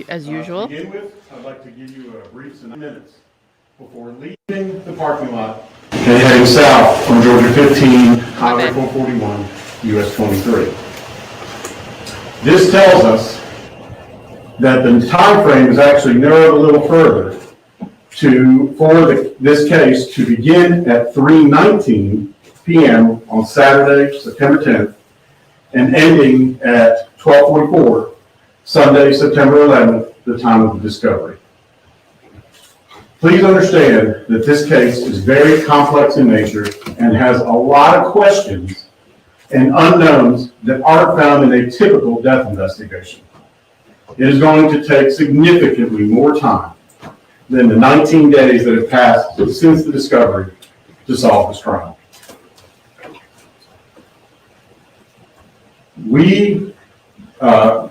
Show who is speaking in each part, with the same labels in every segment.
Speaker 1: As usual.
Speaker 2: To begin with, I'd like to give you a brief minutes before leaving the parking lot and heading south on Georgia 15, Highway 441, US 23. This tells us that the time frame is actually narrowed a little further for this case to begin at 3:19 p.m. on Saturday, September 10th, and ending at 12:44 Sunday, September 11th, the time of the discovery. Please understand that this case is very complex in nature and has a lot of questions and unknowns that aren't found in a typical death investigation. It is going to take significantly more time than the 19 days that have passed since the discovery to solve this crime. We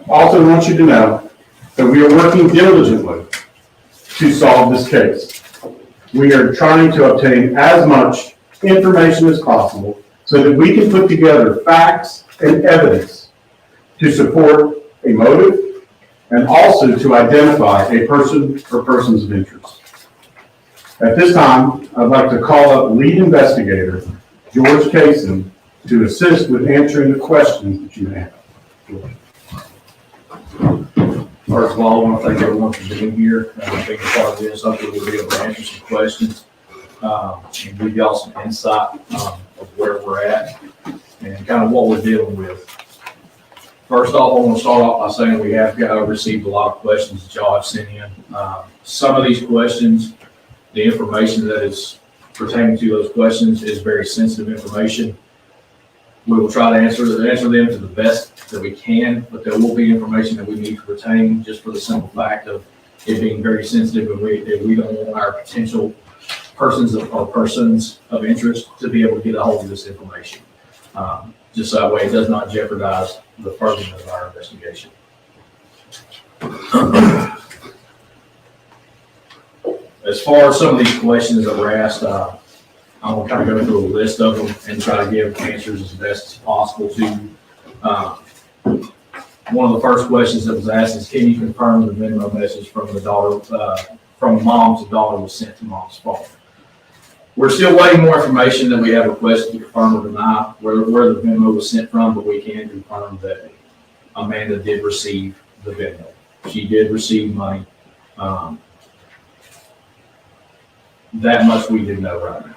Speaker 2: also want you to know that we are working diligently to solve this case. We are trying to obtain as much information as possible so that we can put together facts and evidence to support a motive and also to identify a person or persons of interest. At this time, I'd like to call up lead investigator George Kaysen to assist with answering the questions that you may have.
Speaker 3: First of all, I want to thank everyone for being here. Being a part of this, hopefully we'll be able to answer some questions and give y'all some insight of where we're at and kind of what we're dealing with. First off, I want to start off by saying we have received a lot of questions that y'all have sent in. Some of these questions, the information that is pertaining to those questions is very sensitive information. We will try to answer them to the best that we can, but there will be information that we need to retain just for the simple fact of it being very sensitive, and we don't want our potential persons of interest to be able to get a hold of this information. Just that way it does not jeopardize the furthering of our investigation. As far as some of these questions that were asked, I'm going to kind of go through a list of them and try to give answers as best as possible to. One of the first questions that was asked is, can you confirm the Venmo message from the daughter, from mom to daughter was sent to mom's phone? We're still waiting more information that we have requested to confirm or deny where the Venmo was sent from, but we can confirm that Amanda did receive the Venmo. She did receive money. That much we do know right now.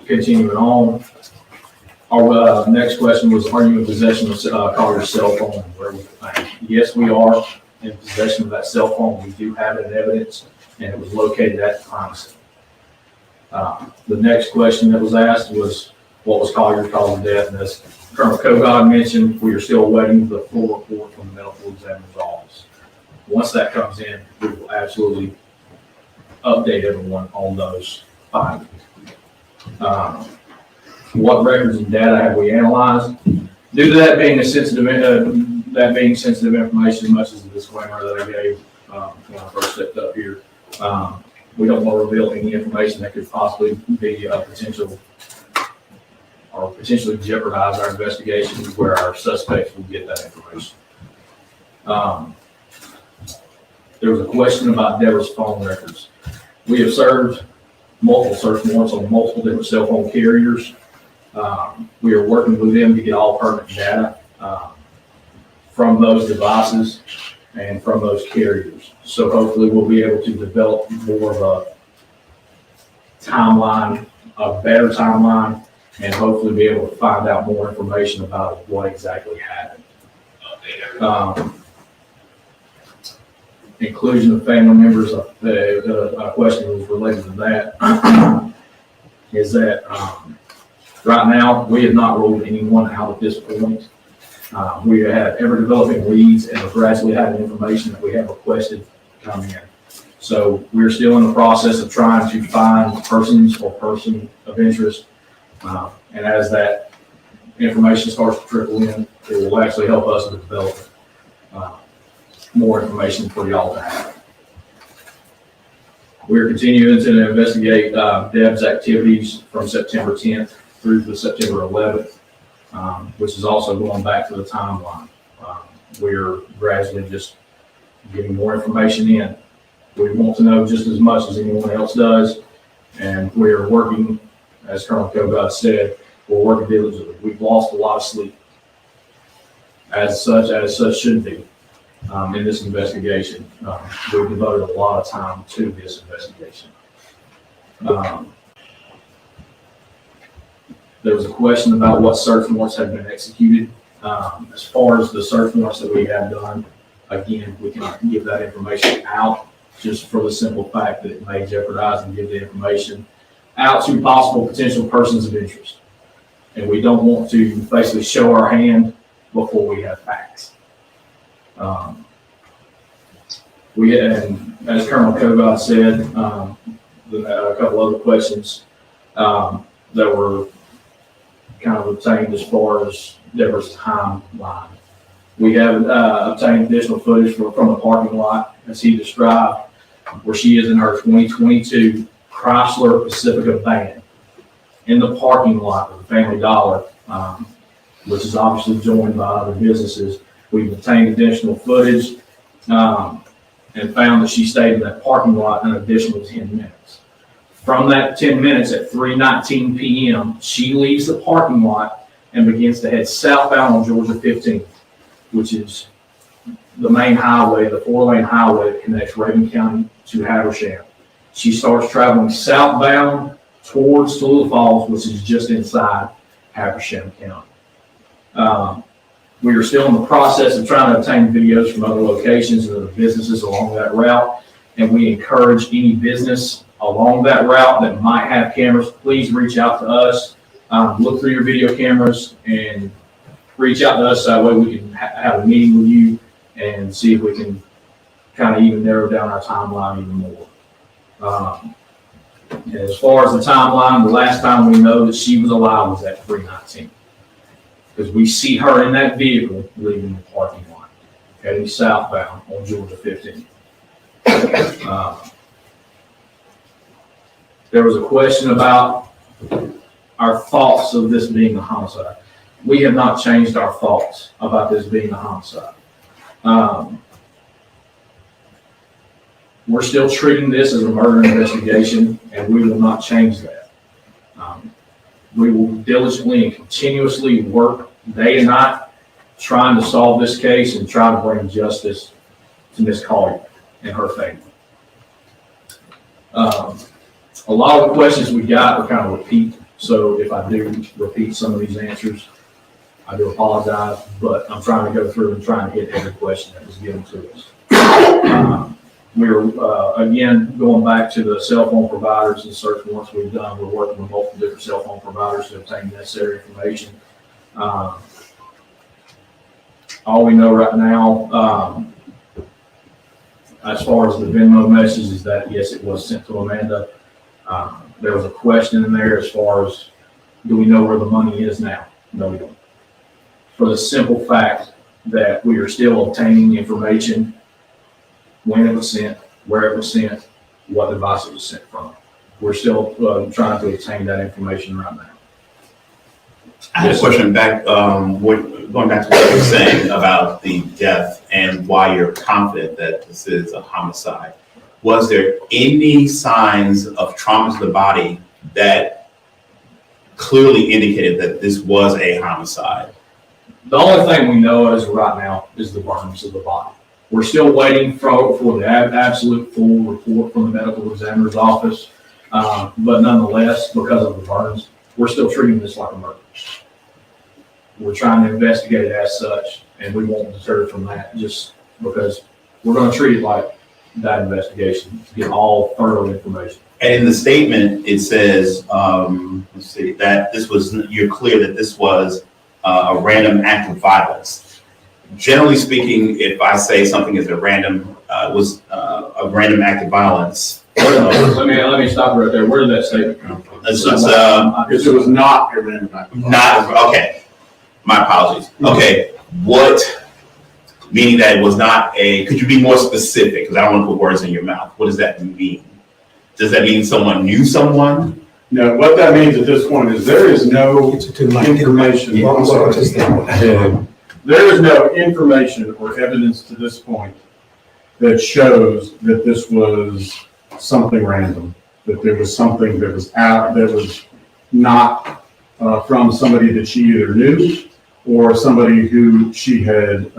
Speaker 3: Continuing on, our next question was, are you in possession of Collier's cell phone and where was it found? Yes, we are in possession of that cell phone. We do have it in evidence, and it was located at the crime scene. The next question that was asked was, what was Collier's cause of death? And as Colonel Kogod mentioned, we are still awaiting the full report from the medical examiner's office. Once that comes in, we will absolutely update everyone on those findings. What records and data have we analyzed? Due to that being sensitive information, as much as the disclaimer that I gave when I first stepped up here, we don't want to reveal any information that could possibly be potentially jeopardize our investigation where our suspects will get that information. There was a question about Deborah's phone records. We have served multiple search warrants on multiple different cell phone carriers. We are working with them to get all pertinent data from those devices and from those carriers. So hopefully we'll be able to develop more of a timeline, a better timeline, and hopefully be able to find out more information about what exactly happened. Inclusion of family members, a question was related to that, is that right now we have not ruled anyone out at this point. We have ever developing leads and are gradually having information that we have requested come in. So we're still in the process of trying to find persons or person of interest. And as that information starts to trickle in, it will actually help us to develop more information for y'all to have. We're continuing to investigate Deb's activities from September 10th through to September 11th, which is also going back to the timeline. We're gradually just getting more information in. We want to know just as much as anyone else does, and we're working, as Colonel Kogod said, we're working diligently. We've lost a lot of sleep, as such should be, in this investigation. We've devoted a lot of time to this investigation. There was a question about what search warrants have been executed. As far as the search warrants that we have done, again, we cannot give that information out just for the simple fact that it may jeopardize and give the information out to possible potential persons of interest. And we don't want to basically show our hand before we have facts. And as Colonel Kogod said, a couple other questions that were kind of obtained as far as Deborah's timeline. We have obtained additional footage from the parking lot, as he described, where she is in her 2022 Chrysler Pacifica van in the parking lot of the Family Dollar, which is obviously joined by other businesses. We've obtained additional footage and found that she stayed in that parking lot an additional 10 minutes. From that 10 minutes at 3:19 p.m., she leaves the parking lot and begins to head southbound on Georgia 15, which is the main highway, the 4-lane highway that connects Ravine County to Habersham. She starts traveling southbound towards Tallulah Falls, which is just inside Habersham County. We are still in the process of trying to obtain videos from other locations and other businesses along that route, and we encourage any business along that route that might have cameras, please reach out to us, look through your video cameras and reach out to us. That way we can have a meeting with you and see if we can kind of even narrow down our timeline even more. And as far as the timeline, the last time we know that she was alive was at 3:19. Because we see her in that vehicle leaving the parking lot, heading southbound on Georgia 15. There was a question about our thoughts of this being a homicide. We have not changed our thoughts about this being a homicide. We're still treating this as a murder investigation, and we will not change that. We will diligently and continuously work day and night trying to solve this case and try to bring justice to Ms. Collier and her family. A lot of the questions we got are kind of repeat, so if I do repeat some of these answers, I do apologize, but I'm trying to go through and trying to hit every question that was given to us. We're, again, going back to the cell phone providers and search warrants we've done. We're working with multiple different cell phone providers to obtain necessary information. All we know right now, as far as the Venmo message, is that, yes, it was sent to Amanda. There was a question in there as far as, do we know where the money is now? No, we don't. For the simple fact that we are still obtaining information, when it was sent, where it was sent, what device it was sent from. We're still trying to obtain that information right now.
Speaker 1: I have a question back, going back to what you were saying about the death and why you're confident that this is a homicide. Was there any signs of trauma to the body that clearly indicated that this was a homicide?
Speaker 3: The only thing we know as of right now is the burns of the body. We're still waiting for the absolute full report from the medical examiner's office, but nonetheless, because of the burns, we're still treating this like a murder. We're trying to investigate it as such, and we won't deter from that just because we're going to treat it like that investigation to get all thorough information.
Speaker 1: And in the statement, it says, let's see, that this was, you're clear that this was a random act of violence. Generally speaking, if I say something is a random, was a random act of violence.
Speaker 3: Let me stop right there. Where did that statement come from?
Speaker 2: Because it was not a random act.
Speaker 1: Not, okay. My apologies. Okay. What, meaning that it was not a, could you be more specific? Because I don't want to put words in your mouth. What does that mean? Does that mean someone knew someone?
Speaker 2: No, what that means at this point is there is no information. There is no information or evidence to this point that shows that this was something random, that there was something that was out, that was not from somebody that she either knew or somebody who she had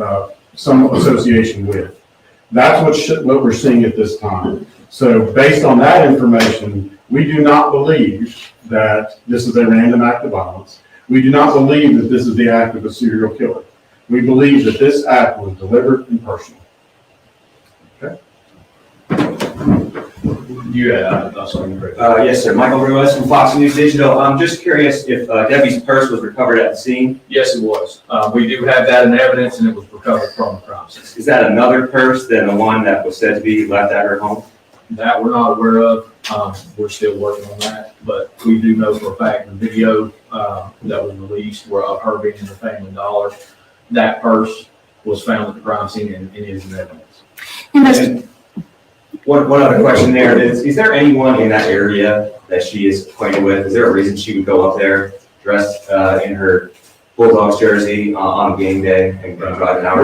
Speaker 2: some association with. That's what we're seeing at this time. So based on that information, we do not believe that this is a random act of violence. We do not believe that this is the act of a serial killer. We believe that this act was deliberate and personal.
Speaker 4: Yes, sir. Michael Ruiz from Fox News Digital. I'm just curious if Debbie's purse was recovered at the scene.
Speaker 3: Yes, it was. We do have that in evidence, and it was recovered from the crime scene.
Speaker 4: Is that another purse than the one that was said to be left at her home?
Speaker 3: That we're not aware of. We're still working on that, but we do know for a fact the video that was released were of her being in the Family Dollar. That purse was found at the crime scene and is in evidence.
Speaker 4: And one other question there is there anyone in that area that she is acquainted with? Is there a reason she would go up there dressed in her Bulldogs jersey on a game day and drive an hour?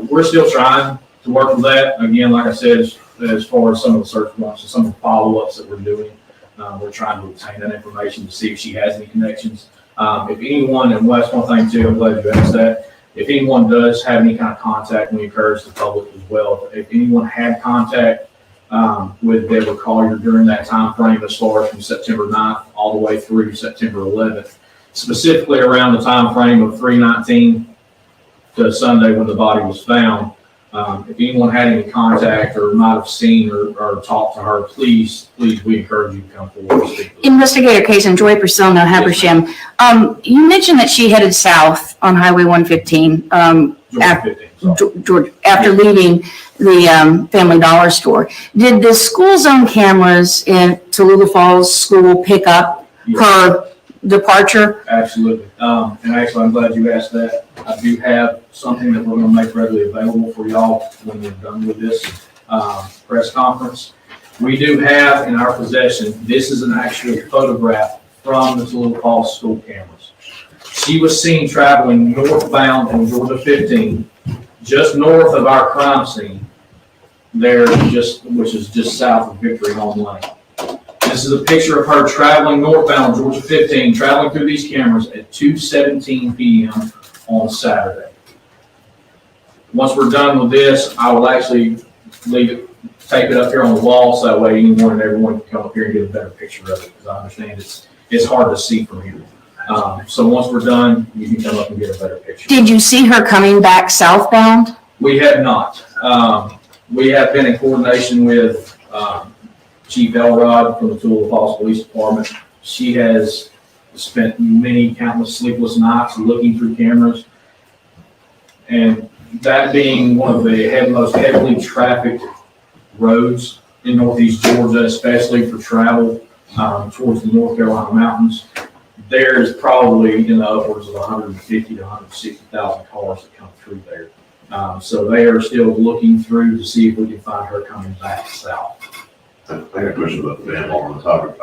Speaker 3: We're still trying to work with that. Again, like I said, as far as some of the search warrants and some of the follow-ups that we're doing, we're trying to obtain that information to see if she has any connections. If anyone, and Wes, one thing too, I'm glad you asked that. If anyone does have any kind of contact, we encourage the public as well. If anyone had contact with Deborah Collier during that time frame, as far as from September 9th all the way through September 11th, specifically around the time frame of 3/19 to Sunday when the body was found, if anyone had any contact or might have seen or talked to her, please, we encourage you to come forward and speak.
Speaker 5: Investigator Case and Joy Priscilla Habersham. You mentioned that she headed south on Highway 115 after leaving the Family Dollar store. Did the school zone cameras in Tallulah Falls School pick up her departure?
Speaker 3: Absolutely. And actually, I'm glad you asked that. I do have something that we're going to make readily available for y'all when we're done with this press conference. We do have in our possession, this is an actual photograph from the Tallulah Falls school cameras. She was seen traveling northbound on Georgia 15, just north of our crime scene, which is just south of Victory Home Lane. This is a picture of her traveling northbound Georgia 15, traveling through these cameras at 2:17 p.m. on Saturday. Once we're done with this, I will actually tape it up here on the wall so that way anyone and everyone can come up here and get a better picture of it, because I understand it's hard to see from here. So once we're done, you can come up and get a better picture.
Speaker 5: Did you see her coming back southbound?
Speaker 3: We have not. We have been in coordination with Chief Elrod from the Tallulah Falls Police Department. She has spent countless sleepless nights looking through cameras. And that being one of the most heavily trafficked roads in Northeast Georgia, especially for travel towards the North Carolina mountains, there's probably in the upwards of 150 to 160,000 cars that come through there. So they are still looking through to see if we can find her coming back south.
Speaker 6: I got a question about the van while we're on the topic.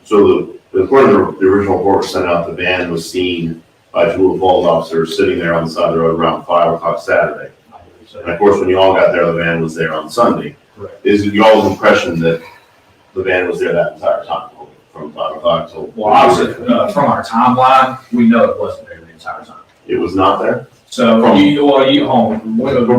Speaker 6: So according to the original report was sent out, the van was seen by Tallulah Falls officers sitting there on the side of the road around 5 o'clock Saturday. And of course, when you all got there, the van was there on Sunday.
Speaker 3: Correct.
Speaker 6: Is it y'all's impression that the van was there that entire time, from 5 o'clock till?
Speaker 3: Well, obviously, from our timeline, we know it wasn't there the entire time.
Speaker 6: It was not there?
Speaker 3: So
Speaker 6: From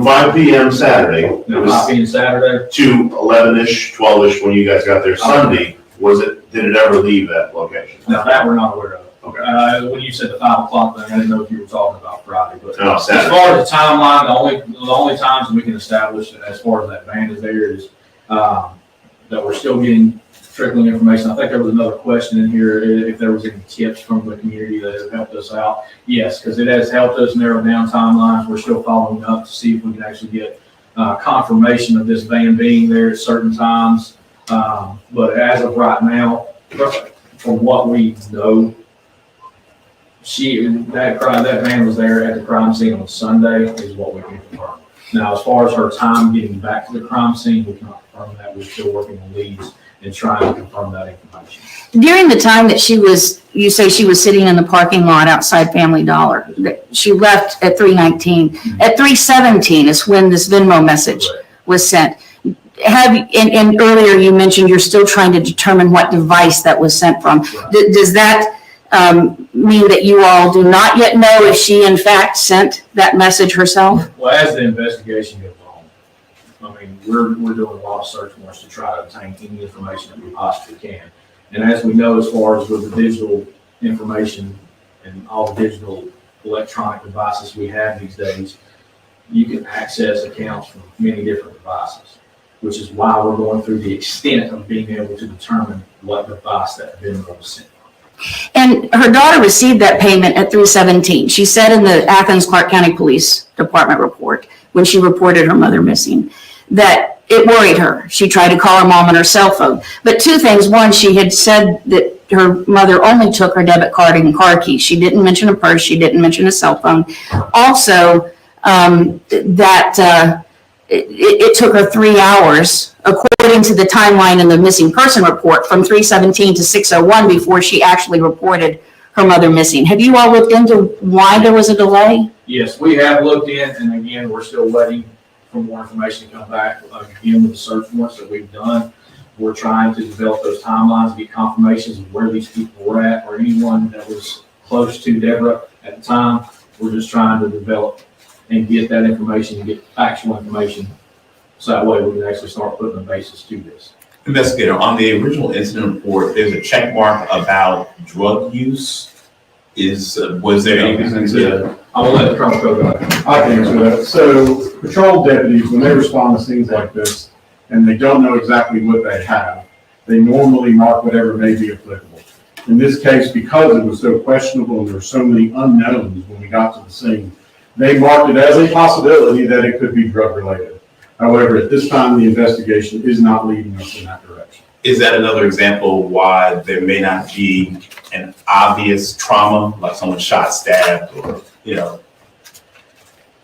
Speaker 6: 5 p.m. Saturday, it was
Speaker 3: 5 p.m. Saturday.
Speaker 6: to 11-ish, 12-ish when you guys got there Sunday. Did it ever leave that location?
Speaker 3: Now that we're not aware of.
Speaker 6: Okay.
Speaker 3: When you said the 5 o'clock thing, I didn't know if you were talking about Friday, but
Speaker 6: No,
Speaker 3: as
Speaker 6: Saturday.
Speaker 3: far as the timeline, the only times we can establish as far as that van is there is that we're still getting trickling information. I think there was another question in here, if there was any tips from the community that have helped us out. Yes, because it has helped us narrow down timelines. We're still following up to see if we can actually get confirmation of this van being there at certain times. But as of right now, from what we know, that van was there at the crime scene on Sunday is what we can confirm. Now, as far as her time getting back to the crime scene, we cannot confirm that. We're still working on leads and trying to confirm that information.
Speaker 5: During the time that you say she was sitting in the parking lot outside Family Dollar, she left at 3:19. At 3:17 is when this Venmo message was sent. And earlier you mentioned you're still trying to determine what device that was sent from. Does that mean that you all do not yet know if she in fact sent that message herself?
Speaker 3: Well, as the investigation goes on, I mean, we're doing a lot of search warrants to try to obtain any information that we possibly can. And as we know, as far as with the digital information and all the digital electronic devices we have these days, you can access accounts from many different devices, which is why we're going through the extent of being able to determine what device that Venmo was sent.
Speaker 5: And her daughter received that payment at 3:17. She said in the Athens Clark County Police Department report, when she reported her mother missing, that it worried her. She tried to call her mom on her cell phone. But two things. One, she had said that her mother only took her debit card and car keys. She didn't mention a purse. She didn't mention a cell phone. Also, it took her 3 hours, according to the timeline in the missing person report, from 3:17 to 6:01 before she actually reported her mother missing. Have you all looked into why there was a delay?
Speaker 3: Yes, we have looked in, and again, we're still waiting for more information to come back. Again, with the search warrants that we've done, we're trying to develop those timelines, get confirmations of where these people were at, or anyone that was close to Deborah at the time. We're just trying to develop and get that information and get factual information, so that way we can actually start putting a basis to this.
Speaker 1: Investigator, on the original incident report, there's a check mark about drug use. Was there any reason to?
Speaker 3: I will let the Colonel go ahead.
Speaker 2: I can answer that. So patrol deputies, when they respond to things like this, and they don't know exactly what they have, they normally mark whatever may be applicable. In this case, because it was so questionable and there were so many unknowns when we got to the scene, they marked it as a possibility that it could be drug related. However, at this time, the investigation is not leading us in that direction.
Speaker 1: Is that another example why there may not be an obvious trauma, like someone shot, stabbed, or,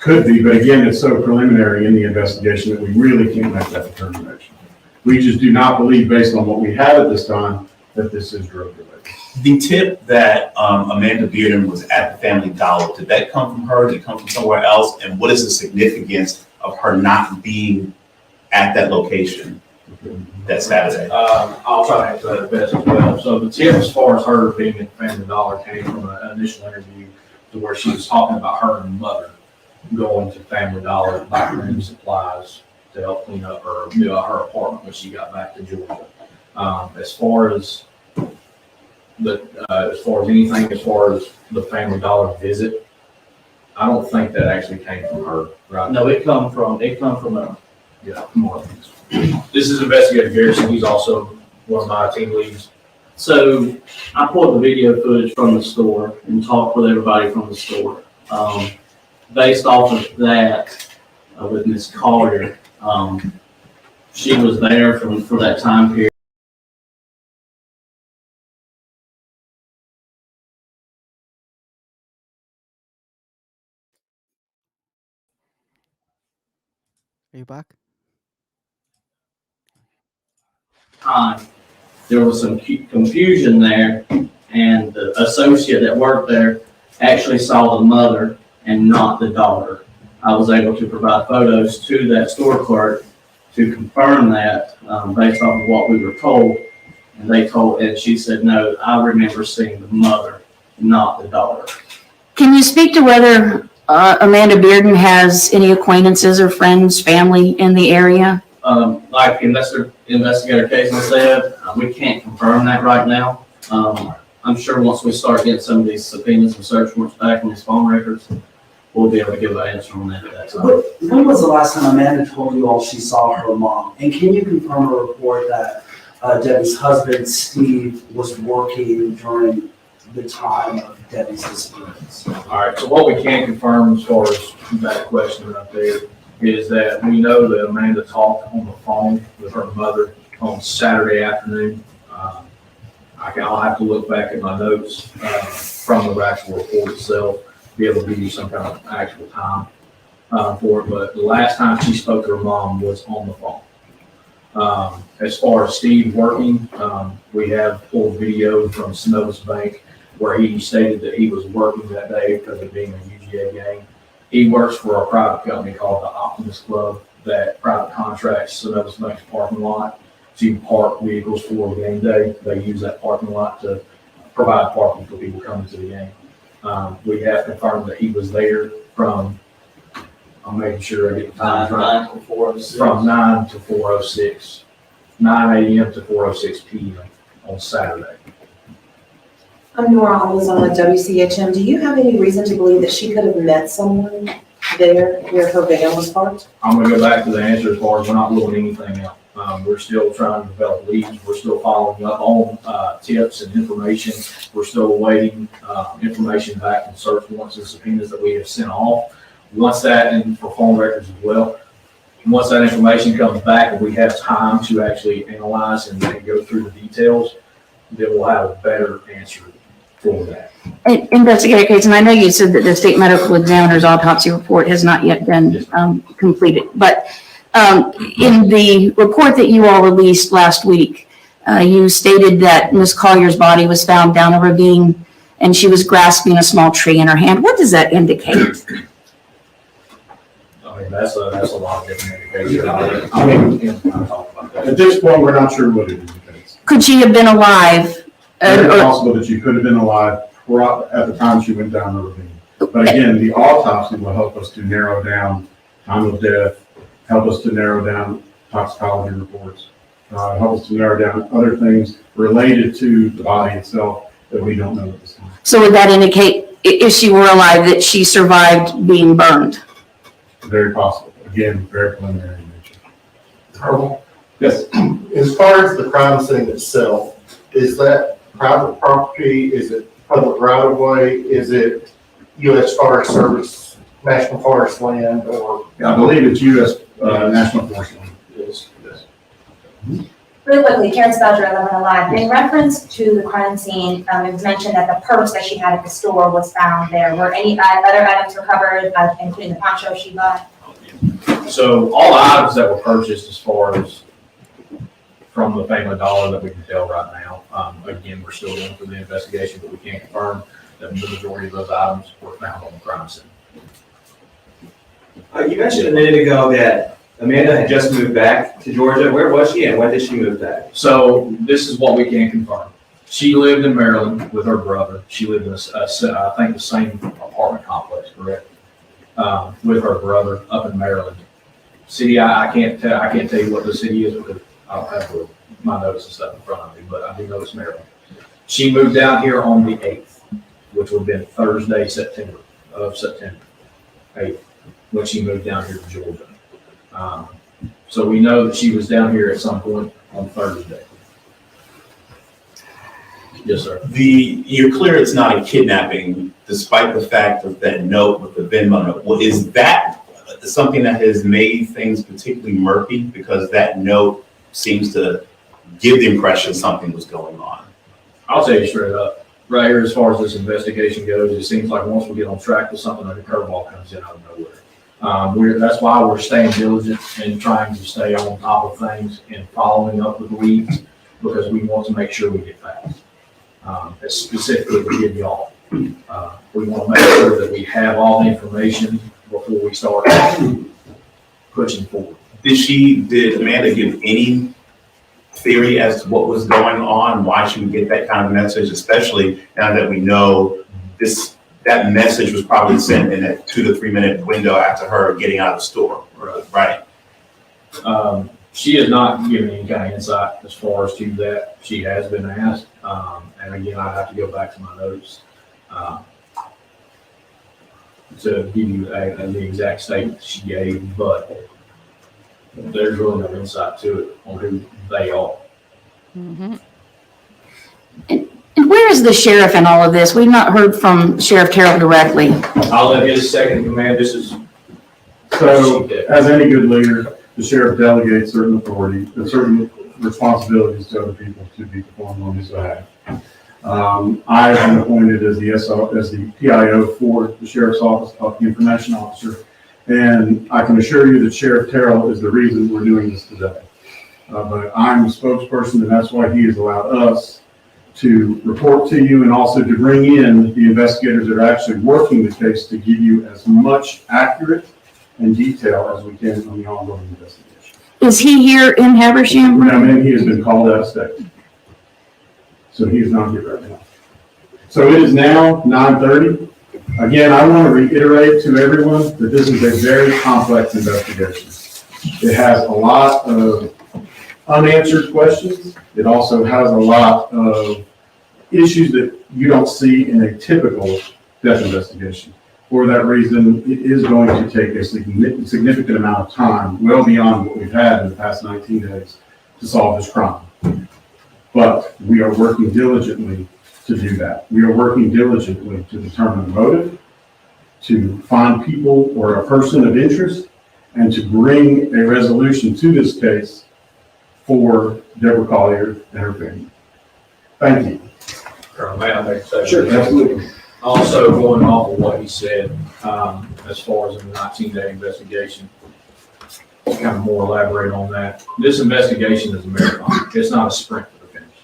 Speaker 2: Could be, but again, it's so preliminary in the investigation that we really can't make that determination. We just do not believe, based on what we have at this time, that this is drug related.
Speaker 1: The tip that Amanda Bearden was at the Family Dollar, did that come from her? Did it come from somewhere else? And what is the significance of her not being at that location that Saturday?
Speaker 3: I'll try to answer that best as well. So the tip, as far as her being at Family Dollar, came from an initial interview to where she was talking about her and mother going to Family Dollar to buy cleaning supplies to help clean up her apartment when she got back to Georgia. As far as anything, as far as the Family Dollar visit, I don't think that actually came from her. Right?
Speaker 7: No, it come from a.
Speaker 3: Yeah, more. This is Investigator Garrison. He's also one of my team leads.
Speaker 7: So I pulled the video footage from the store and talked with everybody from the store. Based off of that, with Ms. Collier, she was there for that time period.
Speaker 8: Are you back?
Speaker 7: Time. There was some confusion there, and the associate that worked there actually saw the mother and not the daughter. I was able to provide photos to that store clerk to confirm that based off of what we were told. And she said, no, I remember seeing the mother, not the daughter.
Speaker 5: Can you speak to whether Amanda Bearden has any acquaintances or friends, family in the area?
Speaker 7: Like Investigator Casey said, we can't confirm that right now. I'm sure once we start getting some of these subpoenas and search warrants back in these phone records, we'll be able to give an answer on that at that time.
Speaker 9: When was the last time Amanda told you all she saw her mom? And can you confirm a report that Debbie's husband, Steve, was working during the time of Debbie's disappearance?
Speaker 3: All right, so what we can confirm as far as that question right there is that we know that Amanda talked on the phone with her mother on Saturday afternoon. I'll have to look back at my notes from the actual report itself, be able to give you some kind of actual time for it. But the last time she spoke to her mom was on the phone. As far as Steve working, we have pulled video from Snow's Bank where he stated that he was working that day because of being a UGA game. He works for a private company called the Optimus Club, that private contracts, so that was Bank's parking lot to park vehicles for game day. They use that parking lot to provide parking for people coming to the game. We have confirmed that he was there from, I'm making sure I get the times right,
Speaker 7: 9 to 4:06.
Speaker 3: from 9 to 4:06, 9 a.m. to 4:06 p.m. on Saturday.
Speaker 10: I'm Nora Alves, I'm with WCHM. Do you have any reason to believe that she could have met someone there where her van was parked?
Speaker 3: I'm gonna go back to the answer as far as we're not ruling anything out. We're still trying to develop leads. We're still following up on tips and information. We're still awaiting information back from search warrants and subpoenas that we have sent off. Once that, and for phone records as well, once that information comes back and we have time to actually analyze and go through the details, then we'll have a better answer for that.
Speaker 5: Investigator Cates, and I know you said that the state medical examiner's autopsy report has not yet been completed, but in the report that you all released last week, you stated that Ms. Collier's body was found down a ravine and she was grasping a small tree in her hand. What does that indicate?
Speaker 3: I mean, that's a lot of different indications. I mean, I'll talk about that.
Speaker 2: At this point, we're not sure what it indicates.
Speaker 5: Could she have been alive?
Speaker 2: It's possible that she could have been alive at the time she went down the ravine. But again, the autopsy will help us to narrow down time of death, help us to narrow down toxicology reports, help us to narrow down other things related to the body itself that we don't know at this time.
Speaker 5: So would that indicate, if she were alive, that she survived being burned?
Speaker 2: Very possible. Again, very preliminary in nature.
Speaker 11: Earl,
Speaker 2: Yes.
Speaker 11: as far as the crime scene itself, is that private property? Is it public right of way? Is it U.S. Forest Service, National Forest land, or?
Speaker 2: I believe it's U.S. National Forest land.
Speaker 3: Yes.
Speaker 12: Really quickly, Karen Spelger, 11 Alive. In reference to the crime scene, it was mentioned that the purse that she had at the store was found there. Were any other items recovered, including the poncho she bought?
Speaker 3: So all the items that were purchased as far as from the Family Dollar that we can tell right now, again, we're still going through the investigation, but we can confirm that the majority of those items were found on the crime scene.
Speaker 4: You mentioned a minute ago that Amanda had just moved back to Georgia. Where was she and when did she move back?
Speaker 3: So this is what we can confirm. She lived in Maryland with her brother. She lived in, I think, the same apartment complex, correct? With her brother up in Maryland. City, I can't tell you what the city is because I don't have my notes and stuff in front of me, but I do know it's Maryland. She moved down here on the 8th, which would have been Thursday, September 8th, when she moved down here to Georgia. So we know that she was down here at some point on Thursday. Yes, sir.
Speaker 1: You're clear it's not a kidnapping, despite the fact of that note with the Venmo note. Well, is that something that has made things particularly murky? Because that note seems to give the impression something was going on.
Speaker 3: I'll tell you straight up, right here, as far as this investigation goes, it seems like once we get on track with something, like a curveball comes in out of nowhere. That's why we're staying diligent and trying to stay on top of things and following up with leads, because we want to make sure we get fast. Specifically to give y'all. We want to make sure that we have all the information before we start pushing forward.
Speaker 1: Did Amanda give any theory as to what was going on, why she would get that kind of message, especially now that we know that message was probably sent in a 2 to 3 minute window after her getting out of the store, right?
Speaker 3: She has not given any kind of insight as far as to that. She has been asked, and again, I have to go back to my notes to give you the exact statement she gave, but there's really no insight to it on who they are.
Speaker 5: Mm-hmm. And where is the sheriff in all of this? We've not heard from Sheriff Carroll directly.
Speaker 3: I'll let his second in command. This is
Speaker 2: So, as any good leader, the sheriff delegates certain authority and certain responsibilities to other people to be performed on his behalf. I am appointed as the PIO for the Sheriff's Office, Public Information Officer, and I can assure you that Sheriff Terrell is the reason we're doing this today. But I'm the spokesperson, and that's why he has allowed us to report to you and also to bring in the investigators that are actually working the case to give you as much accurate and detail as we can on the ongoing investigation.
Speaker 5: Is he here in Habersham?
Speaker 2: Now, man, he has been called out of state. So he is not here right now. So it is now 9:30. Again, I want to reiterate to everyone that this is a very complex investigation. It has a lot of unanswered questions. It also has a lot of issues that you don't see in a typical death investigation. For that reason, it is going to take a significant amount of time, well beyond what we've had in the past 19 days, to solve this crime. But we are working diligently to do that. We are working diligently to determine the motive, to find people or a person of interest, and to bring a resolution to this case for Deborah Collier and her family. Thank you.
Speaker 3: May I make a statement?
Speaker 2: Sure, absolutely.
Speaker 3: Also, going off of what he said, as far as the 19-day investigation, kind of more elaborate on that. This investigation is a marathon. It's not a sprint to the finish.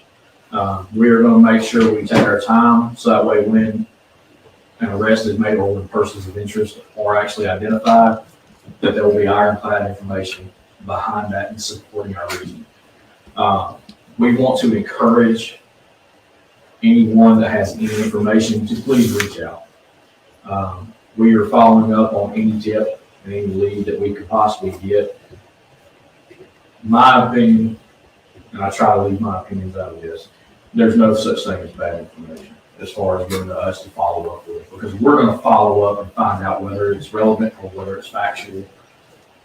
Speaker 3: We are going to make sure we take our time, so that way when an arrest is made or when persons of interest are actually identified, that there will be ironclad information behind that and supporting our reasoning. We want to encourage anyone that has any information to please reach out. We are following up on any tip and any lead that we could possibly get. My opinion, and I try to leave my opinions out of this, there's no such thing as bad information as far as given to us to follow up with, because we're going to follow up and find out whether it's relevant or whether it's factual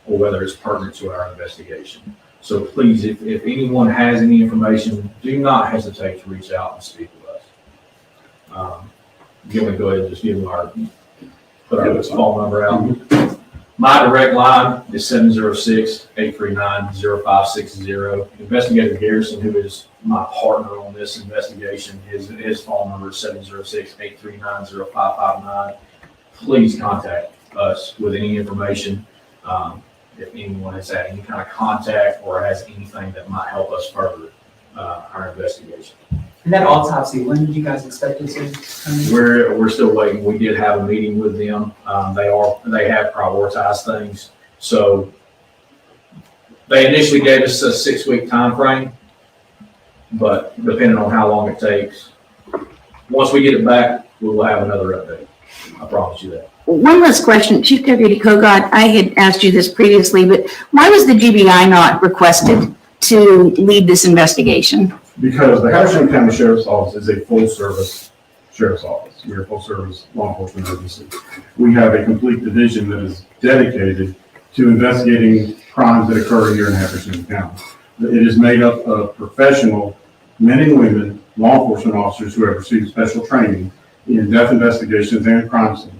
Speaker 3: or whether it's pertinent to our investigation. So please, if anyone has any information, do not hesitate to reach out and speak with us. You want to go ahead and just give put our phone number out. My direct line is 706-839-0560. Investigator Garrison, who is my partner on this investigation, his phone number is 706-839-0559. Please contact us with any information. If anyone has had any kind of contact or has anything that might help us further our investigation.
Speaker 13: And that autopsy, when did you guys expect it to come in?
Speaker 3: We're still waiting. We did have a meeting with them. They have prioritized things. So they initially gave us a 6-week time frame, but depending on how long it takes, once we get it back, we will have another update. I promise you that.
Speaker 5: One last question, Chief Deputy Kogod, I had asked you this previously, but why was the GBI not requested to lead this investigation?
Speaker 2: Because the Habersham County Sheriff's Office is a full-service sheriff's office. We're a full-service law enforcement agency. We have a complete division that is dedicated to investigating crimes that occur here in Habersham County. It is made up of professional men and women, law enforcement officers who have received special training in death investigations and crime scenes.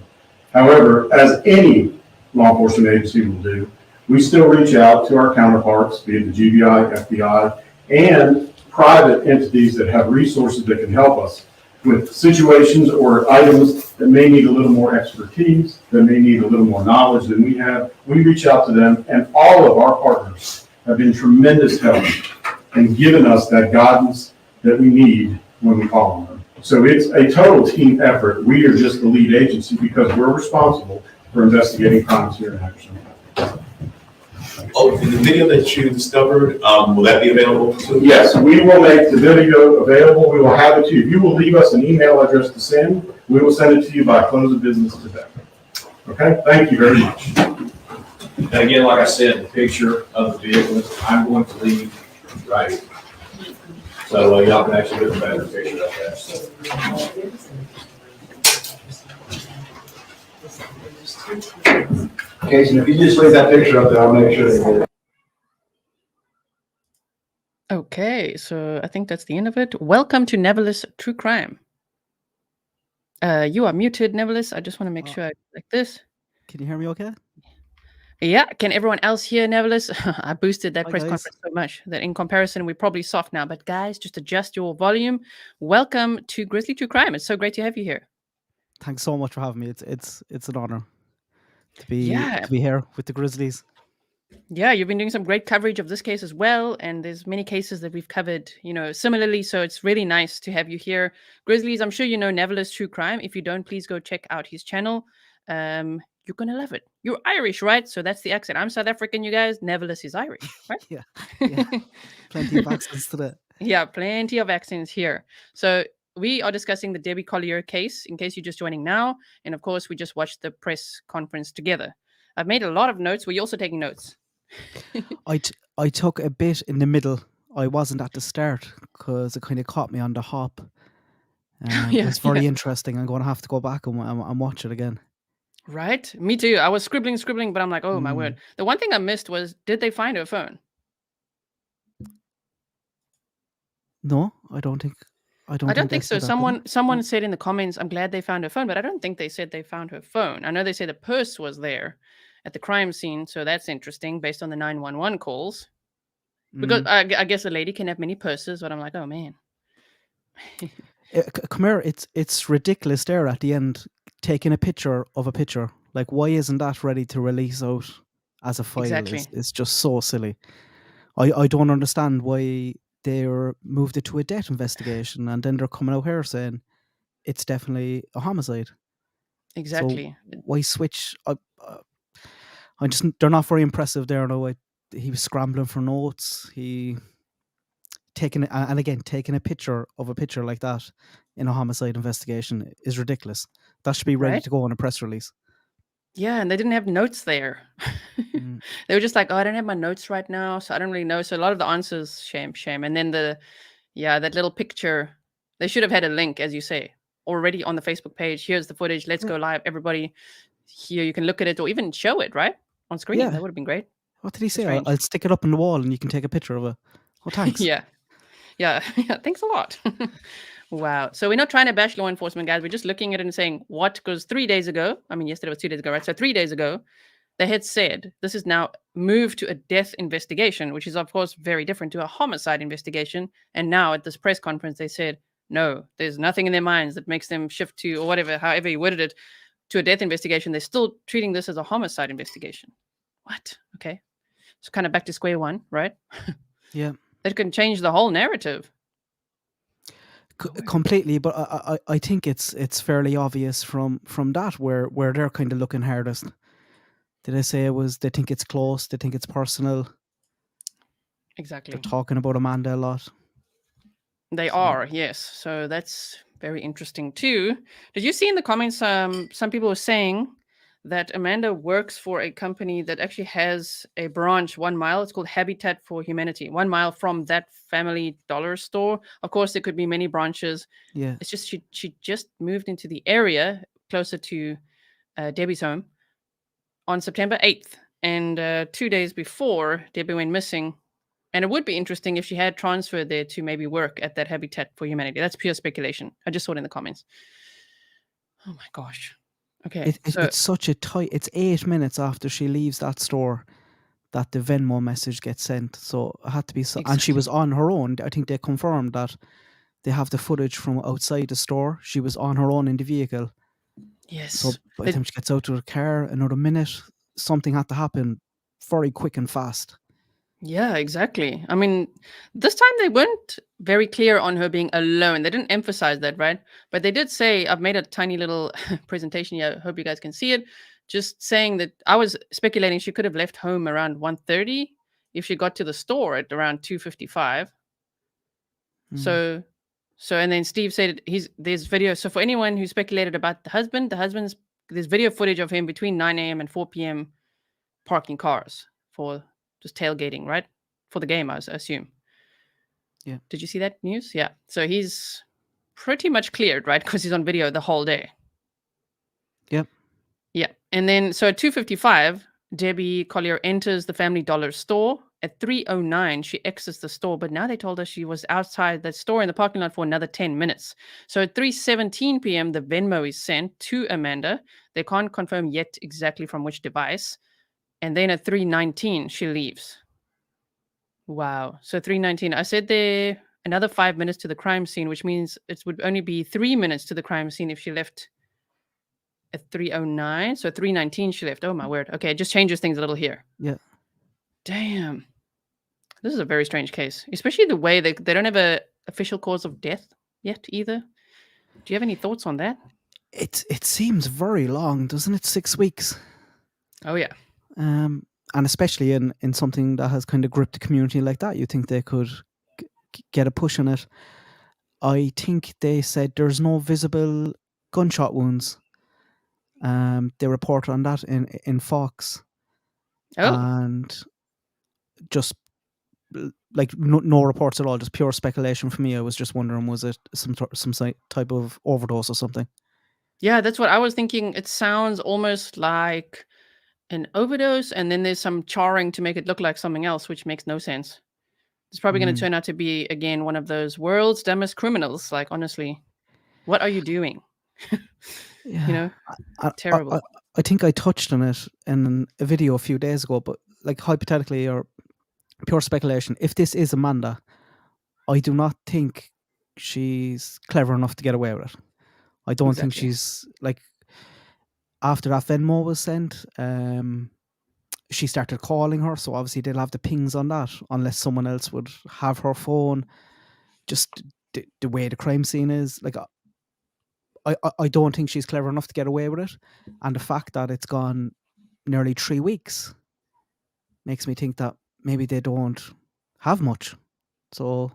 Speaker 2: However, as any law enforcement agency will do, we still reach out to our counterparts, be it the GBI, FBI, and private entities that have resources that can help us with situations or items that may need a little more expertise, that may need a little more knowledge than we have. We reach out to them, and all of our partners have been tremendous help and given us that guidance that we need when we call on them. So it's a total team effort. We are just the lead agency because we're responsible for investigating crimes here in Habersham.
Speaker 1: Oh, the video that you discovered, will that be available too?
Speaker 2: Yes, we will make the video available. We will have it to you. If you will leave us an email address to send, we will send it to you by close of business today. Okay, thank you very much.
Speaker 3: And again, like I said, the picture of the vehicle, I'm going to leave right here. So y'all can actually get a better picture of that.
Speaker 2: Okay, so if you just leave that picture up there, I'll make sure they get it.
Speaker 14: Okay, so I think that's the end of it. Welcome to Navillus True Crime. You are muted, Navillus. I just want to make sure I like this.
Speaker 8: Can you hear me okay?
Speaker 14: Yeah, can everyone else hear Navillus? I boosted that
Speaker 8: Hi,
Speaker 14: press
Speaker 8: guys.
Speaker 14: conference so much that in comparison, we're probably soft now. But guys, just adjust your volume. Welcome to Grizzly True Crime. It's so great to have you here.
Speaker 8: Thanks so much for having me. It's an honor to be
Speaker 14: Yeah.
Speaker 8: here with the Grizzlies.
Speaker 14: Yeah, you've been doing some great coverage of this case as well. And there's many cases that we've covered, similarly. So it's really nice to have you here. Grizzlies, I'm sure you know Navillus True Crime. If you don't, please go check out his channel. You're gonna love it. You're Irish, right? So that's the accent. I'm South African, you guys. Navillus is Irish, right?
Speaker 8: Yeah, yeah. Plenty of accents to that.
Speaker 14: Yeah, plenty of accents here. So we are discussing the Debbie Collier case, in case you're just joining now. And of course, we just watched the press conference together. I've made a lot of notes. Were you also taking notes?
Speaker 8: I took a bit in the middle. I wasn't at the start because it kind of caught me on the hop.
Speaker 14: Yeah,
Speaker 8: it's very interesting. I'm going to have to go back and watch it again.
Speaker 14: Right? Me too. I was scribbling, but I'm like, oh my word. The one thing I missed was, did they find her phone?
Speaker 8: No, I don't think. I
Speaker 14: don't think so.
Speaker 8: they said that, did
Speaker 14: Someone said in the comments, I'm glad they found her phone, but I don't think they said they found her phone. I know they said the purse was there at the crime scene, so that's interesting based on the 911 calls. Because I guess a lady can have many purses, but I'm like, oh man.
Speaker 8: Come here, it's ridiculous there at the end, taking a picture of a picture. Like, why isn't that ready to release out as a file?
Speaker 14: Exactly.
Speaker 8: It's just so silly. I don't understand why they're moved it to a death investigation and then they're coming out here saying it's definitely a homicide.
Speaker 14: Exactly.
Speaker 8: So why switch? They're not very impressive there. No, he was scrambling for notes. Taking a picture of a picture like that in a homicide investigation is ridiculous. That should be ready to go on a press release.
Speaker 14: Yeah, and they didn't have notes there. They were just like, oh, I don't have my notes right now, so I don't really know. So a lot of the answers, shame. And then that little picture, they should have had a link, as you say, already on the Facebook page. Here's the footage. Let's go live. Everybody here, you can look at it or even show it, right? On screen.
Speaker 8: Yeah.
Speaker 14: That would have been great.
Speaker 8: What did he say? I'll stick it up on the wall and you can take a picture of it. Oh, thanks.
Speaker 14: Yeah. Thanks a lot. Wow. So we're not trying to bash law enforcement, guys. We're just looking at it and saying what, because 3 days ago, yesterday was 2 days ago, right? So 3 days ago, they had said this is now moved to a death investigation, which is, of course, very different to a homicide investigation. And now at this press conference, they said, no, there's nothing in their minds that makes them shift to, or whatever, however you worded it, to a death investigation. They're still treating this as a homicide investigation. What? Okay. So kind of back to square one, right?
Speaker 8: Yeah.
Speaker 14: That can change the whole narrative.
Speaker 8: Completely, but I think it's fairly obvious from that where they're kind of looking hardest. Did I say they think it's close, they think it's personal?
Speaker 14: Exactly.
Speaker 8: They're talking about Amanda a lot.
Speaker 14: They are, yes. So that's very interesting too. Did you see in the comments some people were saying that Amanda works for a company that actually has a branch 1 mile. It's called Habitat for Humanity. 1 mile from that family dollar store. Of course, there could be many branches.
Speaker 8: Yeah.
Speaker 14: It's just she just moved into the area closer to Debbie's home on September 8th. And 2 days before, Debbie went missing. And it would be interesting if she had transferred there to maybe work at that Habitat for Humanity. That's pure speculation. I just saw it in the comments. Oh my gosh. Okay.
Speaker 8: It's such a tight. It's 8 minutes after she leaves that store that the Venmo message gets sent. So it had to be. Exactly. And she was on her own. I think they confirmed that they have the footage from outside the store. She was on her own in the vehicle.
Speaker 14: Yes.
Speaker 8: So by the time she gets out to her car, another minute, something had to happen very quick and fast.
Speaker 14: Yeah, exactly. I mean, this time they weren't very clear on her being alone. They didn't emphasize that, right? But they did say, I've made a tiny little presentation here. I hope you guys can see it. Just saying that I was speculating she could have left home around 1:30 if she got to the store at around 2:55. So, and then Steve said there's video. So for anyone who speculated about the husband's, there's video footage of him between 9 a.m. and 4 p.m. parking cars for just tailgating, right? For the game, I assume.
Speaker 8: Yeah.
Speaker 14: Did you see that news? Yeah. So he's pretty much cleared, right? Because he's on video the whole day.
Speaker 8: Yep.
Speaker 14: Yeah. And then, so at 2:55, Debbie Collier enters the Family Dollar store. At 3:09, she exits the store, but now they told us she was outside the store in the parking lot for another 10 minutes. So at 3:17 p.m., the Venmo is sent to Amanda. They can't confirm yet exactly from which device. And then at 3:19, she leaves. Wow. So 3:19. I said there another 5 minutes to the crime scene, which means it would only be 3 minutes to the crime scene if she left at 3:09. So 3:19 she left. Oh my word. Okay, it just changes things a little here.
Speaker 8: Yeah.
Speaker 14: Damn. This is a very strange case, especially the way they don't have a official cause of death yet either. Do you have any thoughts on that?
Speaker 8: It seems very long, doesn't it? 6 weeks.
Speaker 14: Oh yeah.
Speaker 8: And especially in something that has kind of gripped the community like that, you think they could get a push on it. I think they said there's no visible gunshot wounds. They report on that in Fox,
Speaker 14: Oh,
Speaker 8: and just like no reports at all, just pure speculation for me. I was just wondering, was it some type of overdose or something?
Speaker 14: yeah, that's what I was thinking. It sounds almost like an overdose, and then there's some charring to make it look like something else, which makes no sense. It's probably going to
Speaker 8: Mm.
Speaker 14: turn out to be, again, one of those world's dumbest criminals. Like, honestly, what are you doing?
Speaker 8: Yeah,
Speaker 14: You know,
Speaker 8: I
Speaker 14: terrible.
Speaker 8: think I touched on it in a video a few days ago, but like hypothetically or pure speculation, if this is Amanda, I do not think she's clever enough to get away with it. I don't think
Speaker 14: Exactly.
Speaker 8: she's like, after that Venmo was sent, she started calling her, so obviously they'll have the pings on that, unless someone else would have her phone. Just the way the crime scene is, like, I don't think she's clever enough to get away with it, and the fact that it's gone nearly 3 weeks makes me think that maybe they don't have much. So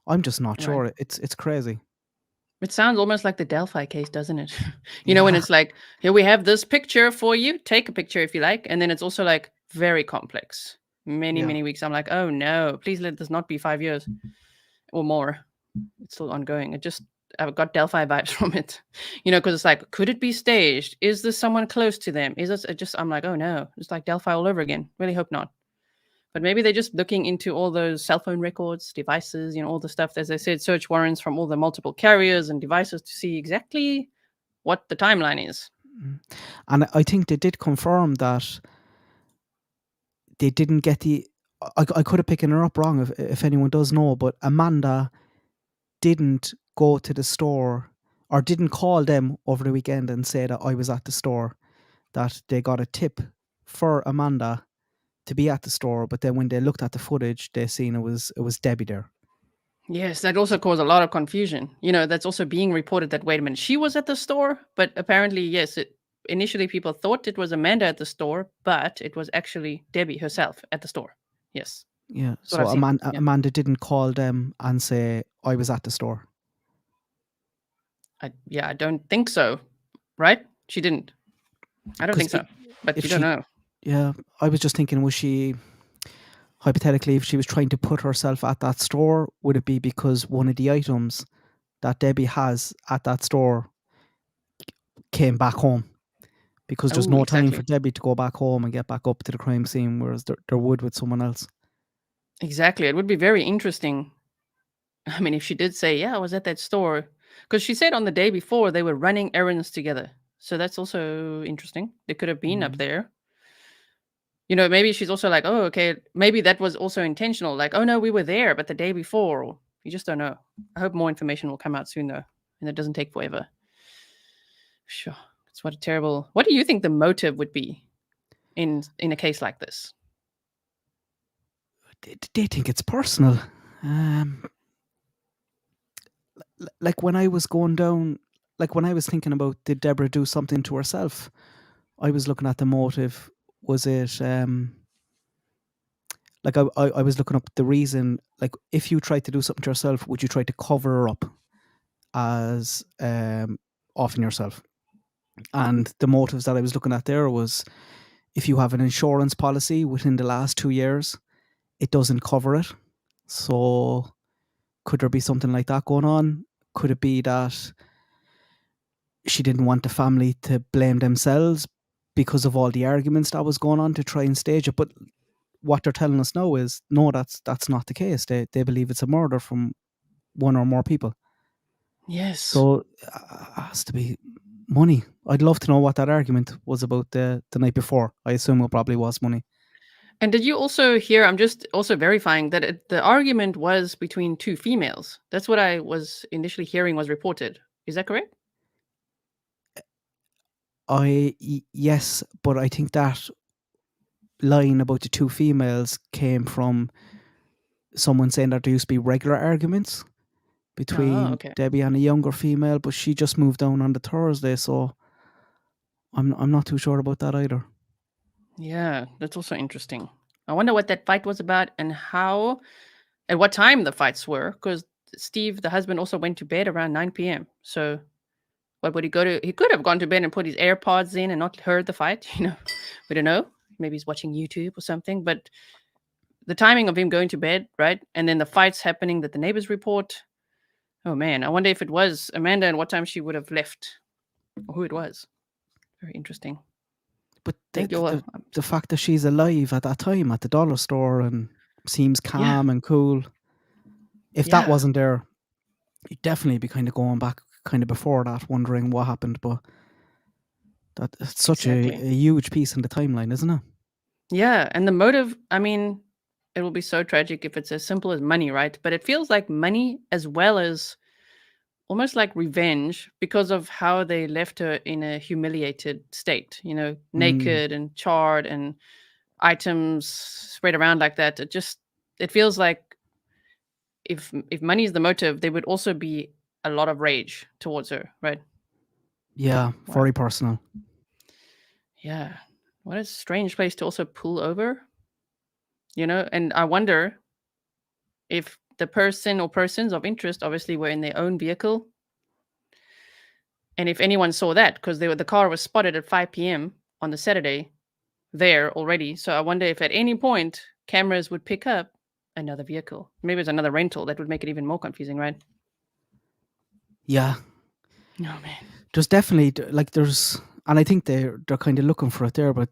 Speaker 8: I'm just not
Speaker 14: Right.
Speaker 8: sure. It's crazy.
Speaker 14: It sounds almost like the Delphi case, doesn't it? You know, when
Speaker 8: Yeah.
Speaker 14: it's like, here we have this picture for you, take a picture if you like. And then it's also like very complex. Many,
Speaker 8: Yeah.
Speaker 14: many weeks. I'm like, oh no, please let this not be 5 years or more. It's still ongoing. I've got Delphi vibes from it, you know, because it's like, could it be staged? Is this someone close to them? Is this I'm like, oh no, it's like Delphi all over again. Really hope not. But maybe they're just looking into all those cell phone records, devices, you know, all the stuff, as I said, search warrants from all the multiple carriers and devices to see exactly what the timeline is.
Speaker 8: And I think they did confirm that they didn't get the. I could have picking her up wrong if anyone does know, but Amanda didn't go to the store or didn't call them over the weekend and say that I was at the store. That they got a tip for Amanda to be at the store, but then when they looked at the footage, they seen it was Debbie there.
Speaker 14: Yes, that also caused a lot of confusion. You know, that's also being reported that, wait a minute, she was at the store, but apparently, yes, initially people thought it was Amanda at the store, but it was actually Debbie herself at the store. Yes.
Speaker 8: Yeah,
Speaker 14: That's what
Speaker 8: so
Speaker 14: I've seen. Yeah.
Speaker 8: Amanda didn't call them and say I was at the store.
Speaker 14: I don't think so. Right? She didn't. I don't think so. But you don't know.
Speaker 8: Yeah, I was just thinking, was she, hypothetically, if she was trying to put herself at that store, would it be because one of the items that Debbie has at that store came back home? Because there's no time for Debbie to go back home and get back up to the crime scene, whereas there would with someone else.
Speaker 14: Exactly. It would be very interesting. I mean, if she did say, yeah, I was at that store, because she said on the day before they were running errands together. So that's also interesting. They could have been up there. You know, maybe she's also like, oh, okay, maybe that was also intentional. Like, oh no, we were there, but the day before, you just don't know. I hope more information will come out soon though, and it doesn't take forever. Sure. It's what do you think the motive would be in a case like this?
Speaker 8: They think it's personal. Like when I was going down, like when I was thinking about, did Deborah do something to herself? I was looking at the motive. Was it like I was looking up the reason? Like, if you tried to do something to yourself, would you try to cover her up as offing yourself? And the motives that I was looking at there was, if you have an insurance policy within the last 2 years, it doesn't cover it. So could there be something like that going on? Could it be that she didn't want the family to blame themselves because of all the arguments that was going on to try and stage it? But what they're telling us now is, no, that's not the case. They believe it's a murder from one or more people.
Speaker 14: Yes.
Speaker 8: So it has to be money. I'd love to know what that argument was about the night before. I assume it probably was money.
Speaker 14: And did you also hear, I'm just also verifying that the argument was between two females. That's what I was initially hearing was reported. Is that correct?
Speaker 8: Yes, but I think that line about the two females came from someone saying that there used to be regular arguments between Debbie and a younger female, but she just moved down on the Thursday, so I'm not too sure about that either.
Speaker 14: Yeah, that's also interesting. I wonder what that fight was about and how, at what time the fights were, because Steve, the husband, also went to bed around 9 p.m. So what would he go to? He could have gone to bed and put his AirPods in and not heard the fight. We don't know. Maybe he's watching YouTube or something. But the timing of him going to bed, right? And then the fights happening that the neighbors report. Oh man, I wonder if it was Amanda and what time she would have left or who it was. Very interesting.
Speaker 8: But
Speaker 14: Thank you all.
Speaker 8: the fact that she's alive at that time at the dollar store and seems calm and cool, if that
Speaker 14: Yeah.
Speaker 8: wasn't there, you'd definitely be kind of going back kind of before that, wondering what happened. But it's such a huge piece in the timeline, isn't it?
Speaker 14: Yeah, and the motive, I mean, it will be so tragic if it's as simple as money, right? But it feels like money as well as almost like revenge because of how they left her in a humiliated state, naked and charred and items spread around like that. It feels like if money is the motive, there would also be a lot of rage towards her, right?
Speaker 8: Yeah, very personal.
Speaker 14: Yeah. What a strange place to also pull over, and I wonder if the person or persons of interest obviously were in their own vehicle. And if anyone saw that, because the car was spotted at 5 p.m. on the Saturday there already. So I wonder if at any point cameras would pick up another vehicle. Maybe it's another rental. That would make it even more confusing, right?
Speaker 8: Yeah.
Speaker 14: Oh, man.
Speaker 8: There's definitely, and I think they're kind of looking for it there, but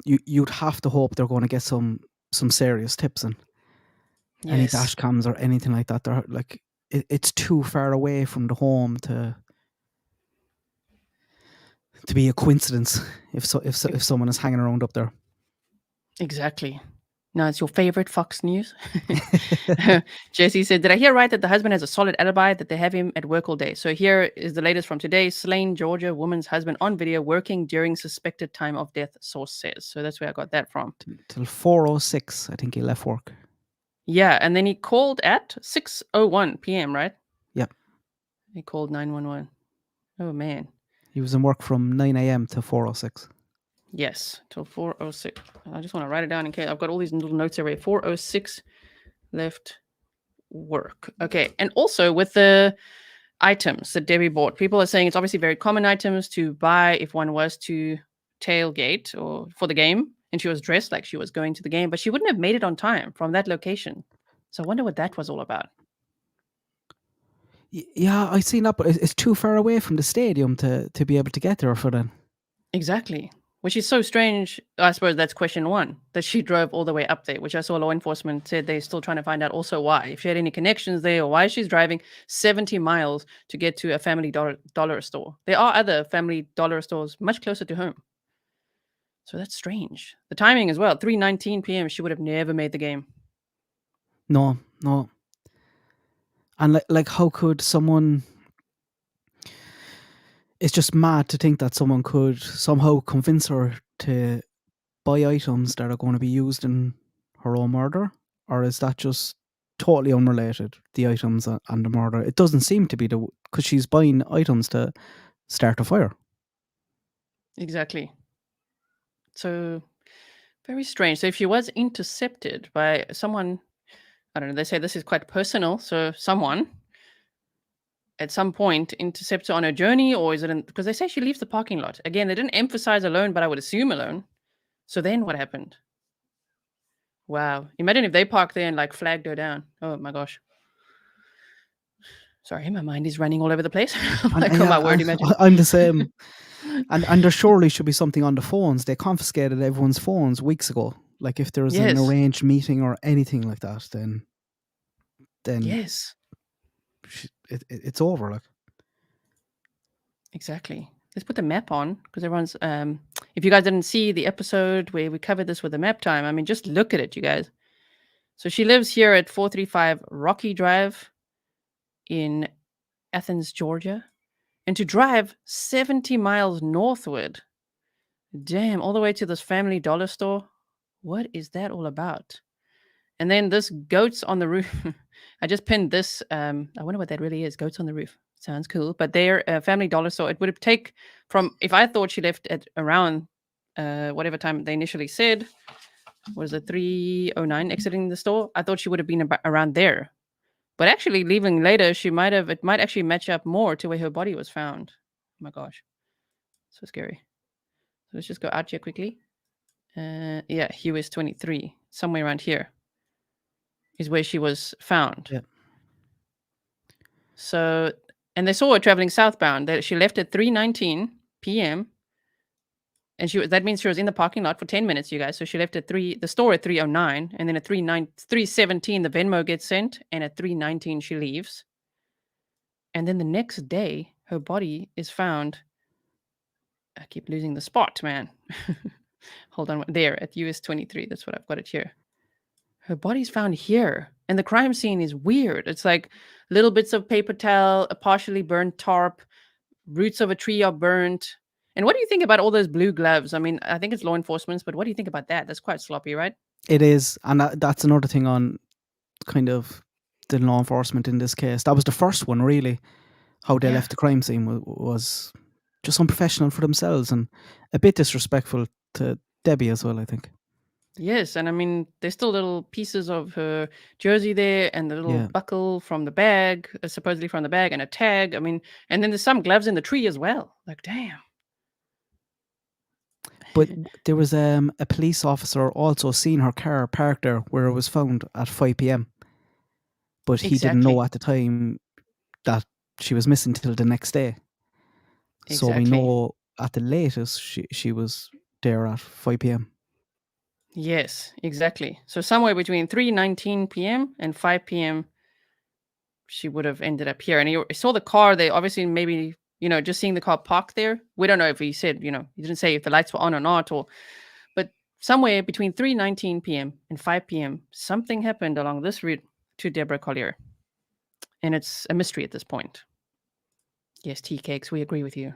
Speaker 8: you'd have to hope they're going to get some serious tips in.
Speaker 14: Yes.
Speaker 8: Any dash cams or anything like that. They're like, it's too far away from the home to be a coincidence if someone is hanging around up there.
Speaker 14: Exactly. Now, it's your favorite Fox News. Jesse said, did I hear right that the husband has a solid alibi, that they have him at work all day? So here is the latest from today. Slain Georgia woman's husband on video working during suspected time of death, source says. So that's where I got that from.
Speaker 8: Till 4:06, I think he left work.
Speaker 14: Yeah, and then he called at 6:01 p.m., right?
Speaker 8: Yep.
Speaker 14: He called 911. Oh, man.
Speaker 8: He was in work from 9 a.m. to 4:06.
Speaker 14: Yes, till 4:06. I just want to write it down in case I've got all these little notes everywhere. 4:06 left work. Okay, and also with the items that Debbie bought, people are saying it's obviously very common items to buy if one was to tailgate or for the game, and she was dressed like she was going to the game, but she wouldn't have made it on time from that location. So I wonder what that was all about.
Speaker 8: Yeah, I seen that, but it's too far away from the stadium to be able to get there for then.
Speaker 14: Exactly. Which is so strange. I suppose that's question one, that she drove all the way up there, which I saw law enforcement said they're still trying to find out also why. If she had any connections there or why she's driving 70 miles to get to a family dollar store. There are other family dollar stores much closer to home. So that's strange. The timing as well, 3:19 p.m. She would have never made the game.
Speaker 8: No. And like how could someone... It's just mad to think that someone could somehow convince her to buy items that are going to be used in her own murder? Or is that just totally unrelated, the items and the murder? It doesn't seem to be because she's buying items to start a fire.
Speaker 14: Exactly. So very strange. So if she was intercepted by someone, I don't know, they say this is quite personal. So someone at some point intercepts her on her journey, or is it because they say she leaves the parking lot. Again, they didn't emphasize alone, but I would assume alone. So then what happened? Wow. Imagine if they parked there and like flagged her down. Oh my gosh. Sorry, my mind is running all over the place. I'm like, oh my word, imagine.
Speaker 8: I'm the same. and there surely should be something on the phones. They confiscated everyone's phones weeks ago. Like if there was an arranged meeting or anything like that, then
Speaker 14: yes,
Speaker 8: it's over. Like
Speaker 14: exactly. Let's put the map on because everyone's. If you guys didn't see the episode where we covered this with the map time, I mean, just look at it, you guys. So she lives here at 435 Rocky Drive in Athens, Georgia. And to drive 70 miles northward, damn, all the way to this family dollar store. What is that all about? And then this goats on the roof. I just pinned this. I wonder what that really is. Goats on the roof. Sounds cool. But they're a family dollar store. It would take from, if I thought she left at around whatever time they initially said. Was it 3:09 exiting the store? I thought she would have been around there. But actually leaving later, it might actually match up more to where her body was found. Oh my gosh. So scary. So let's just go out here quickly. Yeah, US 23, somewhere around here is where she was found.
Speaker 8: Yeah.
Speaker 14: So, and they saw her traveling southbound. She left at 3:19 p.m. And that means she was in the parking lot for 10 minutes, you guys. So she left at the store at 3:09, and then at 3:17 the Venmo gets sent, and at 3:19 she leaves. And then the next day, her body is found. I keep losing the spot, man. Hold on, there at US 23. That's what I've got it here. Her body's found here, and the crime scene is weird. It's like little bits of paper towel, a partially burnt tarp, roots of a tree are burnt. And what do you think about all those blue gloves? I mean, I think it's law enforcement's, but what do you think about that? That's quite sloppy, right?
Speaker 8: It is, and that's another thing on kind of the law enforcement in this case. That was the first one, really. How they left the crime scene was just unprofessional for themselves and a bit disrespectful to Debbie as well, I think.
Speaker 14: Yes, and I mean, there's still little pieces of her jersey there, and the little buckle from the bag, supposedly from the bag, and a tag. I mean, and then there's some gloves in the tree as well. Like, damn.
Speaker 8: But there was a police officer also seen her car parked there where it was found at 5 p.m. But he didn't know at the time that she was missing till the next day. So we know at the latest she was there at 5 p.m.
Speaker 14: Yes, exactly. So somewhere between 3:19 p.m. and 5 p.m. she would have ended up here. And he saw the car. They obviously maybe, just seeing the car parked there. We don't know if he said, he didn't say if the lights were on or not, but somewhere between 3:19 p.m. and 5 p.m. something happened along this route to Deborah Collier. And it's a mystery at this point. Yes, tea cakes, we agree with you.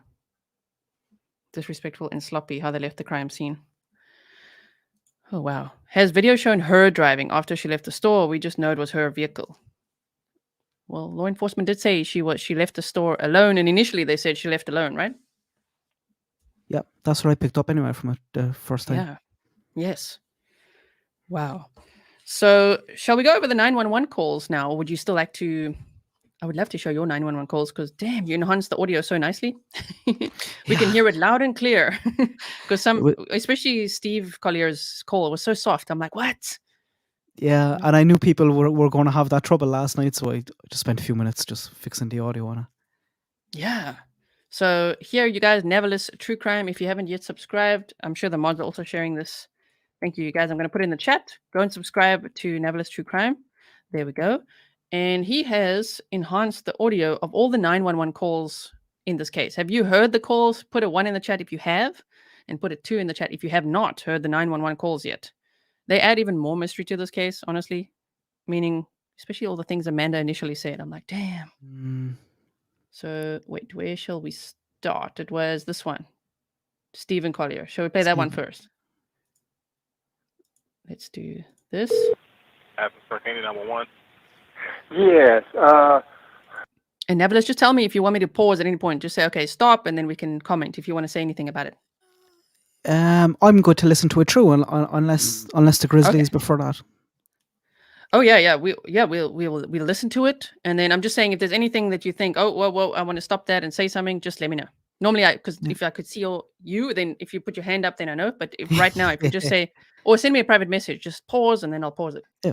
Speaker 14: Disrespectful and sloppy how they left the crime scene. Oh, wow. Has video shown her driving after she left the store? We just know it was her vehicle. Well, law enforcement did say she left the store alone, and initially they said she left alone, right?
Speaker 8: Yeah, that's what I picked up anyway from it the first time.
Speaker 14: Yeah. Yes. Wow. So shall we go over the 911 calls now, or would you still like to? I would love to show your 911 calls because, damn, you enhanced the audio so nicely. We can hear it loud and clear. Because especially Steve Collier's call was so soft. I'm like, what?
Speaker 8: Yeah, and I knew people were going to have that trouble last night, so I just spent a few minutes just fixing the audio on it.
Speaker 14: Yeah. So here, you guys, Navillus True Crime. If you haven't yet subscribed, I'm sure the mods are also sharing this. Thank you, you guys. I'm going to put it in the chat. Go and subscribe to Navillus True Crime. There we go. And he has enhanced the audio of all the 911 calls in this case. Have you heard the calls? Put a 1 in the chat if you have, and put a 2 in the chat if you have not heard the 911 calls yet. They add even more mystery to this case, honestly. Meaning, especially all the things Amanda initially said. I'm like, damn. So, wait, where shall we start? It was this one. Stephen Collier. Shall we play that one first? Let's do this.
Speaker 15: Candy number 1.
Speaker 16: Yes.
Speaker 14: And Navillus, just tell me if you want me to pause at any point. Just say, okay, stop, and then we can comment if you want to say anything about it.
Speaker 8: I'm good to listen to it through, unless the Grizzlies prefer that.
Speaker 14: Oh yeah. We'll listen to it, and then I'm just saying if there's anything that you think, oh, whoa, I want to stop that and say something, just let me know. Normally, because if I could see you, then if you put your hand up, then I know. But right now, if you just say, or send me a private message, just pause, and then I'll pause it.
Speaker 8: Yeah.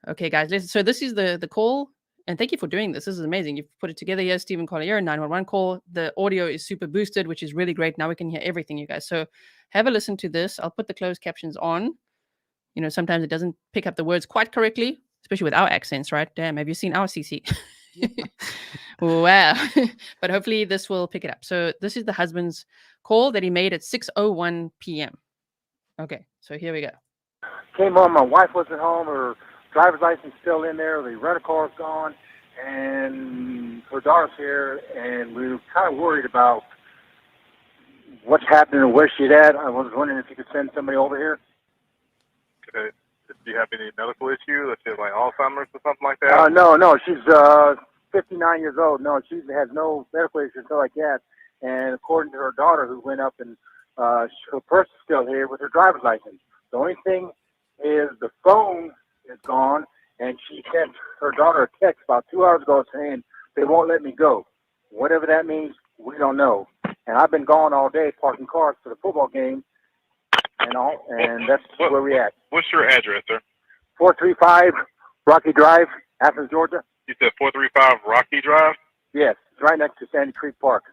Speaker 14: Okay, guys, listen. So this is the call, and thank you for doing this. This is amazing. You've put it together here, Stephen Collier, 911 call. The audio is super boosted, which is really great. Now we can hear everything, you guys. So have a listen to this. I'll put the closed captions on. Sometimes it doesn't pick up the words quite correctly, especially with our accents, right? Damn, have you seen our CC? Wow. But hopefully this will pick it up. So this is the husband's call that he made at 6:01 p.m. Okay, so here we go.
Speaker 16: Came home, my wife wasn't home, her driver's license still in there, the rental car's gone, and her daughter's here, and we were kind of worried about what's happening and where she's at. I was wondering if you could send somebody over here.
Speaker 15: Okay. Do you have any medical issue, let's say like Alzheimer's or something like that?
Speaker 16: No, she's 59 years old. No, she has no medical issues like that. And according to her daughter, who went up and her purse is still here with her driver's license. The only thing is the phone is gone, and she sent her daughter a text about 2 hours ago saying they won't let me go. Whatever that means, we don't know. And I've been gone all day parking cars for the football game and that's where we at.
Speaker 15: What's your address, sir?
Speaker 16: 435 Rocky Drive, Athens, Georgia.
Speaker 15: You said 435 Rocky Drive?
Speaker 16: Yes, it's right next to Sandy Creek Park.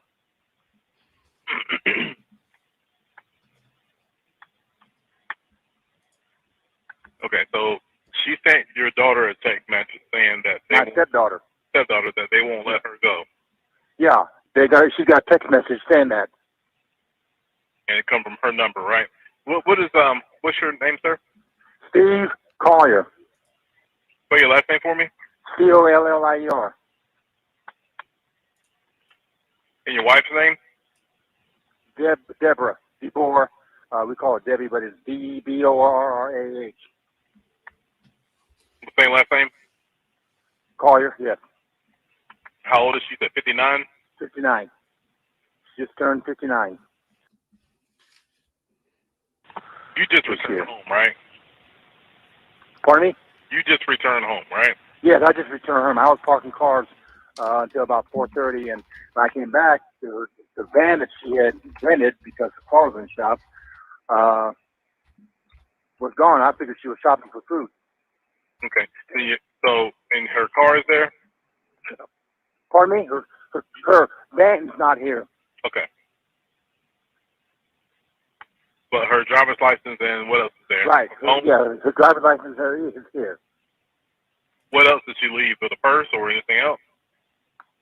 Speaker 15: Okay, so she sent your daughter a text message saying that
Speaker 16: My stepdaughter.
Speaker 15: that they won't let her go,
Speaker 16: Yeah, she got a text message saying that.
Speaker 15: and it come from her number, right? What's your name, sir?
Speaker 16: Steve Collier.
Speaker 15: Spell your last name for me.
Speaker 16: Collier.
Speaker 15: And your wife's name?
Speaker 16: Deborah. Deborah. We call her Debbie, but it's Deborrah.
Speaker 15: Same last name?
Speaker 16: Collier, yes.
Speaker 15: How old is she? 59?
Speaker 16: 59. She just turned 59.
Speaker 15: You just returned home, right?
Speaker 16: Pardon me?
Speaker 15: You just returned home, right?
Speaker 16: Yes, I just returned home. I was parking cars until about 4:30, and when I came back, the van that she had rented because the car was in the shop was gone. I figured she was shopping for food.
Speaker 15: Okay. And her car is there?
Speaker 16: Pardon me? Her van's not here.
Speaker 15: Okay. But her driver's license and what else is there?
Speaker 16: Right.
Speaker 15: Phone?
Speaker 16: Yeah, her driver's license is here.
Speaker 15: What else did she leave? With a purse or anything else?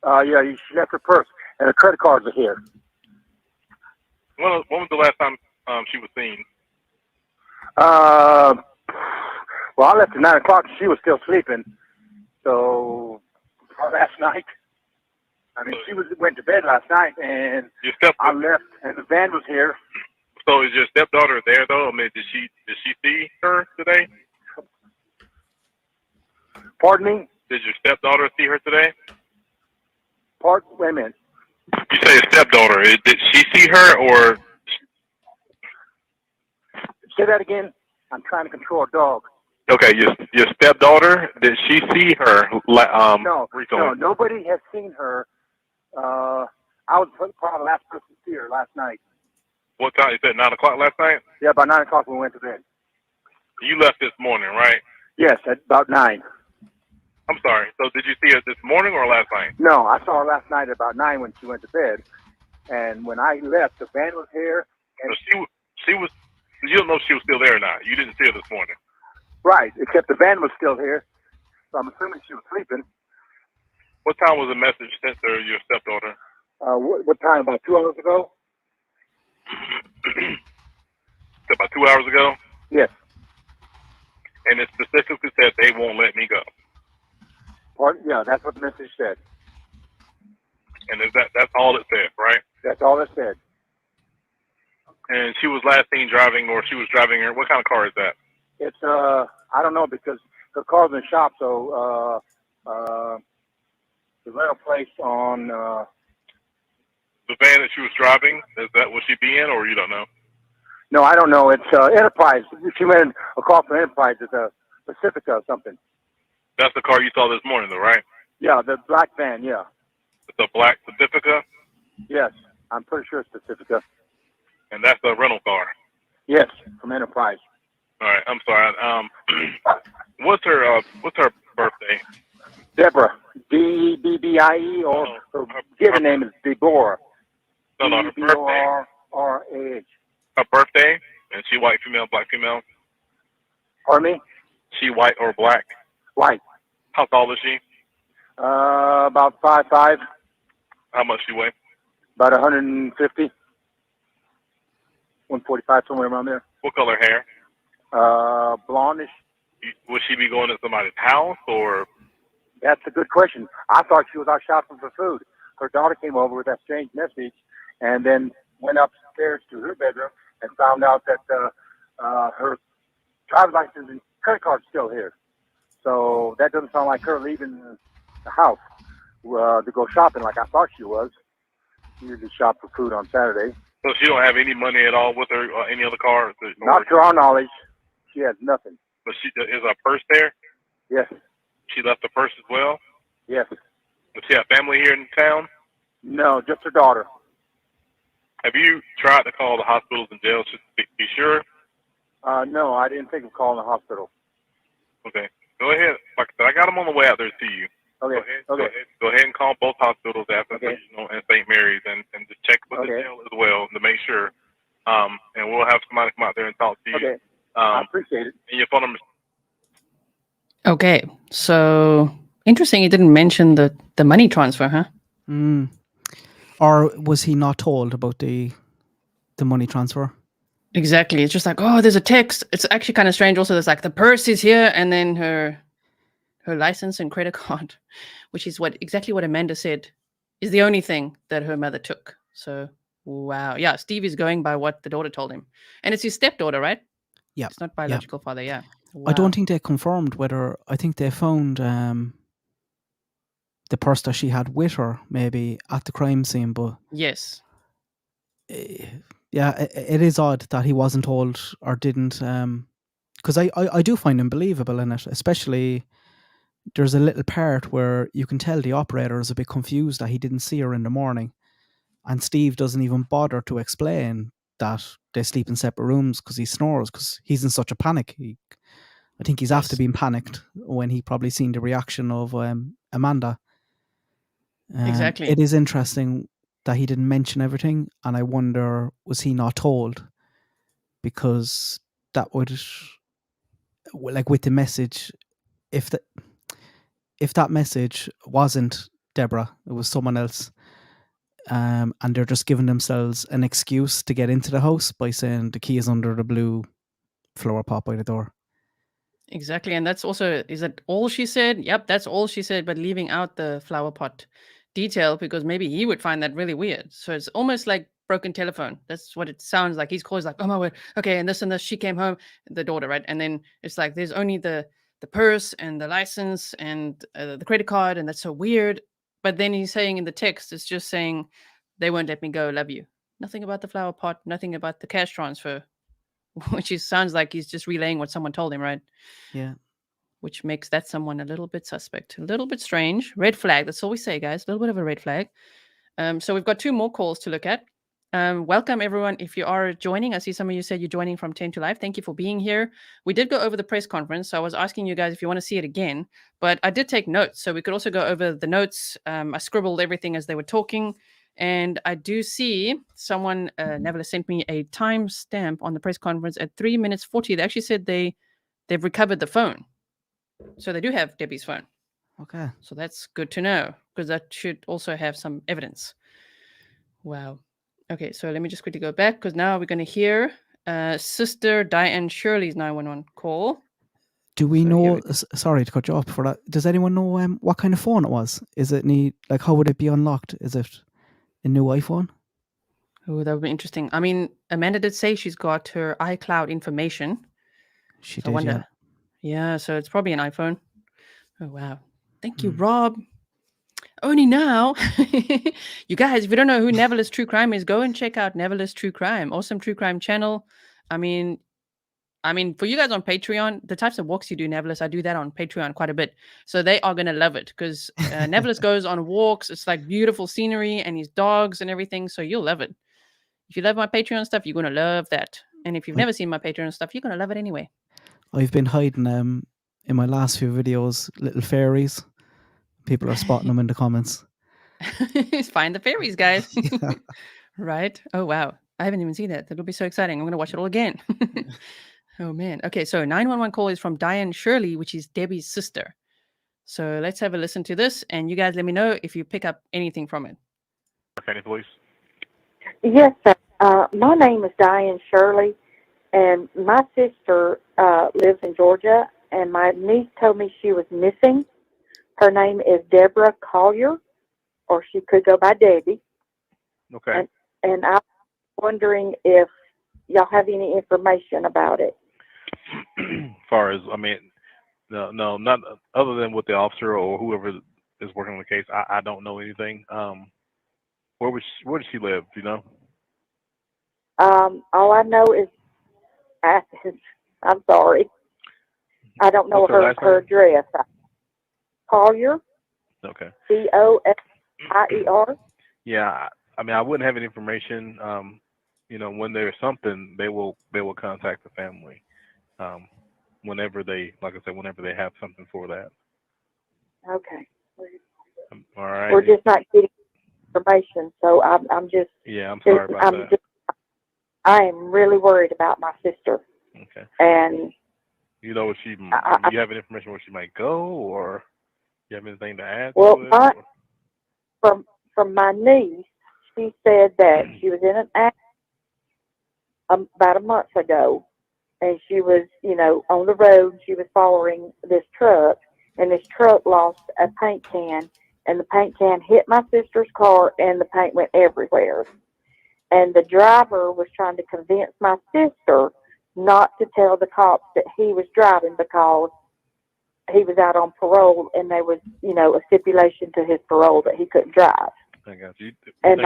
Speaker 16: Yeah, she left her purse, and her credit cards are here.
Speaker 15: When was the last time she was seen?
Speaker 16: Well, I left at 9 o'clock. She was still sleeping. So, last night. I mean, she went to bed last night, and I left, and the van was here.
Speaker 15: So is your stepdaughter there though? I mean, did she see her today?
Speaker 16: Pardon me?
Speaker 15: Did your stepdaughter see her today?
Speaker 16: Wait a minute.
Speaker 15: You say stepdaughter. Did she see her or?
Speaker 16: Say that again. I'm trying to control a dog.
Speaker 15: Okay, your stepdaughter. Did she see her?
Speaker 16: No,
Speaker 15: recently?
Speaker 16: no, nobody has seen her. I was probably the last person to see her last night.
Speaker 15: What time? You said 9 o'clock last night?
Speaker 16: Yeah, about 9 o'clock we went to bed.
Speaker 15: You left this morning, right?
Speaker 16: Yes, at about 9.
Speaker 15: I'm sorry. So did you see her this morning or last night?
Speaker 16: No, I saw her last night at about 9 when she went to bed. And when I left, the van was here. And
Speaker 15: she was. You don't know if she was still there or not. You didn't see her this morning.
Speaker 16: Right, except the van was still here. So I'm assuming she was sleeping.
Speaker 15: What time was the message sent to your stepdaughter?
Speaker 16: What time? About 2 hours ago?
Speaker 15: About 2 hours ago?
Speaker 16: Yes.
Speaker 15: And it specifically said they won't let me go.
Speaker 16: Pardon? Yeah, that's what the message said.
Speaker 15: And that's all it said, right?
Speaker 16: That's all it said.
Speaker 15: And she was last seen driving, or she was driving her. What kind of car is that?
Speaker 16: It's I don't know, because her car's in the shop, so the rental place on
Speaker 15: The van that she was driving, is that what she be in, or you don't know?
Speaker 16: no, I don't know. It's Enterprise. She went a call from Enterprise. It's a Pacifica or something.
Speaker 15: That's the car you saw this morning, though, right?
Speaker 16: Yeah, the black van. Yeah.
Speaker 15: It's a black Pacifica,
Speaker 16: Yes, I'm pretty sure it's Pacifica.
Speaker 15: and that's a rental car.
Speaker 16: Yes, from Enterprise.
Speaker 15: All right, I'm sorry. What's her birthday?
Speaker 16: Deborah, Debbie, or her given name is Deborah.
Speaker 15: No, her birthday.
Speaker 16: Deborah.
Speaker 15: Her birthday? And she white, female, black, female?
Speaker 16: Pardon me?
Speaker 15: She white or black?
Speaker 16: White.
Speaker 15: How tall is she?
Speaker 16: About 5'5".
Speaker 15: How much she weigh?
Speaker 16: About 150. 145, somewhere around there.
Speaker 15: What color hair?
Speaker 16: Blondish.
Speaker 15: Would she be going to somebody's house or?
Speaker 16: That's a good question. I thought she was out shopping for food. Her daughter came over with that strange message and then went upstairs to her bedroom and found out that her driver's license and credit card's still here. So that doesn't sound like her leaving the house to go shopping like I thought she was. She usually shop for food on Saturday.
Speaker 15: So she don't have any money at all with her or any other cards?
Speaker 16: Not to our knowledge. She has nothing.
Speaker 15: But she is her purse there?
Speaker 16: Yes.
Speaker 15: She left the purse as well?
Speaker 16: Yes.
Speaker 15: Does she have family here in town?
Speaker 16: No, just her daughter.
Speaker 15: Have you tried to call the hospitals and jails just to be sure?
Speaker 16: No, I didn't think of calling the hospital.
Speaker 15: Okay. Go ahead. Like I said, I got them on the way out there to you.
Speaker 16: Okay.
Speaker 15: Go ahead and call both hospitals after
Speaker 16: Okay.
Speaker 15: and St. Mary's and just check with the jail as well to make sure. And we'll have somebody come out there and talk to you.
Speaker 16: Okay. I appreciate it.
Speaker 15: And your phone number.
Speaker 14: Okay, so interesting. You didn't mention the money transfer, huh?
Speaker 8: Or was he not told about the money transfer?
Speaker 14: Exactly. It's just like, oh, there's a text. It's actually kind of strange. Also, there's like the purse is here, and then her license and credit card, which is exactly what Amanda said, is the only thing that her mother took. So, wow, yeah, Steve is going by what the daughter told him, and it's his stepdaughter, right?
Speaker 8: Yeah,
Speaker 14: it's not biological father. Yeah,
Speaker 8: I don't think they confirmed whether. I think they found the purse that she had with her maybe at the crime scene, but
Speaker 14: yes.
Speaker 8: Yeah, it is odd that he wasn't told or didn't, because I do find him believable in it, especially there's a little part where you can tell the operator is a bit confused that he didn't see her in the morning, and Steve doesn't even bother to explain that they sleep in separate rooms because he snores, because he's in such a panic. I think he's after being panicked when he probably seen the reaction of Amanda.
Speaker 14: Exactly.
Speaker 8: It is interesting that he didn't mention everything, and I wonder, was he not told? Because that would, like with the message, if that message wasn't Deborah, it was someone else, and they're just giving themselves an excuse to get into the house by saying the key is under the blue flower pot by the door.
Speaker 14: Exactly, and that's also, is that all she said? Yep, that's all she said, but leaving out the flower pot detail because maybe he would find that really weird. So it's almost like broken telephone. That's what it sounds like. He's calls like, oh my word, okay, and this, she came home, the daughter, right? And then it's like there's only the purse and the license and the credit card, and that's so weird. But then he's saying in the text, it's just saying they won't let me go, love you. Nothing about the flower pot, nothing about the cash transfer, which sounds like he's just relaying what someone told him, right?
Speaker 8: Yeah.
Speaker 14: Which makes that someone a little bit suspect, a little bit strange. Red flag. That's all we say, guys. A little bit of a red flag. So we've got 2 more calls to look at. Welcome, everyone. If you are joining, I see some of you said you're joining from 10 to live. Thank you for being here. We did go over the press conference. So I was asking you guys if you want to see it again, but I did take notes. So we could also go over the notes. I scribbled everything as they were talking. And I do see someone, Navillus sent me a timestamp on the press conference at 3 minutes 40. They actually said they've recovered the phone. So they do have Debbie's phone.
Speaker 8: Okay.
Speaker 14: So that's good to know because that should also have some evidence. Wow. Okay, so let me just quickly go back because now we're going to hear Sister Diane Shirley's 911 call.
Speaker 8: Do we know, sorry to cut you off for that, does anyone know what kind of phone it was? Is it how would it be unlocked? Is it a new iPhone?
Speaker 14: Oh, that would be interesting. I mean, Amanda did say she's got her iCloud information.
Speaker 8: She
Speaker 14: did, I wonder. Yeah, so it's probably an iPhone. Oh, wow. Thank you, Rob. Only now. You guys, if you don't know who Navillus True Crime is, go and check out Navillus True Crime. Awesome true crime channel. I mean, for you guys on Patreon, the types of walks you do, Navillus, I do that on Patreon quite a bit. So they are going to love it because Navillus goes on walks. It's like beautiful scenery and his dogs and everything. So you'll love it. If you love my Patreon stuff, you're going to love that. And if you've never seen my Patreon stuff, you're going to love it anyway.
Speaker 8: I've been hiding in my last few videos, little fairies. People are spotting them in the comments.
Speaker 14: Find the fairies, guys. Yeah. Right? Oh, wow. I haven't even seen that. That'll be so exciting. I'm going to watch it all again. Oh, man. Okay, so 911 call is from Diane Shirley, which is Debbie's sister. So let's have a listen to this, and you guys let me know if you pick up anything from it.
Speaker 15: County Police.
Speaker 17: Yes, sir. My name is Diane Shirley, and my sister lives in Georgia, and my niece told me she was missing. Her name is Deborah Collier, or she could go by Debbie.
Speaker 15: Okay.
Speaker 17: And I'm wondering if y'all have any information about it.
Speaker 15: As far as, no, not other than with the officer or whoever is working on the case. I don't know anything. Where does she live? Do you know?
Speaker 17: All I know is Athens. I'm sorry. I don't know
Speaker 15: What's her
Speaker 17: her,
Speaker 15: last
Speaker 17: her
Speaker 15: name?
Speaker 17: address. Collier,
Speaker 15: Okay.
Speaker 17: Collier.
Speaker 15: Yeah, I mean, I wouldn't have any information. When there's something, they will contact the family. Whenever they, like I said, whenever they have something for that.
Speaker 17: Okay.
Speaker 15: All right.
Speaker 17: We're just not getting information, so I'm just.
Speaker 15: Yeah, I'm sorry about that.
Speaker 17: I am really worried about my sister.
Speaker 15: Okay.
Speaker 17: And
Speaker 15: you know, you have any information where she might go, or you have anything to add
Speaker 17: well,
Speaker 15: to it?
Speaker 17: from my niece, she said that she was in an accident about a month ago, and she was, on the road. She was following this truck, and this truck lost a paint can, and the paint can hit my sister's car, and the paint went everywhere. And the driver was trying to convince my sister not to tell the cops that he was driving because he was out on parole, and there was, a stipulation to his parole that he couldn't drive.
Speaker 15: I got you. I'm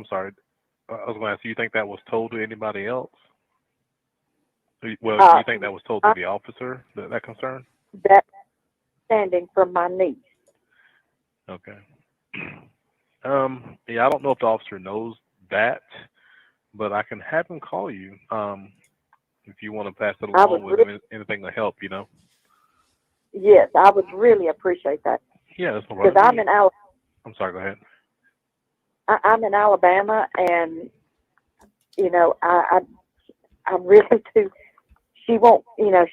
Speaker 15: sorry. I was going to ask, do you think that was told to anybody else? Well, do you think that was told to the officer, that concern?
Speaker 17: That standing from my niece.
Speaker 15: Okay. Yeah, I don't know if the officer knows that, but I can have him call you. If you want to pass it along with him, anything to help,
Speaker 17: Yes, I would really appreciate that.
Speaker 15: Yeah, that's no problem.
Speaker 17: Because I'm in Alabama.
Speaker 15: I'm sorry, go ahead.
Speaker 17: I'm in Alabama, and I really do. She won't,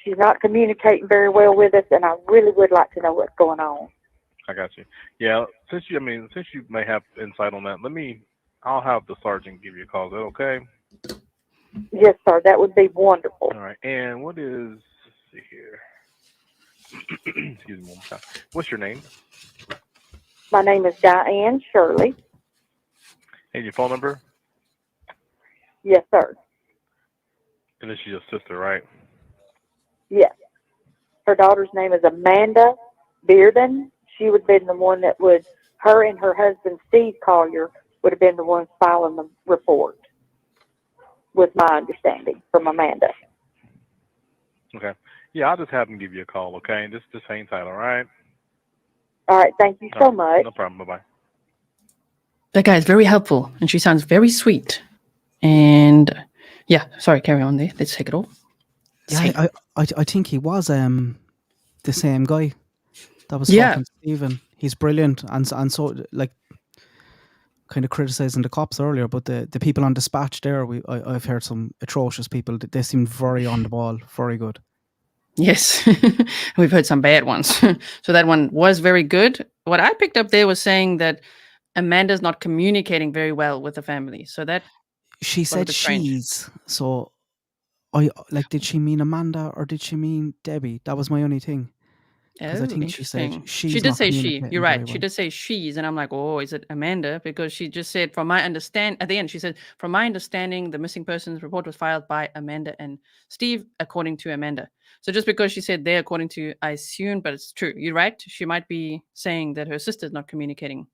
Speaker 17: she's not communicating very well with us, and I really would like to know what's going on.
Speaker 15: I got you. Yeah, since you may have insight on that, I'll have the sergeant give you a call. Is that okay?
Speaker 17: Yes, sir. That would be wonderful.
Speaker 15: All right. And let's see here. Excuse me one more time. What's your name?
Speaker 17: My name is Diane Shirley.
Speaker 15: And your phone number?
Speaker 17: Yes, sir.
Speaker 15: And this is your sister, right?
Speaker 17: Yes. Her daughter's name is Amanda Bearden. She would have been the one her and her husband, Steve Collier, would have been the ones filing the report, was my understanding from Amanda.
Speaker 15: Okay. Yeah, I'll just have him give you a call, okay? And just hang tight, all right?
Speaker 17: All right. Thank you so much.
Speaker 15: No problem. Bye-bye.
Speaker 14: That guy is very helpful, and she sounds very sweet. And yeah, sorry, carry on there. Let's take it all.
Speaker 8: Yeah, I think he was the same guy that was talking to Stephen. He's brilliant, and so like kind of criticizing the cops earlier, but the people on dispatch there, I've heard some atrocious people. They seemed very on the ball, very good.
Speaker 14: Yes, we've heard some bad ones. So that one was very good. What I picked up there was saying that Amanda's not communicating very well with the family. So that
Speaker 8: she said she's. So did she mean Amanda or did she mean Debbie? That was my only thing. Because I think she said she's.
Speaker 14: She did say she. You're right.
Speaker 8: Well.
Speaker 14: She did say she's, and I'm like, oh, is it Amanda? Because she just said, from my understand at the end, she said, from my understanding, the missing persons report was filed by Amanda and Steve, according to Amanda. So just because she said they, according to, I assume, but it's true. You're right. She might be saying that her sister's not communicating.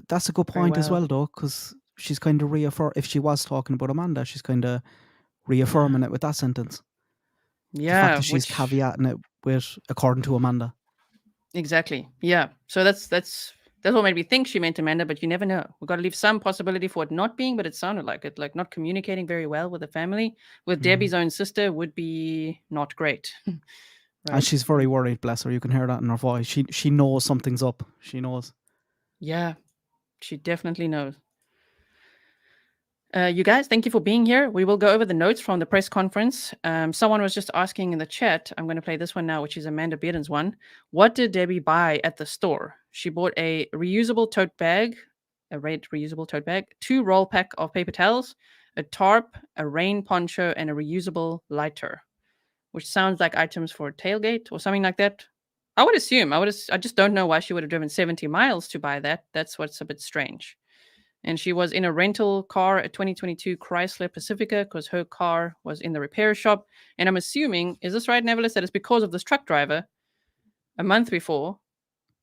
Speaker 8: That's a good point as well, though, because she's kind of if she was talking about Amanda, she's kind of reaffirming it with that sentence.
Speaker 14: Yeah,
Speaker 8: the fact that she's caveating it with according to Amanda.
Speaker 14: Exactly. Yeah. So that's what made me think she meant Amanda, but you never know. We've got to leave some possibility for it not being, but it sounded like it, like not communicating very well with the family. With Debbie's own sister would be not great. Right?
Speaker 8: And she's very worried, bless her. You can hear that in her voice. She knows something's up. She knows.
Speaker 14: Yeah, she definitely knows. You guys, thank you for being here. We will go over the notes from the press conference. Someone was just asking in the chat, I'm going to play this one now, which is Amanda Bearden's one. What did Debbie buy at the store? She bought a reusable tote bag, a red reusable tote bag, 2 roll pack of paper towels, a tarp, a rain poncho, and a reusable lighter, which sounds like items for a tailgate or something like that. I would assume. I just don't know why she would have driven 70 miles to buy that. That's what's a bit strange. And she was in a rental car, a 2022 Chrysler Pacifica, because her car was in the repair shop. And I'm assuming, is this right, Navillus, that it's because of this truck driver a month before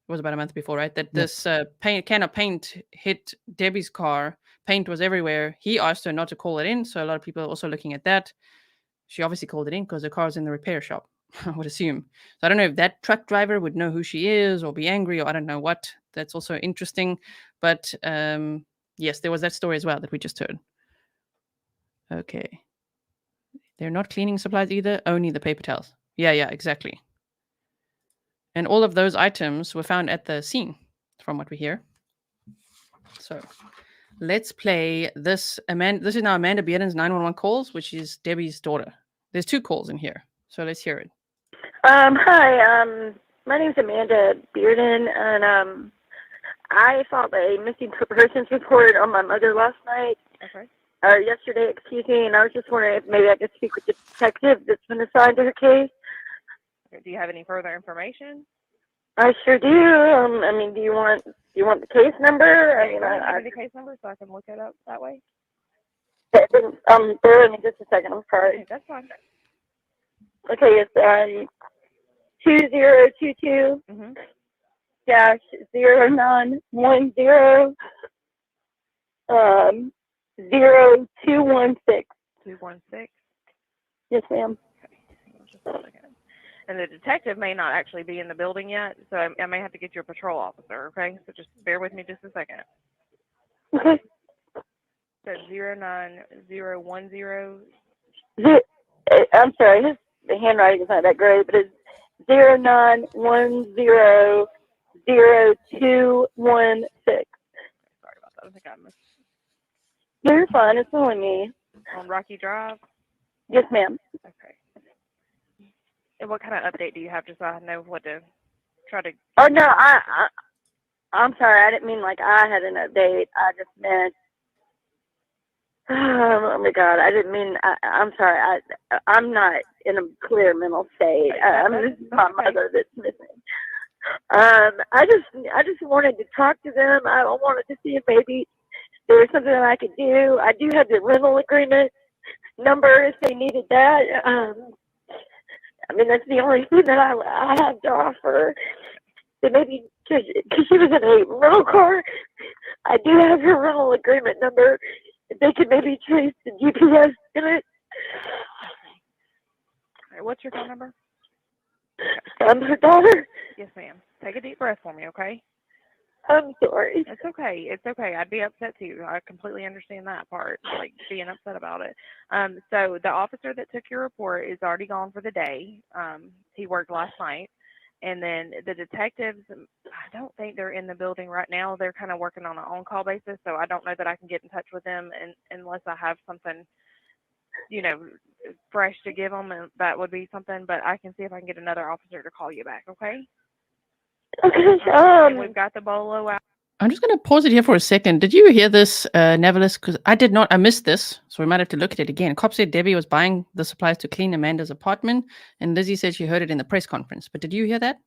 Speaker 14: was about a month before, right? That
Speaker 8: Yeah.
Speaker 14: this can of paint hit Debbie's car. Paint was everywhere. He asked her not to call it in, so a lot of people are also looking at that. She obviously called it in because the car's in the repair shop, I would assume. So I don't know if that truck driver would know who she is or be angry or I don't know what. That's also interesting. But yes, there was that story as well that we just heard. Okay. They're not cleaning supplies either, only the paper towels. Yeah, exactly. And all of those items were found at the scene, from what we hear. So let's play this. This is now Amanda Bearden's 911 calls, which is Debbie's daughter. There's 2 calls in here, so let's hear it.
Speaker 17: Hi, my name is Amanda Bearden, and I filed a missing persons report on my mother last night.
Speaker 18: Okay.
Speaker 17: Or yesterday, excuse me, and I was just wondering if maybe I could speak with the detective that's been assigned to her case.
Speaker 18: Do you have any further information?
Speaker 17: I sure do. I mean, do you want the case number? I mean,
Speaker 18: Give me the case number so I can look it up that way.
Speaker 17: bear with me just a second. I'm sorry.
Speaker 18: Okay, that's fine.
Speaker 17: Okay, it's 2022 dash 0910 0216.
Speaker 18: 216.
Speaker 17: Yes, ma'am.
Speaker 18: Okay, just a second. And the detective may not actually be in the building yet, so I may have to get you a patrol officer, okay? So just bear with me just a second.
Speaker 17: Okay.
Speaker 18: So 09010.
Speaker 17: I'm sorry, the handwriting is not that great, but it's 09100216.
Speaker 18: Sorry about that. I think I missed.
Speaker 17: You're fine. It's only me.
Speaker 18: On Rocky Drive?
Speaker 17: Yes, ma'am.
Speaker 18: Okay. And what kind of update do you have, just so I know what to try to...
Speaker 17: Oh, no, I'm sorry. I didn't mean like I had an update. I just meant... Oh, my God. I didn't mean... I'm sorry. I'm not in a clear mental state. This is my mother that's missing. I just wanted to talk to them. I wanted to see if maybe there was something that I could do. I do have the rental agreement number if they needed that. I mean, that's the only thing that I have to offer. So maybe, because she was in a rental car, I do have her rental agreement number. If they could maybe trace the GPS in it.
Speaker 18: All right, what's your phone number?
Speaker 17: I'm her daughter.
Speaker 18: Yes, ma'am. Take a deep breath for me, okay?
Speaker 17: I'm sorry.
Speaker 18: It's okay. It's okay. I'd be upset too. I completely understand that part, like being upset about it. So the officer that took your report is already gone for the day. He worked last night. And then the detectives, I don't think they're in the building right now. They're kind of working on an on-call basis, so I don't know that I can get in touch with them unless I have something, fresh to give them, and that would be something. But I can see if I can get another officer to call you back, okay?
Speaker 17: Okay.
Speaker 18: And we've got the bolo out.
Speaker 14: I'm just going to pause it here for a second. Did you hear this, Navillus? Because I did not. I missed this, so we might have to look at it again. Cops said Debbie was buying the supplies to clean Amanda's apartment, and Lizzie said she heard it in the press conference. But did you hear that?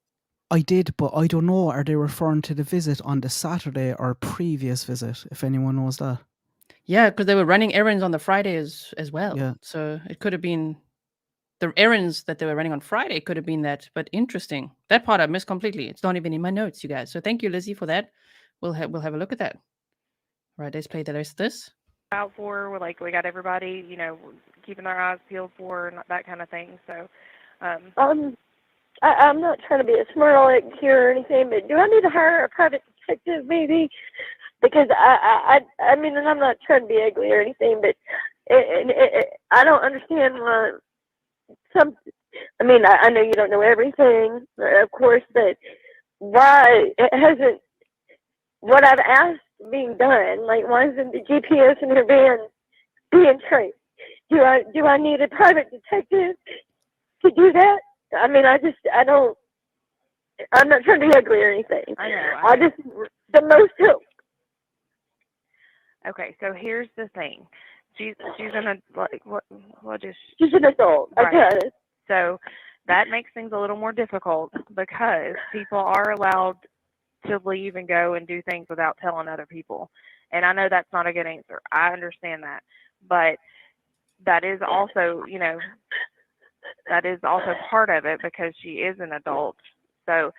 Speaker 8: I did, but I don't know. Are they referring to the visit on the Saturday or previous visit, if anyone knows that?
Speaker 14: Yeah, because they were running errands on the Friday as well.
Speaker 8: Yeah.
Speaker 14: So it could have been the errands that they were running on Friday could have been that. But interesting. That part I missed completely. It's not even in my notes, you guys. So thank you, Lizzie, for that. We'll have a look at that. All right, let's play the rest of this.
Speaker 18: Out for, we got everybody, keeping their eyes peeled for that kind of thing. So,
Speaker 17: I'm not trying to be a smart aleck here or anything, but do I need to hire a private detective maybe? Because I mean, and I'm not trying to be ugly or anything, but I don't understand I mean, I know you don't know everything, of course, but why hasn't what I've asked being done? Like, why isn't the GPS in her van being traced? Do I need a private detective to do that? I mean, I'm not trying to be ugly or anything.
Speaker 18: I know.
Speaker 17: I just, the most help.
Speaker 18: Okay, so here's the thing. She's an
Speaker 17: She's an adult.
Speaker 18: Right.
Speaker 17: Okay.
Speaker 18: So that makes things a little more difficult because people are allowed to leave and go and do things without telling other people. And I know that's not a good answer. I understand that. But that is also, that is also part of it because she is an adult. So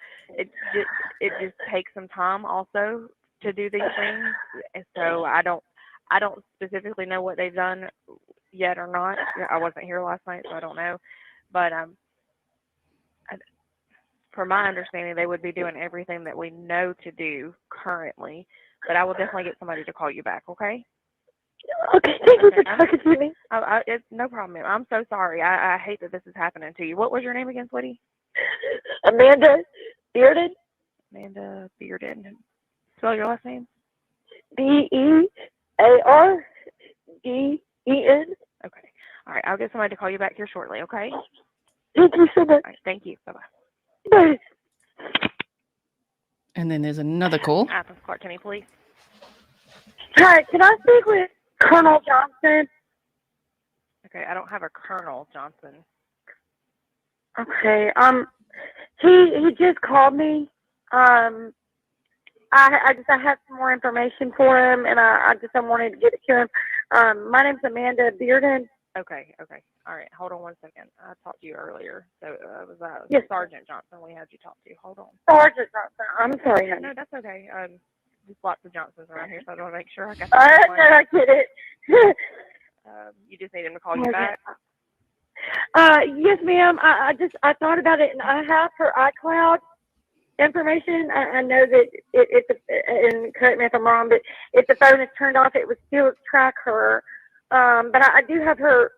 Speaker 18: it just takes some time also to do these things. And so I don't specifically know what they've done yet or not. I wasn't here last night, so I don't know. But from my understanding, they would be doing everything that we know to do currently. But I will definitely get somebody to call you back, okay?
Speaker 17: Okay, thank you for talking to me.
Speaker 18: It's no problem. I'm so sorry. I hate that this is happening to you. What was your name again, sweetie?
Speaker 17: Amanda Bearden.
Speaker 18: Amanda Bearden. Spell your last name.
Speaker 17: Bearden.
Speaker 18: Okay. All right. I'll get somebody to call you back here shortly, okay?
Speaker 17: Thank you so much.
Speaker 18: All right, thank you. Bye-bye.
Speaker 17: Bye.
Speaker 14: And then there's another call.
Speaker 18: Athens Clark County Police.
Speaker 17: Hi, can I speak with Colonel Johnson?
Speaker 18: Okay, I don't have a Colonel Johnson.
Speaker 17: Okay. He just called me. I have some more information for him, and I wanted to give it to him. My name's Amanda Bearden.
Speaker 18: Okay. All right, hold on one second. I talked to you earlier, so it was
Speaker 17: Yes.
Speaker 18: Sergeant Johnson we had you talk to. Hold on.
Speaker 17: Sergeant Johnson. I'm sorry, honey.
Speaker 18: No, that's okay. Just lots of Johnsons around here, so I want to make sure I got
Speaker 17: No, I get it.
Speaker 18: you just need him to call you back?
Speaker 17: Yes, ma'am. I thought about it, and I have her iCloud information. I know that and correct me if I'm wrong, but if the phone is turned off, it would still track her. But I do have her.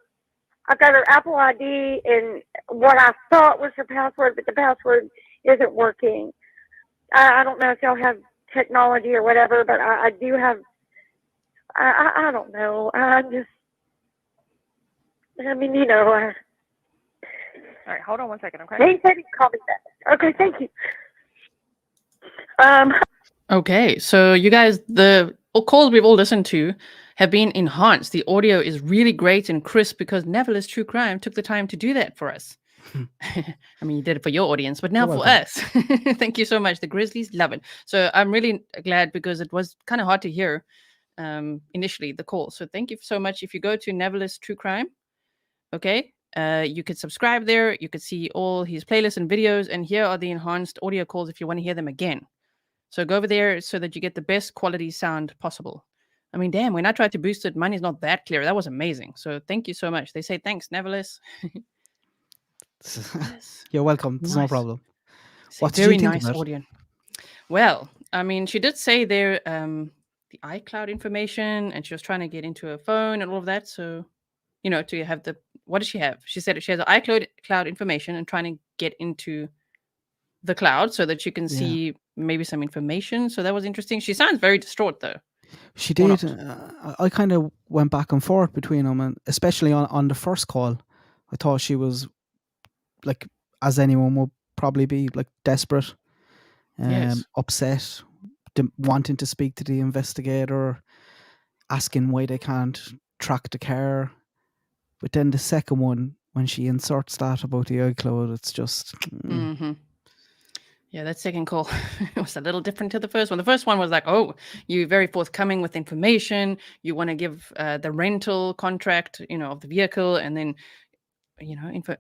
Speaker 17: I've got her Apple ID and what I thought was her password, but the password isn't working. I don't know if y'all have technology or whatever, but I do have. I don't know. All
Speaker 18: right, hold on one second, okay?
Speaker 17: He said he'd call me back. Okay, thank you.
Speaker 14: Okay, so you guys, the calls we've all listened to have been enhanced. The audio is really great and crisp because Navillus True Crime took the time to do that for us. I mean, you did it for your audience, but now for us. Thank you so much. The Grizzlies love it. So I'm really glad because it was kind of hard to hear initially, the call. So thank you so much. If you go to Navillus True Crime, okay, you could subscribe there. You could see all his playlists and videos. And here are the enhanced audio calls if you want to hear them again. So go over there so that you get the best quality sound possible. I mean, damn, when I tried to boost it, mine is not that clear. That was amazing. So thank you so much. They say thanks, Navillus.
Speaker 8: Yes. You're welcome. There's no problem. What did
Speaker 14: very
Speaker 8: you think
Speaker 14: nice
Speaker 8: of it?
Speaker 14: audio. Well, I mean, she did say there the iCloud information, and she was trying to get into her phone and all of that. So, to have what does she have? She said she has the cloud information and trying to get into the cloud so that you can see maybe some information. So that was interesting. She sounds very distraught though.
Speaker 8: She did. I kind of went back and forth between them, and especially on the first call, I thought she was like, as anyone would probably be, like desperate,
Speaker 14: Yes.
Speaker 8: upset, wanting to speak to the investigator, asking why they can't track the car. But then the second one, when she inserts that about the iCloud, it's just.
Speaker 14: Mm-hmm. Yeah, that second call was a little different to the first one. The first one was like, oh, you're very forthcoming with information. You want to give the rental contract, of the vehicle. And then,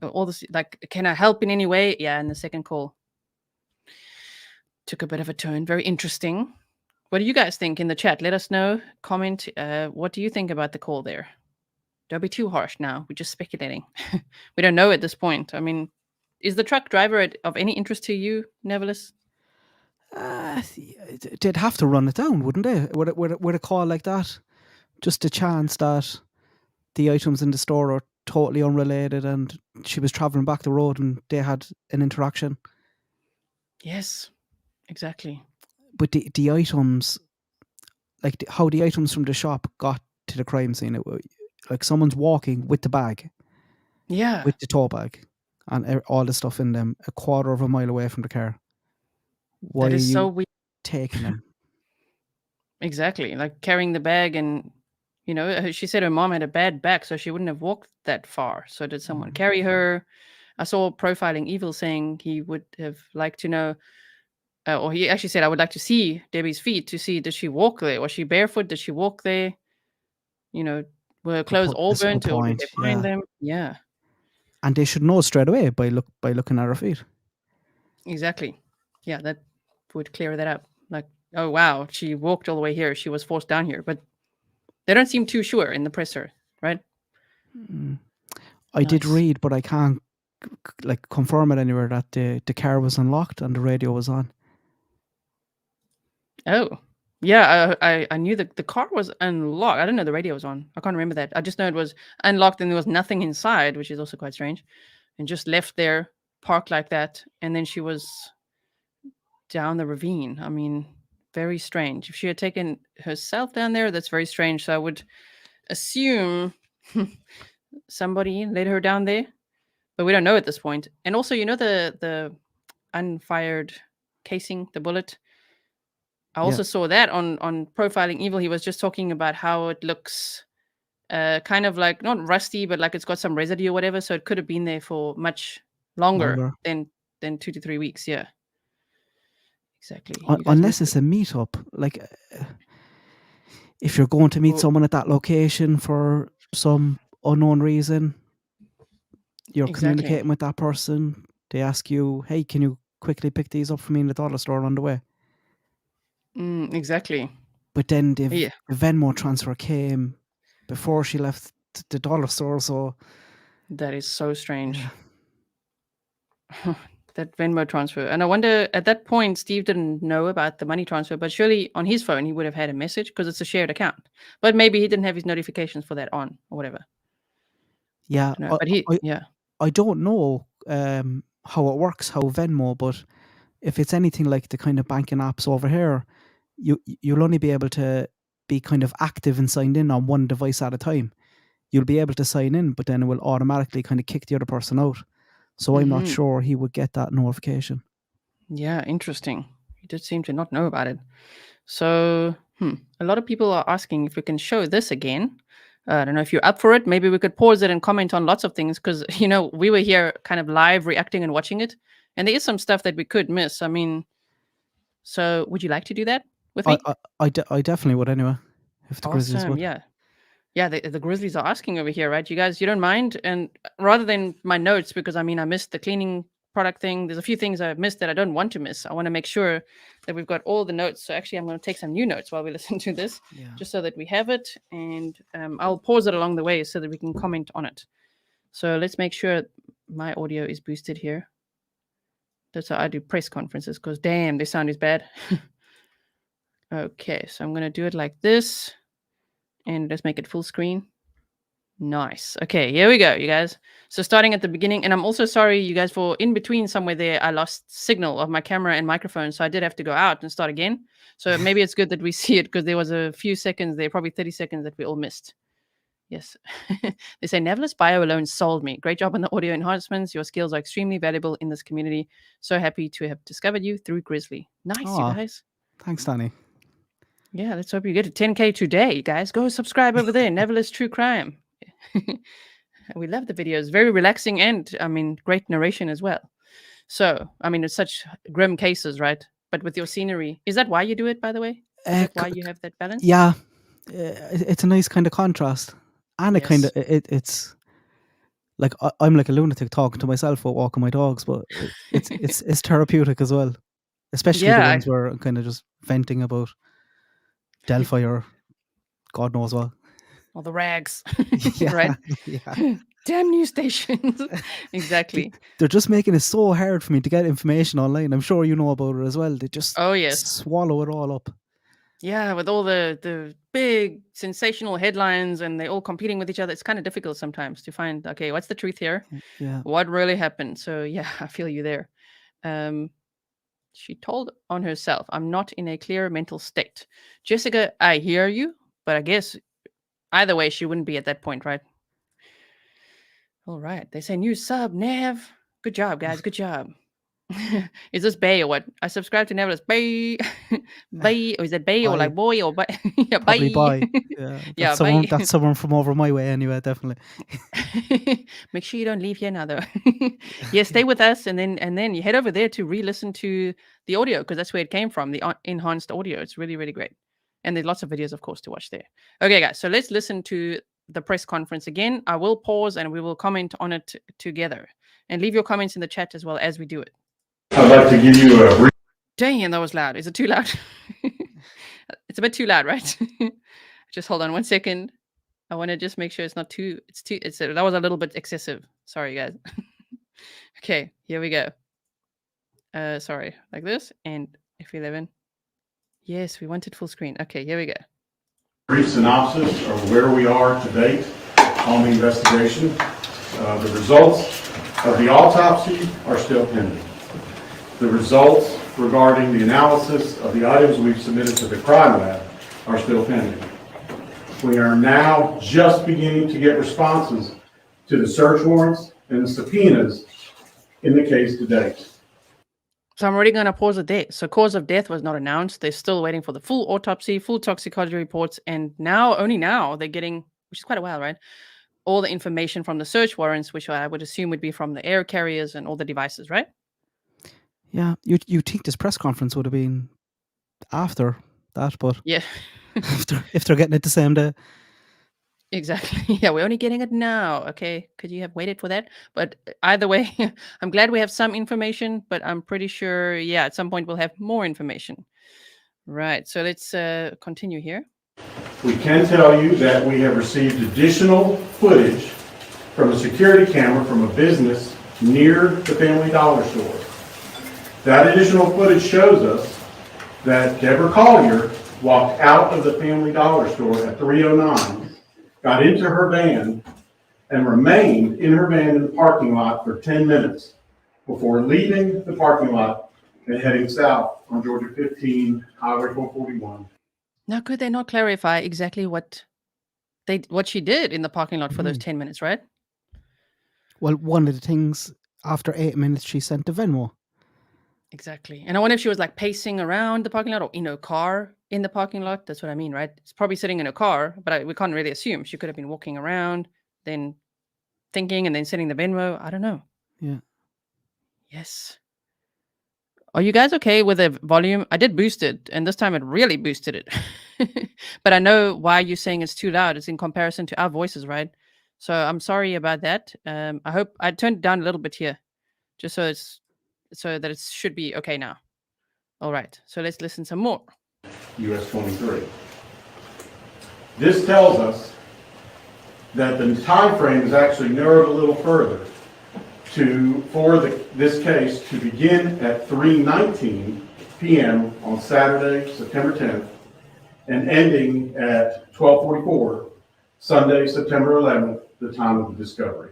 Speaker 14: all this, like, can I help in any way? Yeah, and the second call took a bit of a turn. Very interesting. What do you guys think in the chat? Let us know. Comment. What do you think about the call there? Don't be too harsh now. We're just speculating. We don't know at this point. I mean, is the truck driver of any interest to you, Navillus?
Speaker 8: They'd have to run it down, wouldn't they? With a call like that, just a chance that the items in the store are totally unrelated, and she was traveling back the road, and they had an interaction.
Speaker 14: Yes, exactly.
Speaker 8: But the items, like how the items from the shop got to the crime scene, like someone's walking with the bag, with the tote bag, and all the stuff in them, a quarter of a mile away from the car. Why
Speaker 14: that is
Speaker 8: are you
Speaker 14: so weird.
Speaker 8: Taking them?
Speaker 14: Exactly, like carrying the bag, and she said her mom had a bad back, so she wouldn't have walked that far. So did someone carry her? I saw Profiling Evil saying he would have liked to know, or he actually said, I would like to see Debbie's feet to see, did she walk there? Was she barefoot? Did she walk there? Were her clothes all
Speaker 8: That's a
Speaker 14: burnt,
Speaker 8: good
Speaker 14: or did
Speaker 8: point,
Speaker 14: they find
Speaker 8: yeah.
Speaker 14: them? Yeah,
Speaker 8: And they should know straight away by looking at her feet.
Speaker 14: exactly. Yeah, that would clear that up. Like, oh wow, she walked all the way here. She was forced down here, but they don't seem too sure in the presser, right?
Speaker 8: I did
Speaker 14: Nice.
Speaker 8: read, but I can't like confirm it anywhere that the car was unlocked and the radio was on.
Speaker 14: Oh, yeah. I knew that the car was unlocked. I didn't know the radio was on. I can't remember that. I just know it was unlocked and there was nothing inside, which is also quite strange. And just left there, parked like that, and then she was down the ravine. I mean, very strange. If she had taken herself down there, that's very strange. So I would assume somebody led her down there, but we don't know at this point. And also, you know, the unfired casing, the bullet. I also saw that on Profiling Evil. He was just talking about how it looks kind of like not rusty, but like it's got some residue or whatever. So it could have been there for much longer than 2 to 3 weeks. Yeah, exactly.
Speaker 8: Unless it's a meetup, like if you're going to meet someone at that location for some unknown reason, you're communicating with that person. They ask you, "Hey, can you quickly pick these up for me in the dollar store on the way?"
Speaker 14: Exactly.
Speaker 8: But then the Venmo transfer came before she left the dollar store, so
Speaker 14: that is so strange. That Venmo transfer. And I wonder, at that point, Steve didn't know about the money transfer, but surely on his phone he would have had a message because it's a shared account. But maybe he didn't have his notifications for that on or whatever.
Speaker 8: Yeah, I don't know how it works, how Venmo, but if it's anything like the kind of banking apps over here, you'll only be able to be kind of active and signed in on one device at a time. You'll be able to sign in, but then it will automatically kind of kick the other person out. So I'm not sure he would get that notification.
Speaker 14: Yeah, interesting. He did seem to not know about it. So a lot of people are asking if we can show this again. I don't know if you're up for it. Maybe we could pause it and comment on lots of things because, you know, we were here kind of live reacting and watching it. And there is some stuff that we could miss. I mean, so would you like to do that with me?
Speaker 8: I definitely would anyway. If the Grizzlies would.
Speaker 14: Yeah. Yeah, the Grizzlies are asking over here, right? You guys, you don't mind? And rather than my notes, because I mean, I missed the cleaning product thing. There's a few things I've missed that I don't want to miss. I want to make sure that we've got all the notes. So actually, I'm going to take some new notes while we listen to this, just so that we have it. And I'll pause it along the way so that we can comment on it. So let's make sure my audio is boosted here. That's how I do press conferences, because damn, the sound is bad. Okay, so I'm going to do it like this. And let's make it full screen. Nice. Okay, here we go, you guys. So starting at the beginning, and I'm also sorry, you guys, for in between somewhere there, I lost signal of my camera and microphone, so I did have to go out and start again. So maybe it's good that we see it, because there was a few seconds there, probably 30 seconds that we all missed. Yes. They say, Navillus bio alone sold me. Great job on the audio enhancements. Your skills are extremely valuable in this community. So happy to have discovered you through Grizzly. Nice, you guys.
Speaker 8: Thanks, Danny.
Speaker 14: Yeah, let's hope you get to 10K today, guys. Go subscribe over there. Navillus True Crime. We love the videos. Very relaxing and, I mean, great narration as well. So, I mean, it's such grim cases, right? But with your scenery. Is that why you do it, by the way? Is that why you have that balance?
Speaker 8: Yeah. It's a nice kind of contrast. And it kind of, it's like, I'm like a lunatic talking to myself while walking my dogs, but it's therapeutic as well. Especially the ones where I'm kind of just venting about Delphi or God knows what.
Speaker 14: Or the rags, right?
Speaker 8: Yeah.
Speaker 14: Damn news stations. Exactly.
Speaker 8: They're just making it so hard for me to get information online. I'm sure you know about it as well. They just swallow it all up.
Speaker 14: Yeah, with all the big sensational headlines and they're all competing with each other. It's kind of difficult sometimes to find, okay, what's the truth here?
Speaker 8: Yeah.
Speaker 14: What really happened? So yeah, I feel you there. She told on herself, I'm not in a clear mental state. Jessica, I hear you, but I guess either way, she wouldn't be at that point, right? All right. They say new sub, Nav. Good job, guys. Good job. Is this Bay or what? I subscribe to Navillus. Bay. Bay. Or is it Bay or like boy or Bay? Yeah,
Speaker 8: Probably Bay. Yeah, that's someone from over my way anyway, definitely.
Speaker 14: Make sure you don't leave here now, though. Yeah, stay with us and then you head over there to re-listen to the audio, because that's where it came from, the enhanced audio. It's really, really great. And there's lots of videos, of course, to watch there. Okay, guys, so let's listen to the press conference again. I will pause and we will comment on it together. And leave your comments in the chat as well as we do it.
Speaker 2: I'd like to give you a brief.
Speaker 14: Dang, that was loud. Is it too loud? It's a bit too loud, right? Just hold on 1 second. I want to just make sure it's not too. That was a little bit excessive. Sorry, guys. Okay, here we go. Sorry, like this and F11. Yes, we wanted full screen. Okay, here we go.
Speaker 2: Brief synopsis of where we are to date on the investigation. The results of the autopsy are still pending. The results regarding the analysis of the items we've submitted to the crime lab are still pending. We are now just beginning to get responses to the search warrants and the subpoenas in the case to date.
Speaker 14: So I'm already going to pause it there. So cause of death was not announced. They're still waiting for the full autopsy, full toxicology reports, and only now they're getting, which is quite a while, right? All the information from the search warrants, which I would assume would be from the air carriers and all the devices, right?
Speaker 8: Yeah, you think this press conference would have been after that, but
Speaker 14: yeah,
Speaker 8: if they're getting it the same day.
Speaker 14: Exactly. Yeah, we're only getting it now. Okay, could you have waited for that? But either way, I'm glad we have some information, but I'm pretty sure, yeah, at some point we'll have more information. Right, so let's continue here.
Speaker 2: We can tell you that we have received additional footage from a security camera from a business near the Family Dollar store. That additional footage shows us that Deborah Collier walked out of the Family Dollar store at 3:09, got into her van, and remained in her van in the parking lot for 10 minutes before leaving the parking lot and heading south on Georgia 15, Highway 441.
Speaker 14: Now, could they not clarify exactly what she did in the parking lot for those 10 minutes, right?
Speaker 8: Well, one of the things, after 8 minutes, she sent the Venmo.
Speaker 14: Exactly. And I wonder if she was like pacing around the parking lot or in a car in the parking lot. That's what I mean, right? It's probably sitting in a car, but we can't really assume. She could have been walking around, then thinking, and then sending the Venmo. I don't know.
Speaker 8: Yeah.
Speaker 14: Yes. Are you guys okay with the volume? I did boost it, and this time it really boosted it. But I know why you're saying it's too loud. It's in comparison to our voices, right? So I'm sorry about that. I hope I turned it down a little bit here, just so that it should be okay now. All right, so let's listen some more.
Speaker 2: US 23. This tells us that the time frame is actually narrowed a little further for this case to begin at 3:19 p.m. on Saturday, September 10th, and ending at 12:44 Sunday, September 11th, the time of the discovery.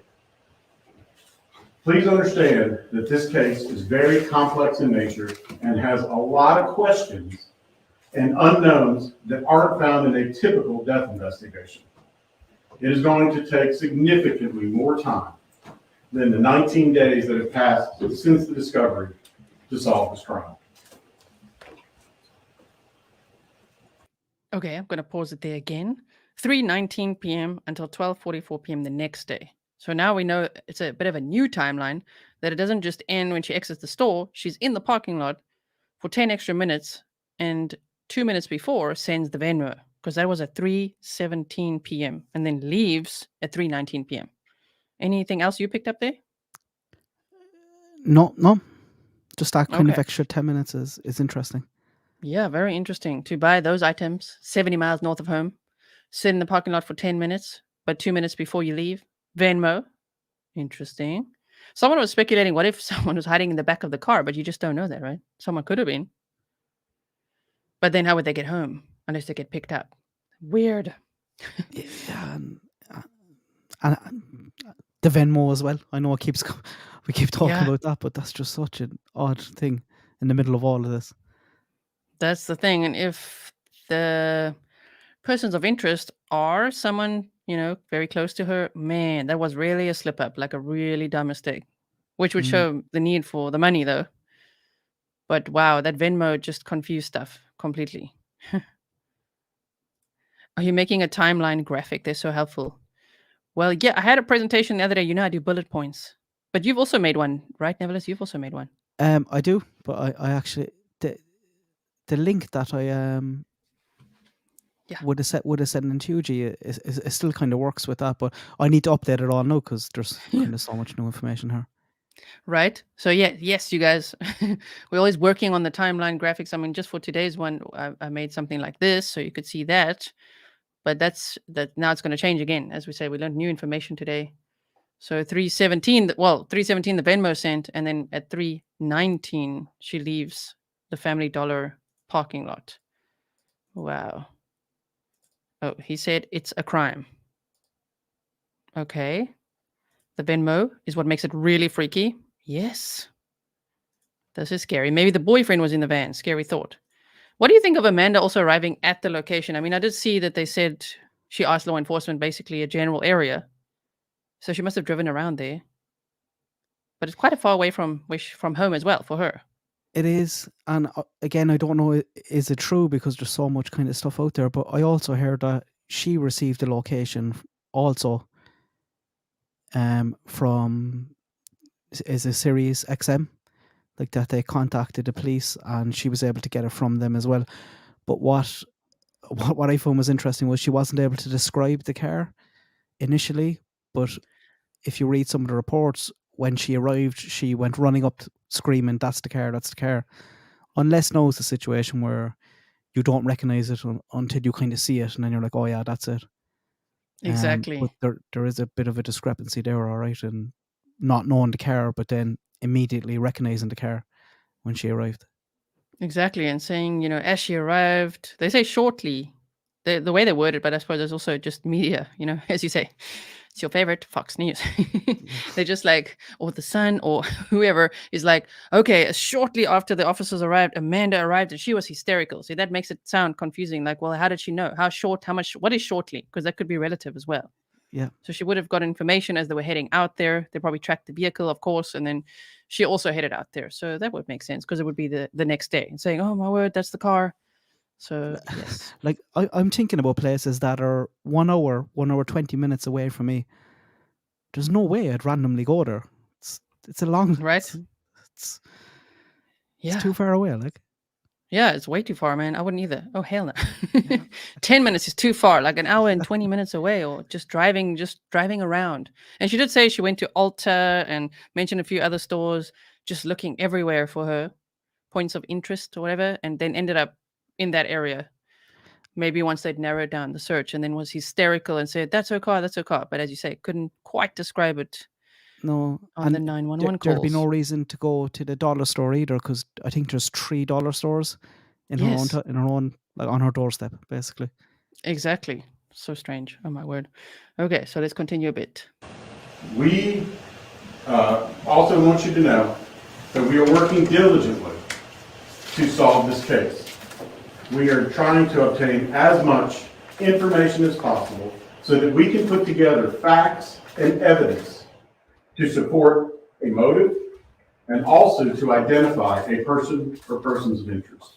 Speaker 2: Please understand that this case is very complex in nature and has a lot of questions and unknowns that aren't found in a typical death investigation. It is going to take significantly more time than the 19 days that have passed since the discovery to solve this crime.
Speaker 14: Okay, I'm going to pause it there again. 3:19 p.m. until 12:44 p.m. the next day. So now we know it's a bit of a new timeline, that it doesn't just end when she exits the store. She's in the parking lot for 10 extra minutes, and 2 minutes before sends the Venmo, because that was at 3:17 p.m. and then leaves at 3:19 p.m. Anything else you picked up there?
Speaker 8: No. Just that kind of extra 10 minutes is interesting.
Speaker 14: Yeah, very interesting. To buy those items 70 miles north of home, sit in the parking lot for 10 minutes, but 2 minutes before you leave, Venmo. Interesting. Someone was speculating, what if someone was hiding in the back of the car, but you just don't know that, right? Someone could have been. But then how would they get home unless they get picked up? Weird.
Speaker 8: Yeah, and the Venmo as well. I know we keep talking about that, but that's just such an odd thing in the middle of all of this.
Speaker 14: That's the thing. And if the persons of interest are someone, very close to her, man, that was really a slip up, like a really dumb mistake, which would show the need for the money though. But wow, that Venmo just confused stuff completely. Are you making a timeline graphic? They're so helpful. Well, yeah, I had a presentation the other day. I do bullet points. But you've also made one, right, Navillus? You've also made one.
Speaker 8: I do, but I actually the link that I would have sent into you is still kind of works with that, but I need to update it all now because there's kind of so much new information here.
Speaker 14: Right? So yeah, yes, you guys, we're always working on the timeline graphics. I mean, just for today's one, I made something like this so you could see that. But that now it's going to change again. As we say, we learned new information today. So 3:17, well, 3:17 the Venmo sent, and then at 3:19 she leaves the Family Dollar parking lot. Wow. Oh, he said it's a crime. Okay. The Venmo is what makes it really freaky. Yes. This is scary. Maybe the boyfriend was in the van. Scary thought. What do you think of Amanda also arriving at the location? I mean, I did see that they said she asked law enforcement basically a general area. So she must have driven around there. But it's quite a far away from home as well for her.
Speaker 8: It is, and again, I don't know, is it true because there's so much kind of stuff out there, but I also heard that she received the location also from, is a Sirius XM, like that they contacted the police and she was able to get it from them as well. But what I found was interesting was she wasn't able to describe the car initially, but if you read some of the reports, when she arrived, she went running up screaming, that's the car, that's the car. Unless now it's a situation where you don't recognize it until you kind of see it, and then you're like, oh yeah, that's it.
Speaker 14: Exactly.
Speaker 8: But there is a bit of a discrepancy there, all right, and not knowing the car, but then immediately recognizing the car when she arrived.
Speaker 14: Exactly, and saying, as she arrived, they say shortly, the way they word it, but I suppose there's also just media, as you say, it's your favorite Fox News. They're just like, or the Sun or whoever is like, okay, shortly after the officers arrived, Amanda arrived and she was hysterical. See, that makes it sound confusing. Like, well, how did she know? How short, how much, what is shortly? Because that could be relative as well.
Speaker 8: Yeah.
Speaker 14: So she would have got information as they were heading out there. They probably tracked the vehicle, of course, and then she also headed out there. So that would make sense because it would be the next day and saying, oh my word, that's the car. So yes.
Speaker 8: Like I'm thinking about places that are 1 hour, 20 minutes away from me. There's no way I'd randomly go there. It's a long,
Speaker 14: right?
Speaker 8: It's
Speaker 14: yeah,
Speaker 8: too far away. Like,
Speaker 14: yeah, it's way too far, man. I wouldn't either. Oh hell no. 10 minutes is too far. Like an hour and 20 minutes away, or just driving around. And she did say she went to Ulta and mentioned a few other stores, just looking everywhere for her points of interest or whatever, and then ended up in that area. Maybe once they'd narrowed down the search, and then was hysterical and said, that's her car, that's her car. But as you say, couldn't quite describe it.
Speaker 8: No,
Speaker 14: on the 911 calls.
Speaker 8: There'd be no reason to go to the dollar store either, because I think there's 3 dollar stores in her own, like on her doorstep, basically.
Speaker 14: Exactly. So strange. Oh my word. Okay, so let's continue a bit.
Speaker 2: We also want you to know that we are working diligently to solve this case. We are trying to obtain as much information as possible so that we can put together facts and evidence to support a motive and also to identify a person or persons of interest.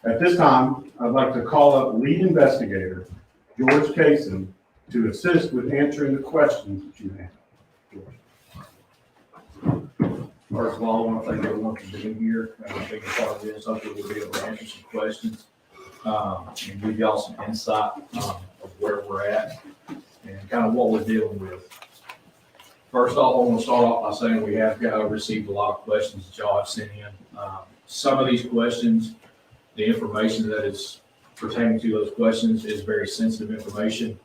Speaker 2: At this time, I'd like to call up lead investigator George Kaysen to assist with answering the questions that you have.
Speaker 3: First of all, I want to thank everyone for being here. I think as part of this, hopefully we'll be able to answer some questions and give y'all some insight of where we're at and kind of what we're dealing with. First off, I want to start off by saying we have received a lot of questions that y'all have sent in. Some of these questions, the information that is pertaining to those questions is very sensitive information.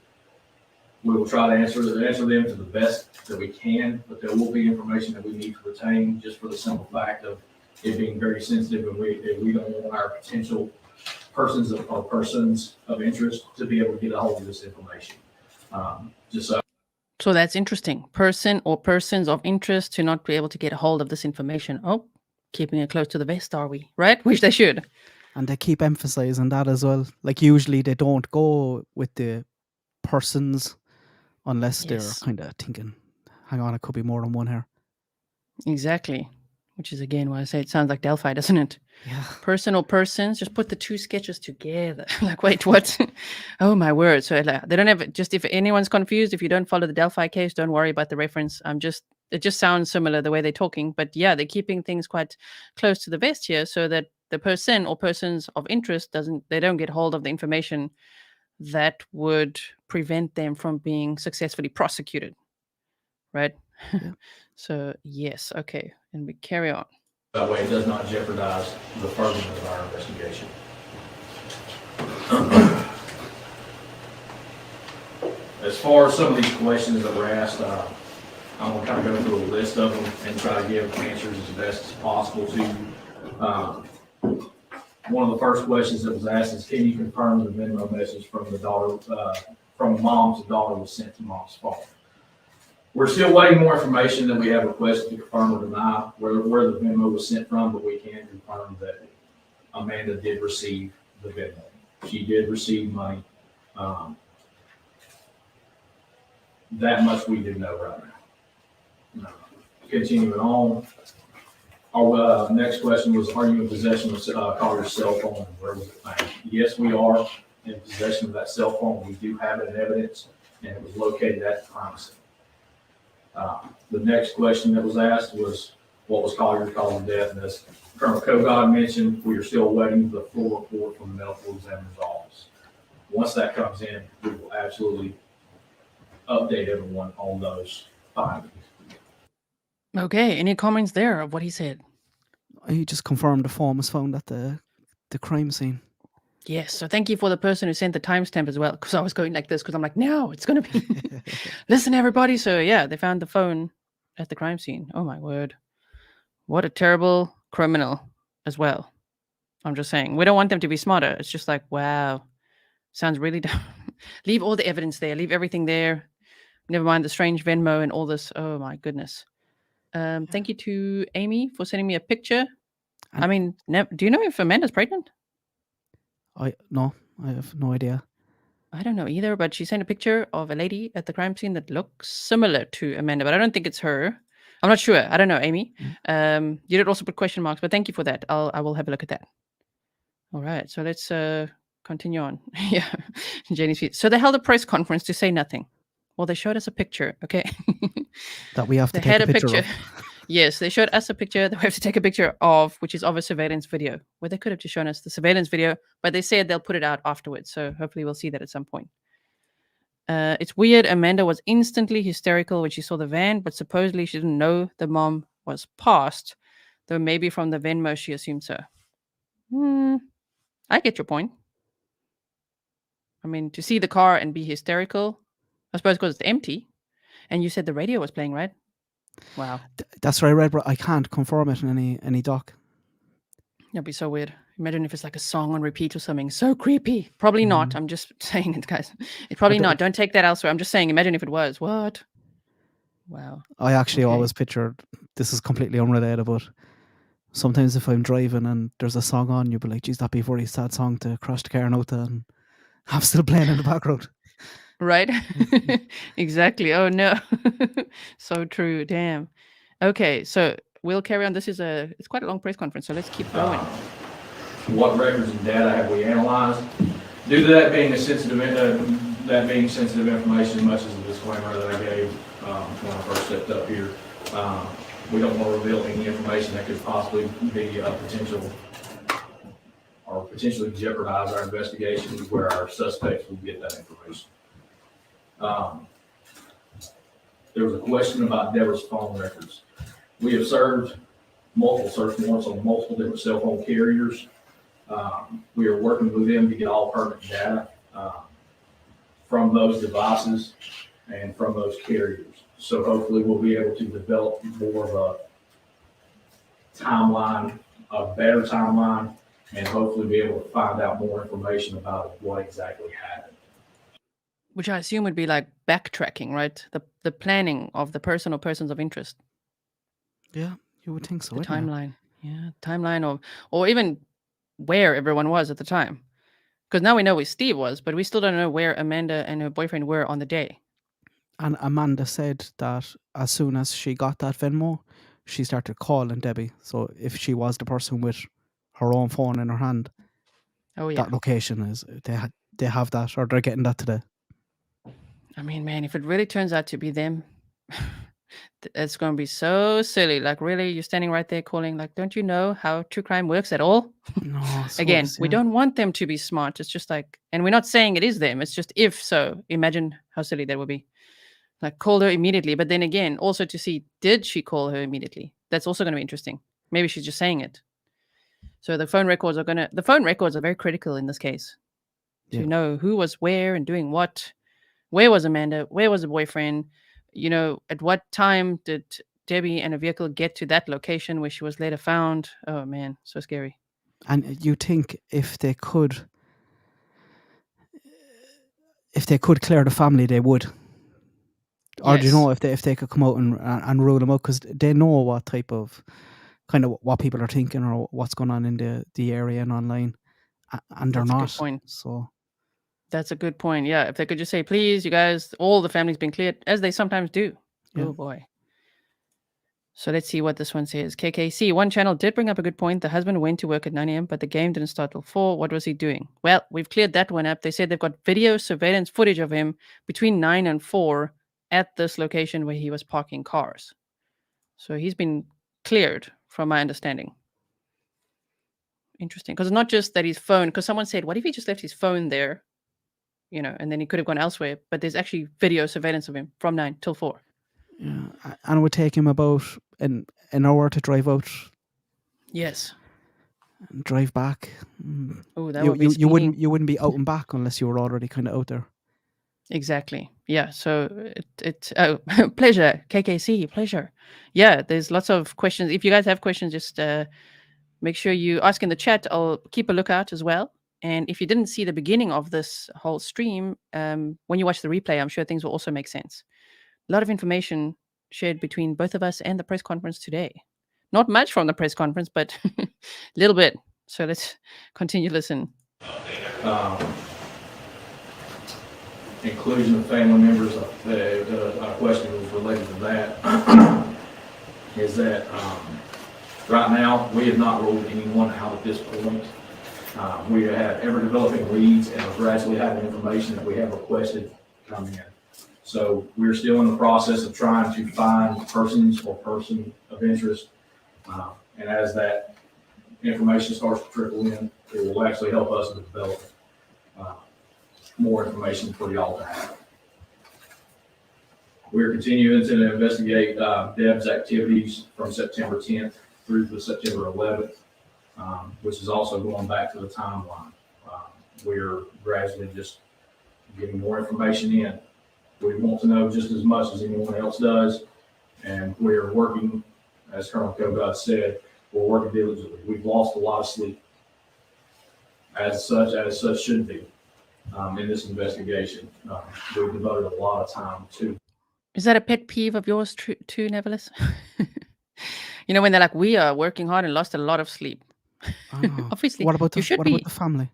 Speaker 3: We will try to answer them to the best that we can, but there will be information that we need to retain just for the simple fact of it being very sensitive, and we don't want our potential persons of interest to be able to get a hold of this information.
Speaker 14: So that's interesting. Person or persons of interest to not be able to get a hold of this information. Oh, keeping it close to the vest, are we? Right? Which they should.
Speaker 8: And they keep emphasizing that as well. Like usually they don't go with the persons unless they're kind of thinking, hang on, it could be more than one here.
Speaker 14: Exactly. Which is again why I say it sounds like Delphi, doesn't it?
Speaker 8: Yeah.
Speaker 14: Person or persons, just put the two sketches together. Like, wait, what? Oh my word. So they don't have, just if anyone's confused, if you don't follow the Delphi case, don't worry about the reference. It just sounds similar the way they're talking. But yeah, they're keeping things quite close to the vest here so that the person or persons of interest they don't get hold of the information that would prevent them from being successfully prosecuted. Right? So yes, okay, and we carry on.
Speaker 3: That way it does not jeopardize the furtherance of our investigation. As far as some of these questions that were asked, I'm gonna kind of go through a list of them and try to give answers as best as possible to you. One of the first questions that was asked is, can you confirm the Venmo message from the daughter, from mom to daughter was sent to mom's phone? We're still waiting more information than we have requested to confirm or deny where the Venmo was sent from, but we can confirm that Amanda did receive the Venmo. She did receive money. That much we do know right now. Continuing on, our next question was, are you in possession of Collier's cell phone and where was it found? Yes, we are in possession of that cell phone. We do have it in evidence, and it was located at the crime scene. The next question that was asked was, what was Collier's cause of death? And as Colonel Kogod mentioned, we are still awaiting the full report from the medical examiner's office. Once that comes in, we will absolutely update everyone on those findings.
Speaker 14: Okay, any comments there of what he said?
Speaker 8: He just confirmed the phone was found at the crime scene.
Speaker 14: Yes, so thank you for the person who sent the timestamp as well, because I was going like this, because I'm like, no, it's going to be, listen everybody. So yeah, they found the phone at the crime scene. Oh my word. What a terrible criminal as well. I'm just saying, we don't want them to be smarter. It's just like, wow, sounds really dumb. Leave all the evidence there, leave everything there. Never mind the strange Venmo and all this. Oh my goodness. Thank you to Amy for sending me a picture. I mean, do you know if Amanda's pregnant?
Speaker 8: No, I have no idea.
Speaker 14: I don't know either, but she sent a picture of a lady at the crime scene that looks similar to Amanda, but I don't think it's her. I'm not sure. I don't know, Amy. You did also put question marks, but thank you for that. I will have a look at that. All right, so let's continue on. Yeah, Janie's feet. So they held a press conference to say nothing. Well, they showed us a picture, okay?
Speaker 8: That we have to
Speaker 14: They
Speaker 8: take
Speaker 14: had
Speaker 8: a picture of.
Speaker 14: Yes, they showed us a picture that we have to take a picture of, which is of a surveillance video. Well, they could have just shown us the surveillance video, but they said they'll put it out afterwards. So hopefully we'll see that at some point. It's weird. Amanda was instantly hysterical when she saw the van, but supposedly she didn't know the mom was passed, though maybe from the Venmo she assumed so. I get your point. I mean, to see the car and be hysterical, I suppose because it's empty. And you said the radio was playing, right? Wow.
Speaker 8: That's what I read, but I can't confirm it in any doc.
Speaker 14: That'd be so weird. Imagine if it's like a song on repeat or something. So creepy. Probably not. I'm just saying it, guys. It's probably not. Don't take that elsewhere. I'm just saying, imagine if it was. What? Wow.
Speaker 8: I actually always pictured, this is completely unrelated, but sometimes if I'm driving and there's a song on, you'll be like, geez, that'd be a very sad song to crash the car and out to and have still playing in the background.
Speaker 14: Right? Exactly. Oh no. So true. Damn. Okay, so we'll carry on. It's quite a long press conference, so let's keep going.
Speaker 3: What records and data have we analyzed? Due to that being sensitive information, much as the disclaimer that I gave when I first stepped up here, we don't want to reveal any information that could possibly be a potential or potentially jeopardize our investigation where our suspects will get that information. There was a question about Deborah's phone records. We have served multiple search warrants on multiple different cell phone carriers. We are working with them to get all pertinent data from those devices and from those carriers. So hopefully we'll be able to develop more of a timeline, a better timeline, and hopefully be able to find out more information about what exactly happened.
Speaker 14: Which I assume would be like backtracking, right? The planning of the person or persons of interest.
Speaker 8: Yeah, you would think so.
Speaker 14: The timeline. Yeah, timeline or even where everyone was at the time. Because now we know where Steve was, but we still don't know where Amanda and her boyfriend were on the day.
Speaker 8: And Amanda said that as soon as she got that Venmo, she started calling Debbie. So if she was the person with her own phone in her hand, that location is, they have that, or they're getting that today.
Speaker 14: I mean, man, if it really turns out to be them, it's going to be so silly. Like, really, you're standing right there calling, like, don't you know how true crime works at all?
Speaker 8: No.
Speaker 14: Again, we don't want them to be smart. It's just like, and we're not saying it is them. It's just if so, imagine how silly that would be. Like called her immediately, but then again, also to see, did she call her immediately? That's also going to be interesting. Maybe she's just saying it. So the phone records are very critical in this case to
Speaker 8: Yeah.
Speaker 14: know who was where and doing what. Where was Amanda? Where was the boyfriend? At what time did Debbie and a vehicle get to that location where she was later found? Oh man, so scary.
Speaker 8: And you think if they could clear the family, they would. Or do you know if they could come out and rule them out, because they know what type of kind of what people are thinking or what's going on in the area and online, and they're
Speaker 14: That's a good
Speaker 8: not.
Speaker 14: point.
Speaker 8: So
Speaker 14: That's a good point. Yeah, if they could just say, please, you guys, all the family's been cleared, as they sometimes do.
Speaker 8: Yeah.
Speaker 14: Oh boy. So let's see what this one says. KKC, one channel did bring up a good point. The husband went to work at 9 a.m., but the game didn't start till 4. What was he doing? Well, we've cleared that one up. They said they've got video surveillance footage of him between 9 and 4 at this location where he was parking cars. So he's been cleared, from my understanding. Interesting. Because it's not just that his phone, because someone said, what if he just left his phone there, and then he could have gone elsewhere? But there's actually video surveillance of him from 9 till 4.
Speaker 8: yeah, and it would take him about an hour to drive out
Speaker 14: Yes.
Speaker 8: and drive back.
Speaker 14: Oh, that would be
Speaker 8: you wouldn't be out and back unless you were already kind of out there.
Speaker 14: Exactly. Yeah. So pleasure, KKC, pleasure. Yeah, there's lots of questions. If you guys have questions, just make sure you ask in the chat. I'll keep a lookout as well. And if you didn't see the beginning of this whole stream, when you watch the replay, I'm sure things will also make sense. A lot of information shared between both of us and the press conference today. Not much from the press conference, but a little bit. So let's continue to listen.
Speaker 3: Inclusion of family members, a question was related to that, is that right now, we have not ruled anyone out at this point. We have ever developing leads and are gradually having information that we have requested come in. So we're still in the process of trying to find persons or person of interest. And as that information starts to trickle in, it will actually help us to develop more information for y'all to have. We're continuing to investigate Deb's activities from September 10th through to September 11th, which is also going back to the timeline. We're gradually just getting more information in. We want to know just as much as anyone else does, and we're working, as Colonel Kogod said, we're working diligently. We've lost a lot of sleep, as such should be. In this investigation, we've devoted a lot of time to.
Speaker 14: Is that a pet peeve of yours too, Navillus? When they're like, we are working hard and lost a lot of sleep. Obviously,
Speaker 8: What about
Speaker 14: you should be.
Speaker 8: the family?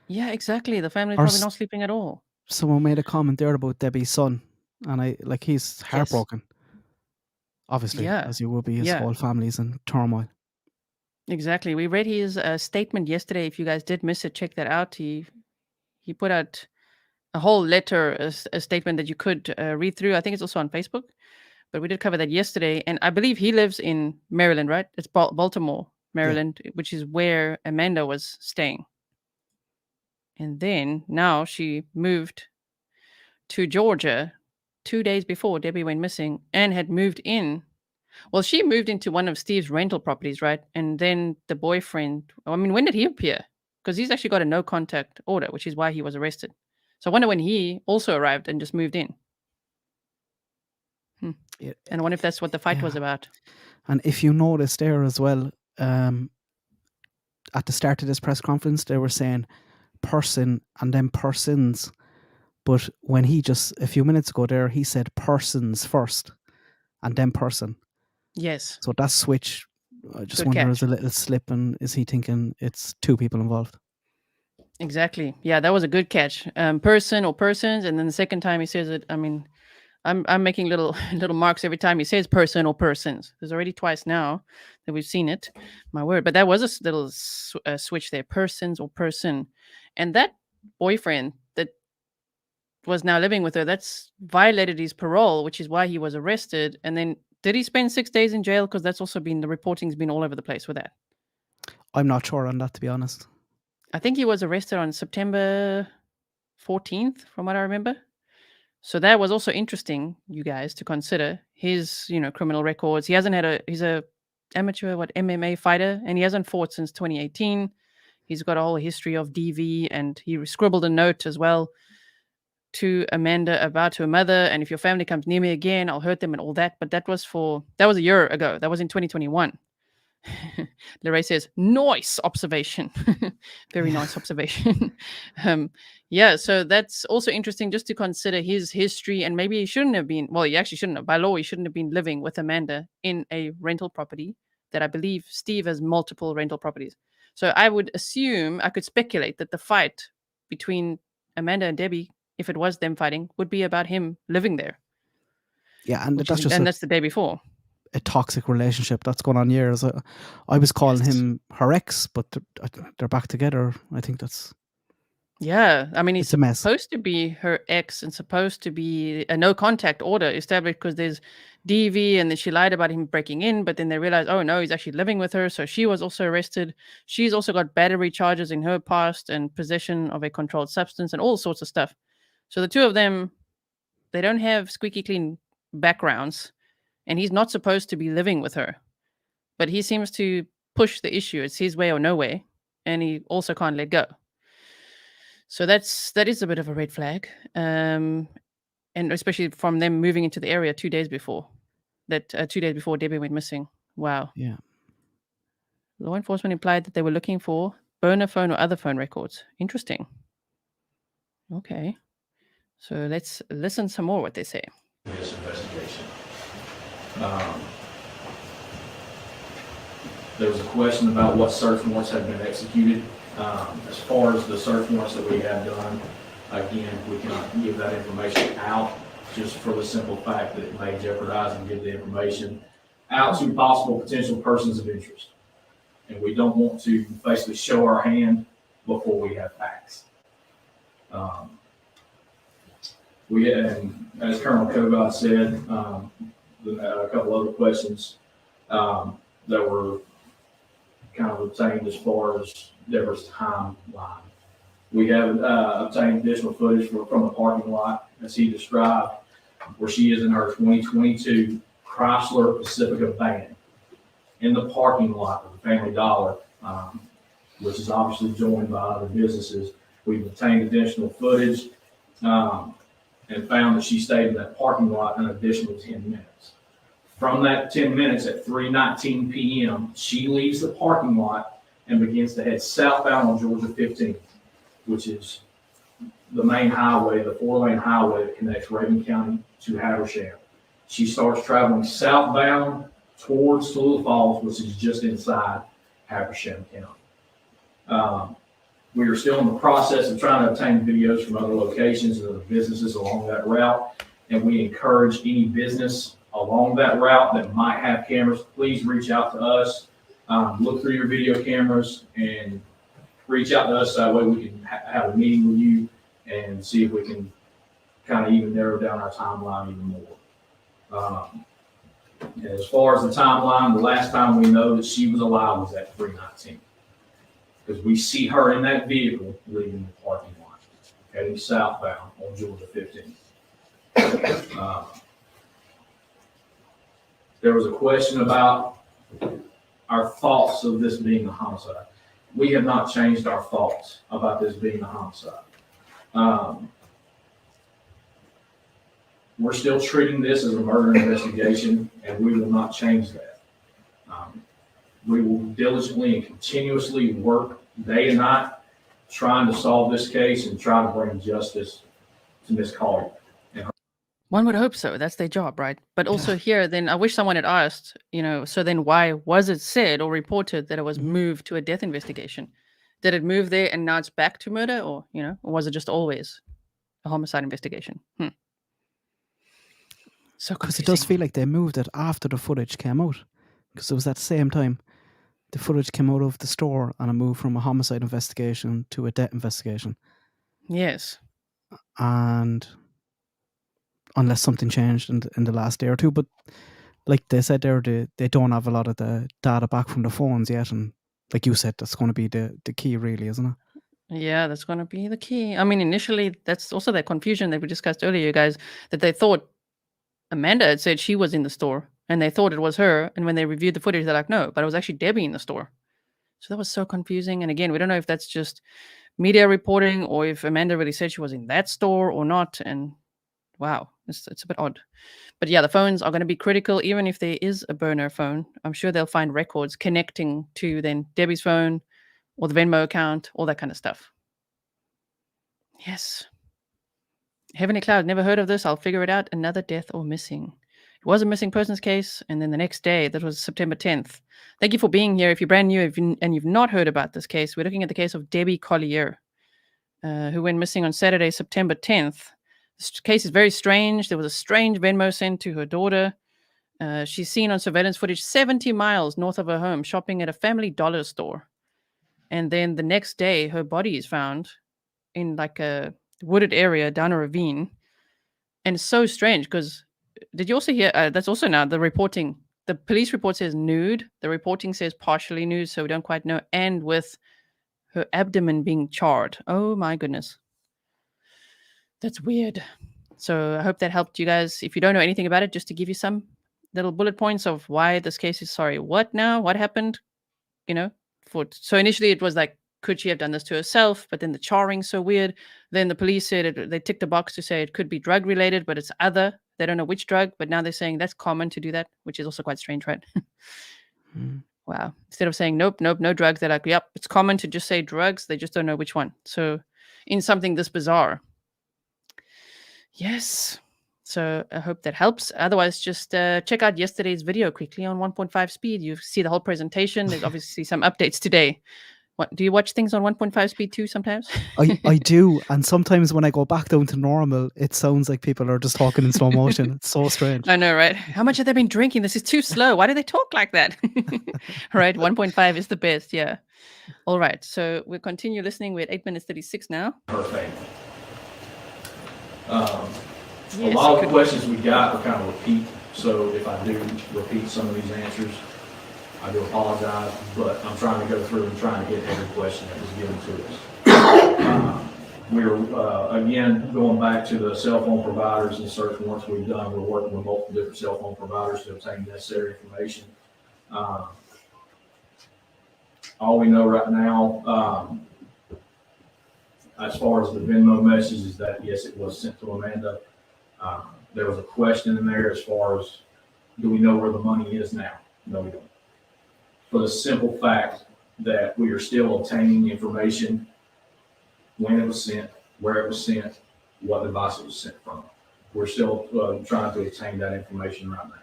Speaker 14: Yeah, exactly. The family's
Speaker 8: Or
Speaker 14: probably not sleeping at all.
Speaker 8: Someone made a comment there about Debbie's son, and he's heartbroken. Obviously,
Speaker 14: Yeah.
Speaker 8: as you will be, his
Speaker 14: Yeah.
Speaker 8: whole family's in turmoil.
Speaker 14: Exactly. We read his statement yesterday. If you guys did miss it, check that out. He put out a whole letter, a statement that you could read through. I think it's also on Facebook, but we did cover that yesterday. And I believe he lives in Maryland, right? It's Baltimore, Maryland, which is where Amanda was staying. And then now she moved to Georgia 2 days before Debbie went missing and had moved in. Well, she moved into one of Steve's rental properties, right? And then the boyfriend, when did he appear? Because he's actually got a no contact order, which is why he was arrested. So I wonder when he also arrived and just moved in.
Speaker 8: Yeah.
Speaker 14: And I wonder if that's what the fight was about.
Speaker 8: And if you notice there as well, at the start of this press conference, they were saying person and then persons. But when he just, a few minutes ago there, he said persons first and then person.
Speaker 14: Yes.
Speaker 8: So that switch, I just
Speaker 14: Good
Speaker 8: wonder,
Speaker 14: catch.
Speaker 8: is a little slip, and is he thinking it's two people involved?
Speaker 14: Exactly. Yeah, that was a good catch. Person or persons. And then the second time he says it, I'm making little marks every time he says person or persons. There's already twice now that we've seen it. My word. But that was a little switch there. Persons or person. And that boyfriend that was now living with her, that's violated his parole, which is why he was arrested. And then did he spend 6 days in jail? Because that's also been, the reporting's been all over the place with that.
Speaker 8: I'm not sure on that, to be honest.
Speaker 14: I think he was arrested on September 14th, from what I remember. So that was also interesting, you guys, to consider his, criminal records. He's a amateur, MMA fighter, and he hasn't fought since 2018. He's got a whole history of DV, and he scribbled a note as well to Amanda about her mother. And if your family comes near me again, I'll hurt them and all that. But that was a year ago. That was in 2021. Lorraine says, nice observation. Very nice observation. Yeah, so that's also interesting just to consider his history, and maybe he shouldn't have been, well, he actually shouldn't have, by law, he shouldn't have been living with Amanda in a rental property that I believe Steve has multiple rental properties. So I would assume, I could speculate that the fight between Amanda and Debbie, if it was them fighting, would be about him living there.
Speaker 8: Yeah, and that's
Speaker 14: that's the day before.
Speaker 8: A toxic relationship that's going on years. I was calling him her ex, but they're back together. I think that's...
Speaker 14: Yeah, I mean, he's
Speaker 8: it's a mess.
Speaker 14: supposed to be her ex and supposed to be a no contact order established because there's DV, and then she lied about him breaking in, but then they realized, oh no, he's actually living with her. So she was also arrested. She's also got battery charges in her past and possession of a controlled substance and all sorts of stuff. So the two of them, they don't have squeaky clean backgrounds, and he's not supposed to be living with her. But he seems to push the issue. It's his way or no way, and he also can't let go. So that is a bit of a red flag, and especially from them moving into the area 2 days before. 2 days before Debbie went missing. Wow.
Speaker 8: Yeah.
Speaker 14: Law enforcement implied that they were looking for burner phone or other phone records. Interesting. Okay. So let's listen some more what they say.
Speaker 3: This investigation. There was a question about what search warrants had been executed. As far as the search warrants that we have done, again, we cannot give that information out just for the simple fact that it may jeopardize and give the information out to possible potential persons of interest. And we don't want to basically show our hand before we have facts. And as Colonel Kovat said, a couple other questions that were kind of obtained as far as Deborah's timeline. We have obtained additional footage from the parking lot, as he described, where she is in her 2022 Chrysler Pacifica van in the parking lot of the Family Dollar, which is obviously joined by other businesses. We've obtained additional footage and found that she stayed in that parking lot an additional 10 minutes. From that 10 minutes at 3:19 p.m., she leaves the parking lot and begins to head southbound on Georgia 15, which is the main highway, the 4-lane highway that connects Raven County to Habersham. She starts traveling southbound towards Tallulah Falls, which is just inside Habersham County. We are still in the process of trying to obtain videos from other locations and other businesses along that route, and we encourage any business along that route that might have cameras, please reach out to us. Look through your video cameras and reach out to us. That way we can have a meeting with you and see if we can kind of even narrow down our timeline even more. And as far as the timeline, the last time we know that she was alive was at 3:19. Because we see her in that vehicle leaving the parking lot, heading southbound on Georgia 15. There was a question about our thoughts of this being a homicide. We have not changed our thoughts about this being a homicide. We're still treating this as a murder investigation, and we will not change that. We will diligently and continuously work day and night trying to solve this case and try to bring justice to Miss Collier.
Speaker 14: One would hope so. That's their job, right? But also here, then I wish someone had asked, so then why was it said or reported that it was moved to a death investigation? Did it move there and now it's back to murder, or was it just always a homicide investigation? So
Speaker 8: because it does feel like they moved it after the footage came out, because it was at the same time the footage came out of the store and it moved from a homicide investigation to a death investigation.
Speaker 14: Yes.
Speaker 8: And unless something changed in the last day or two, but like they said there, they don't have a lot of the data back from the phones yet, and like you said, that's going to be the key, really, isn't it?
Speaker 14: Yeah, that's going to be the key. I mean, initially, that's also that confusion that we discussed earlier, you guys, that they thought Amanda had said she was in the store and they thought it was her. And when they reviewed the footage, they're like, no, but it was actually Debbie in the store. So that was so confusing. And again, we don't know if that's just media reporting or if Amanda really said she was in that store or not. And wow, it's a bit odd. But yeah, the phones are going to be critical, even if there is a burner phone. I'm sure they'll find records connecting to then Debbie's phone or the Venmo account, all that kind of stuff. Yes. Heavenly Cloud, never heard of this. I'll figure it out. Another death or missing. It was a missing persons case. And then the next day, that was September 10th. Thank you for being here. If you're brand new and you've not heard about this case, we're looking at the case of Debbie Collier, who went missing on Saturday, September 10th. This case is very strange. There was a strange Venmo sent to her daughter. She's seen on surveillance footage 70 miles north of her home, shopping at a family dollar store. And then the next day, her body is found in like a wooded area down a ravine. And it's so strange because did you also hear that's also now the reporting? The police report says nude. The reporting says partially nude, so we don't quite know. And with her abdomen being charred. Oh my goodness. That's weird. So I hope that helped you guys. If you don't know anything about it, just to give you some little bullet points of why this case is sorry. What now? What happened? You know, so initially it was like, could she have done this to herself? But then the charring so weird. Then the police said they ticked the box to say it could be drug related, but it's other. They don't know which drug, but now they're saying that's common to do that, which is also quite strange, right? Wow. Instead of saying nope, no drugs, they're like, yep, it's common to just say drugs. They just don't know which one. So in something this bizarre. Yes. So I hope that helps. Otherwise, just check out yesterday's video quickly on 1.5 speed. You see the whole presentation. There's obviously some updates today. What, do you watch things on 1.5 speed too sometimes?
Speaker 8: I do. And sometimes when I go back down to normal, it sounds like people are just talking in slow motion. It's so strange.
Speaker 14: I know, right? How much have they been drinking? This is too slow. Why do they talk like that? Right? 1.5 is the best. Yeah. All right. So we'll continue listening. We're at 8 minutes 36 now.
Speaker 3: Perfect. A
Speaker 14: Yes,
Speaker 3: lot of the questions we got were kind of repeat, so if I do repeat some of these answers, I do apologize, but I'm trying to go through and trying to get every question that was given to us. We're, again, going back to the cell phone providers and search warrants we've done. We're working with multiple different cell phone providers to obtain necessary information. All we know right now, as far as the Venmo message, is that yes, it was sent to Amanda. There was a question in there as far as, do we know where the money is now? No, we don't. For the simple fact that we are still obtaining information, when it was sent, where it was sent, what device it was sent from. We're still trying to obtain that information right now.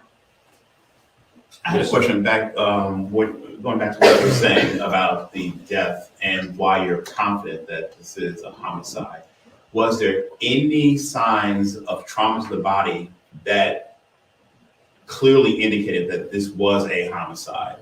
Speaker 1: I had a question back, going back to what you were saying about the death and why you're confident that this is a homicide. Was there any signs of trauma to the body that clearly indicated that this was a homicide?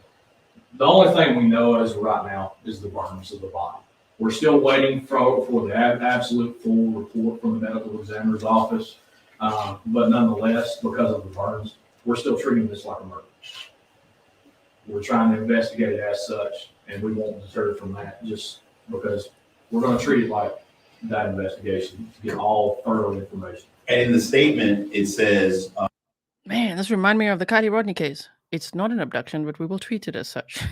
Speaker 3: The only thing we know as of right now is the burns of the body. We're still waiting for the absolute full report from the medical examiner's office. But nonetheless, because of the burns, we're still treating this like a murder. We're trying to investigate it as such, and we won't deter from that just because we're going to treat it like that investigation to get all thorough information.
Speaker 1: And in the statement, it says,
Speaker 14: Man, this reminds me of the Kylie Rodney case. It's not an abduction, but we will treat it as such,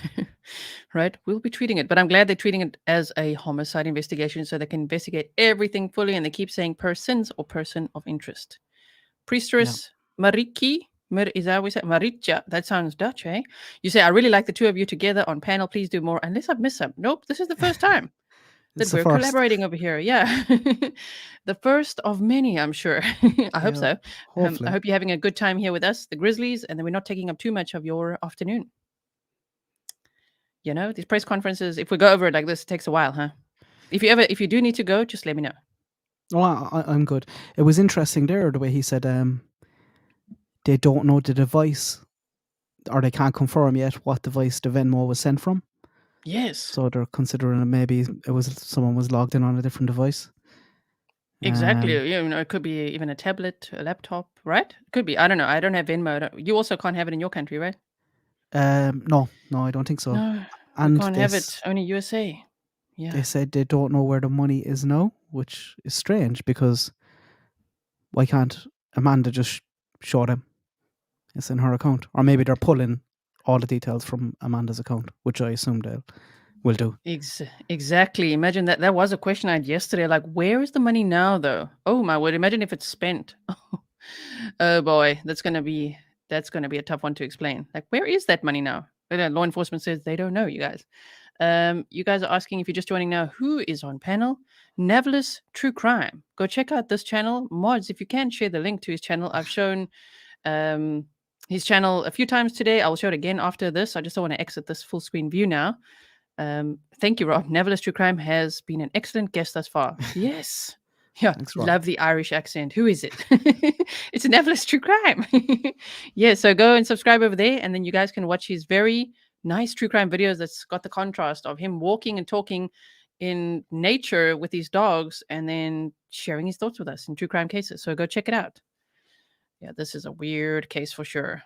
Speaker 14: right? We'll be treating it, but I'm glad they're treating it as a homicide investigation so they can investigate everything fully, and they keep saying persons or person of interest. Priestess Mariki, is that what we say? Maricha, that sounds Dutch, eh? You say, I really like the two of you together on panel. Please do more. Unless I've missed some. Nope, this is the first time that we're collaborating over here. Yeah. The first of many, I'm sure. I hope so. I hope you're having a good time here with us, the Grizzlies, and then we're not taking up too much of your afternoon. You know, these press conferences, if we go over it like this, it takes a while, huh? If you do need to go, just let me know.
Speaker 8: Oh, I'm good. It was interesting there, the way he said they don't know the device, or they can't confirm yet what device the Venmo was sent from.
Speaker 14: Yes.
Speaker 8: So they're considering maybe someone was logged in on a different device.
Speaker 14: Exactly. You know, it could be even a tablet, a laptop, right? Could be. I don't know. I don't have Venmo. You also can't have it in your country, right?
Speaker 8: No, I don't think so.
Speaker 14: No,
Speaker 8: And
Speaker 14: we can't have it. Only USA. Yeah.
Speaker 8: They said they don't know where the money is now, which is strange because why can't Amanda just show them it's in her account? Or maybe they're pulling all the details from Amanda's account, which I assume they will do.
Speaker 14: Exactly. Imagine that. That was a question I had yesterday. Like, where is the money now, though? Oh my word! Imagine if it's spent. Oh boy, that's gonna be a tough one to explain. Like, where is that money now? Law enforcement says they don't know. You guys. You guys are asking if you're just joining now. Who is on panel? Navillus True Crime. Go check out this channel. Mods, if you can share the link to his channel. I've shown his channel a few times today. I'll show it again after this. I just don't want to exit this full screen view now. Thank you, Rob. Navillus True Crime has been an excellent guest thus far. Yes. Yeah,
Speaker 8: Thanks, Rob.
Speaker 14: love the Irish accent. Who is it? It's Navillus True Crime. Yeah, so go and subscribe over there, and then you guys can watch his very nice true crime videos that's got the contrast of him walking and talking in nature with these dogs and then sharing his thoughts with us in true crime cases. So go check it out. Yeah, this is a weird case for sure.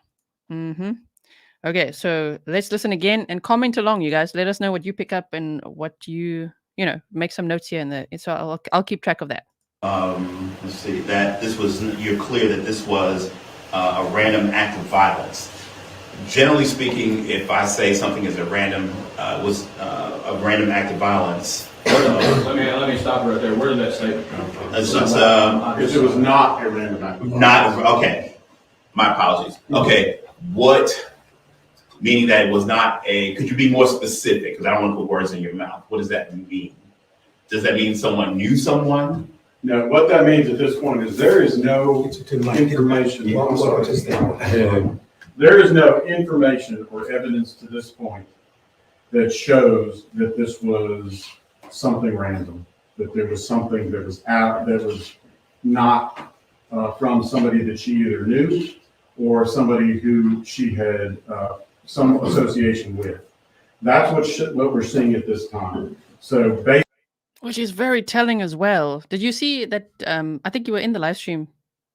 Speaker 14: Okay, so let's listen again and comment along, you guys. Let us know what you pick up and what you make some notes here. So I'll keep track of that.
Speaker 1: Let's see, you're clear that this was a random act of violence. Generally speaking, if I say something is a random act of violence.
Speaker 3: Let me stop right there. Where did that statement come from?
Speaker 2: It was not a random act of violence.
Speaker 1: Not, okay. My apologies. Okay, meaning that it was not could you be more specific? Because I don't want to put words in your mouth. What does that mean? Does that mean someone knew someone?
Speaker 2: No, what that means at this point is there is no information. There is no information or evidence to this point that shows that this was something random, that there was something that was not from somebody that she either knew or somebody who she had some association with. That's what we're seeing at this time. So
Speaker 14: which is very telling as well. Did you see that? I think you were in the live stream.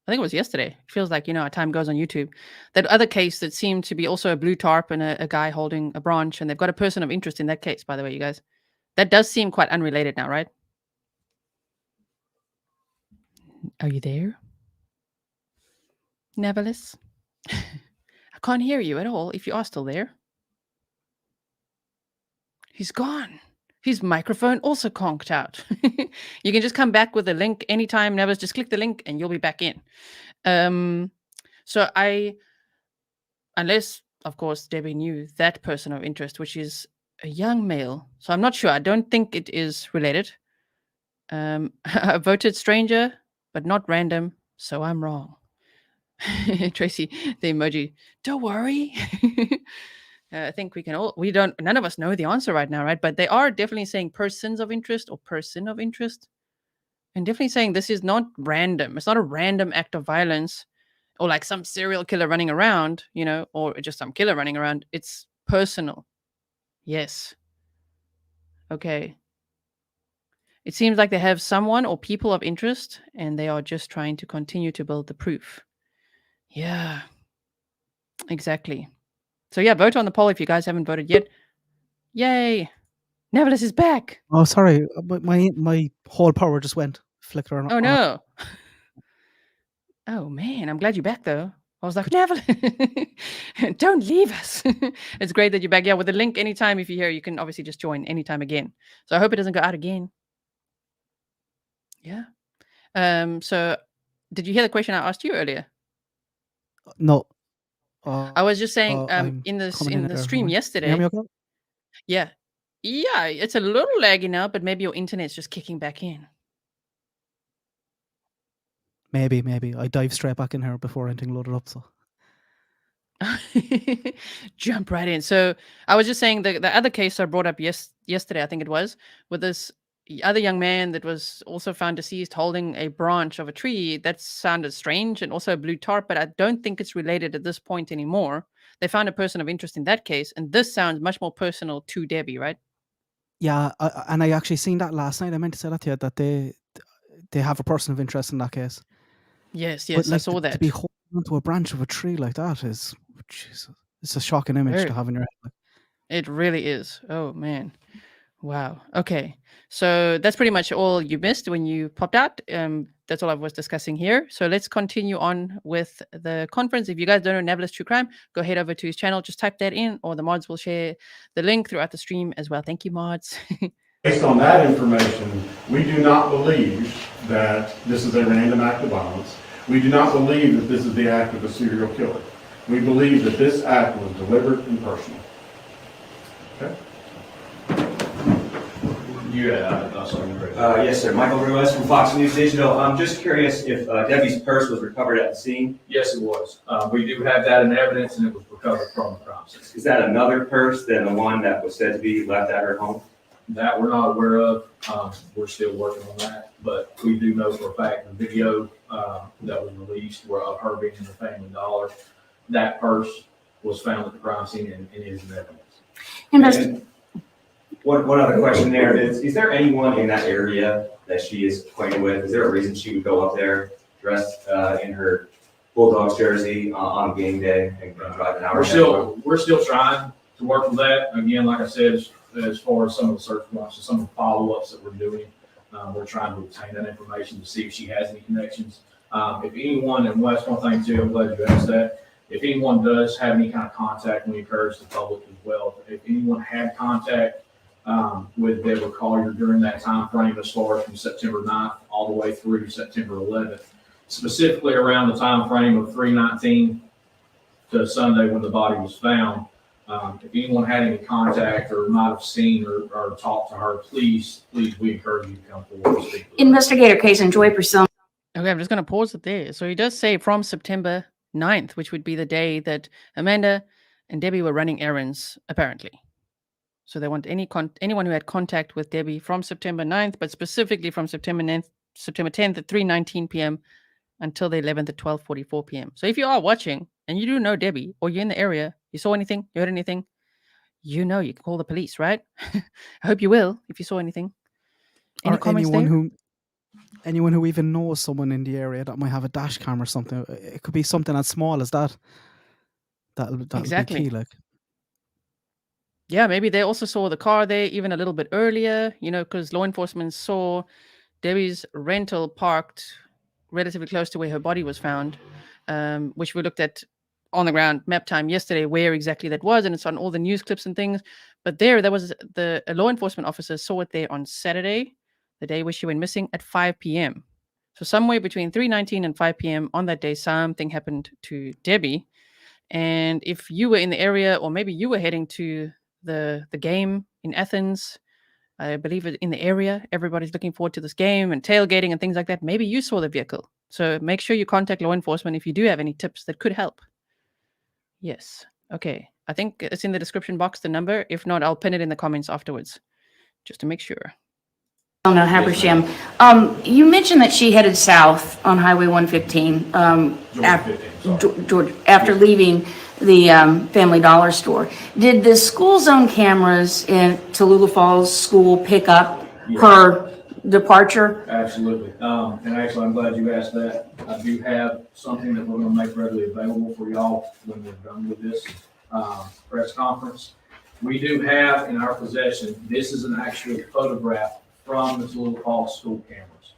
Speaker 14: I think it was yesterday. It feels like, our time goes on YouTube. That other case that seemed to be also a blue tarp and a guy holding a branch, and they've got a person of interest in that case, by the way, you guys. That does seem quite unrelated now, right? Are you there? Navillus? I can't hear you at all if you are still there. He's gone. His microphone also conked out. You can just come back with a link anytime. Navillus, just click the link and you'll be back in. Unless, of course, Debbie knew that person of interest, which is a young male. So I'm not sure. I don't think it is related. I voted stranger, but not random. So I'm wrong. Tracy, the emoji. Don't worry. I think none of us know the answer right now, right? But they are definitely saying persons of interest or person of interest. And definitely saying this is not random. It's not a random act of violence or like some serial killer running around, or just some killer running around. It's personal. Yes. Okay. It seems like they have someone or people of interest and they are just trying to continue to build the proof. Yeah. Exactly. So yeah, vote on the poll if you guys haven't voted yet. Yay! Navillus is back.
Speaker 8: Oh, sorry, my whole power just went flicker on.
Speaker 14: Oh no! Oh man, I'm glad you're back though. I was like, Navillus, don't leave us. It's great that you're back. Yeah, with the link anytime if you're here, you can obviously just join anytime again. So I hope it doesn't go out again. Yeah. So did you hear the question I asked you earlier?
Speaker 8: No.
Speaker 14: I was just saying in the stream yesterday.
Speaker 8: Can you hear me okay?
Speaker 14: Yeah. Yeah, it's a little laggy now, but maybe your internet's just kicking back in.
Speaker 8: Maybe. I dived straight back in here before anything loaded up, so.
Speaker 14: Jump right in. So I was just saying the other case I brought up yesterday, I think it was, with this other young man that was also found deceased holding a branch of a tree. That sounded strange, and also a blue tarp, but I don't think it's related at this point anymore. They found a person of interest in that case, and this sounds much more personal to Debbie, right?
Speaker 8: Yeah, and I actually seen that last night. I meant to say that to you, that they have a person of interest in that case.
Speaker 14: Yes,
Speaker 8: But, like,
Speaker 14: I saw that.
Speaker 8: To be holding onto a branch of a tree like that is, Jesus, it's a shocking image to have in your head.
Speaker 14: It really is. Oh man. Wow. Okay. So that's pretty much all you missed when you popped out. That's all I was discussing here. So let's continue on with the conference. If you guys don't know Navillus True Crime, go head over to his channel. Just type that in, or the mods will share the link throughout the stream as well. Thank you, mods.
Speaker 2: Based on that information, we do not believe that this is a random act of violence. We do not believe that this is the act of a serial killer. We believe that this act was deliberate and personal. Okay?
Speaker 4: Yes, sir. Michael Ruiz from Fox News Digital. I'm just curious if Debbie's purse was recovered at the scene?
Speaker 3: Yes, it was. We do have that in evidence, and it was recovered from the crime scene.
Speaker 4: Is that another purse than the one that was said to be left at her home?
Speaker 3: That we're not aware of. We're still working on that, but we do know for a fact the video that was released of her being in the Family Dollar, that purse was found at the crime scene and is in evidence.
Speaker 4: One other question there is there anyone in that area that she is acquainted with? Is there a reason she would go up there dressed in her Bulldogs jersey on game day and drive an hour?
Speaker 3: We're still trying to work with that. Again, like I said, as far as some of the search warrants and some of the follow-ups that we're doing, we're trying to obtain that information to see if she has any connections. If anyone, and that's one thing too, I'm glad you asked that. If anyone does have any kind of contact, we encourage the public as well. If anyone had contact with Deborah Collier during that time frame, as far as from September 9th all the way through September 11th, specifically around the time frame of 3/19 to Sunday when the body was found. If anyone had any contact or might have seen or talked to her, please, we encourage you to come forward and speak.
Speaker 5: Investigator Case and Joy Purcell.
Speaker 14: Okay, I'm just going to pause it there. So he does say from September 9th, which would be the day that Amanda and Debbie were running errands, apparently. So they want anyone who had contact with Debbie from September 9th, but specifically from September 10th at 3:19 p.m. until the 11th at 12:44 p.m. So if you are watching and you do know Debbie, or you're in the area, you saw anything, you heard anything, you can call the police, right? I hope you will if you saw anything. Any comments
Speaker 8: anyone who even knows someone in the area that might have a dash cam or something. It could be something as small as that. That'll
Speaker 14: Exactly.
Speaker 8: be key, like.
Speaker 14: Yeah, maybe they also saw the car there even a little bit earlier, because law enforcement saw Debbie's rental parked relatively close to where her body was found, which we looked at on the ground map time yesterday, where exactly that was, and it's on all the news clips and things. But there was a law enforcement officer saw it there on Saturday, the day where she went missing, at 5 p.m. So somewhere between 3:19 and 5 p.m. on that day, something happened to Debbie. And if you were in the area, or maybe you were heading to the game in Athens, I believe in the area, everybody's looking forward to this game and tailgating and things like that. Maybe you saw the vehicle. So make sure you contact law enforcement if you do have any tips that could help. Yes. Okay. I think it's in the description box, the number. If not, I'll pin it in the comments afterwards, just to make sure.
Speaker 5: Oh no, Habersham. You mentioned that she headed south on Highway 115 after leaving the Family Dollar store. Did the school zone cameras in Tallulah Falls School pick up her departure?
Speaker 3: Absolutely. And actually, I'm glad you asked that. I do have something that we're going to make readily available for y'all when we're done with this press conference. We do have in our possession, this is an actual photograph from the Tallulah Falls school cameras.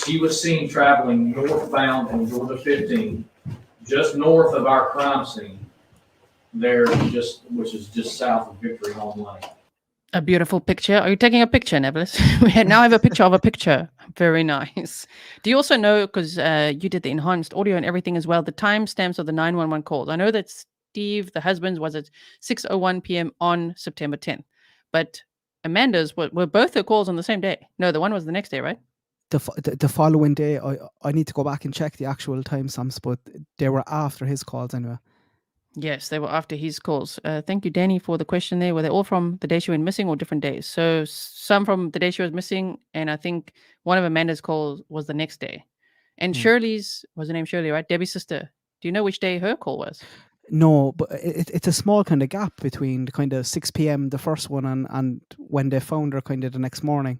Speaker 3: She was seen traveling northbound on Georgia 15, just north of our crime scene there, which is just south of Victory Home Lane.
Speaker 14: A beautiful picture. Are you taking a picture, Navillus? We now have a picture of a picture. Very nice. Do you also know, because you did the enhanced audio and everything as well, the timestamps of the 911 calls? I know that Steve, the husband's, was at 6:01 p.m. on September 10th, but Amanda's were both her calls on the same day. No, the one was the next day, right?
Speaker 8: The following day, I need to go back and check the actual timestamps, but they were after his calls anyway.
Speaker 14: Yes, they were after his calls. Thank you, Danny, for the question there. Were they all from the day she went missing or different days? So some from the day she was missing, and I think one of Amanda's calls was the next day. And Shirley's, was her name Shirley, right? Debbie's sister. Do you know which day her call was?
Speaker 8: No, but it's a small kind of gap between the kind of 6 p.m. the first one and when they found her kind of the next morning.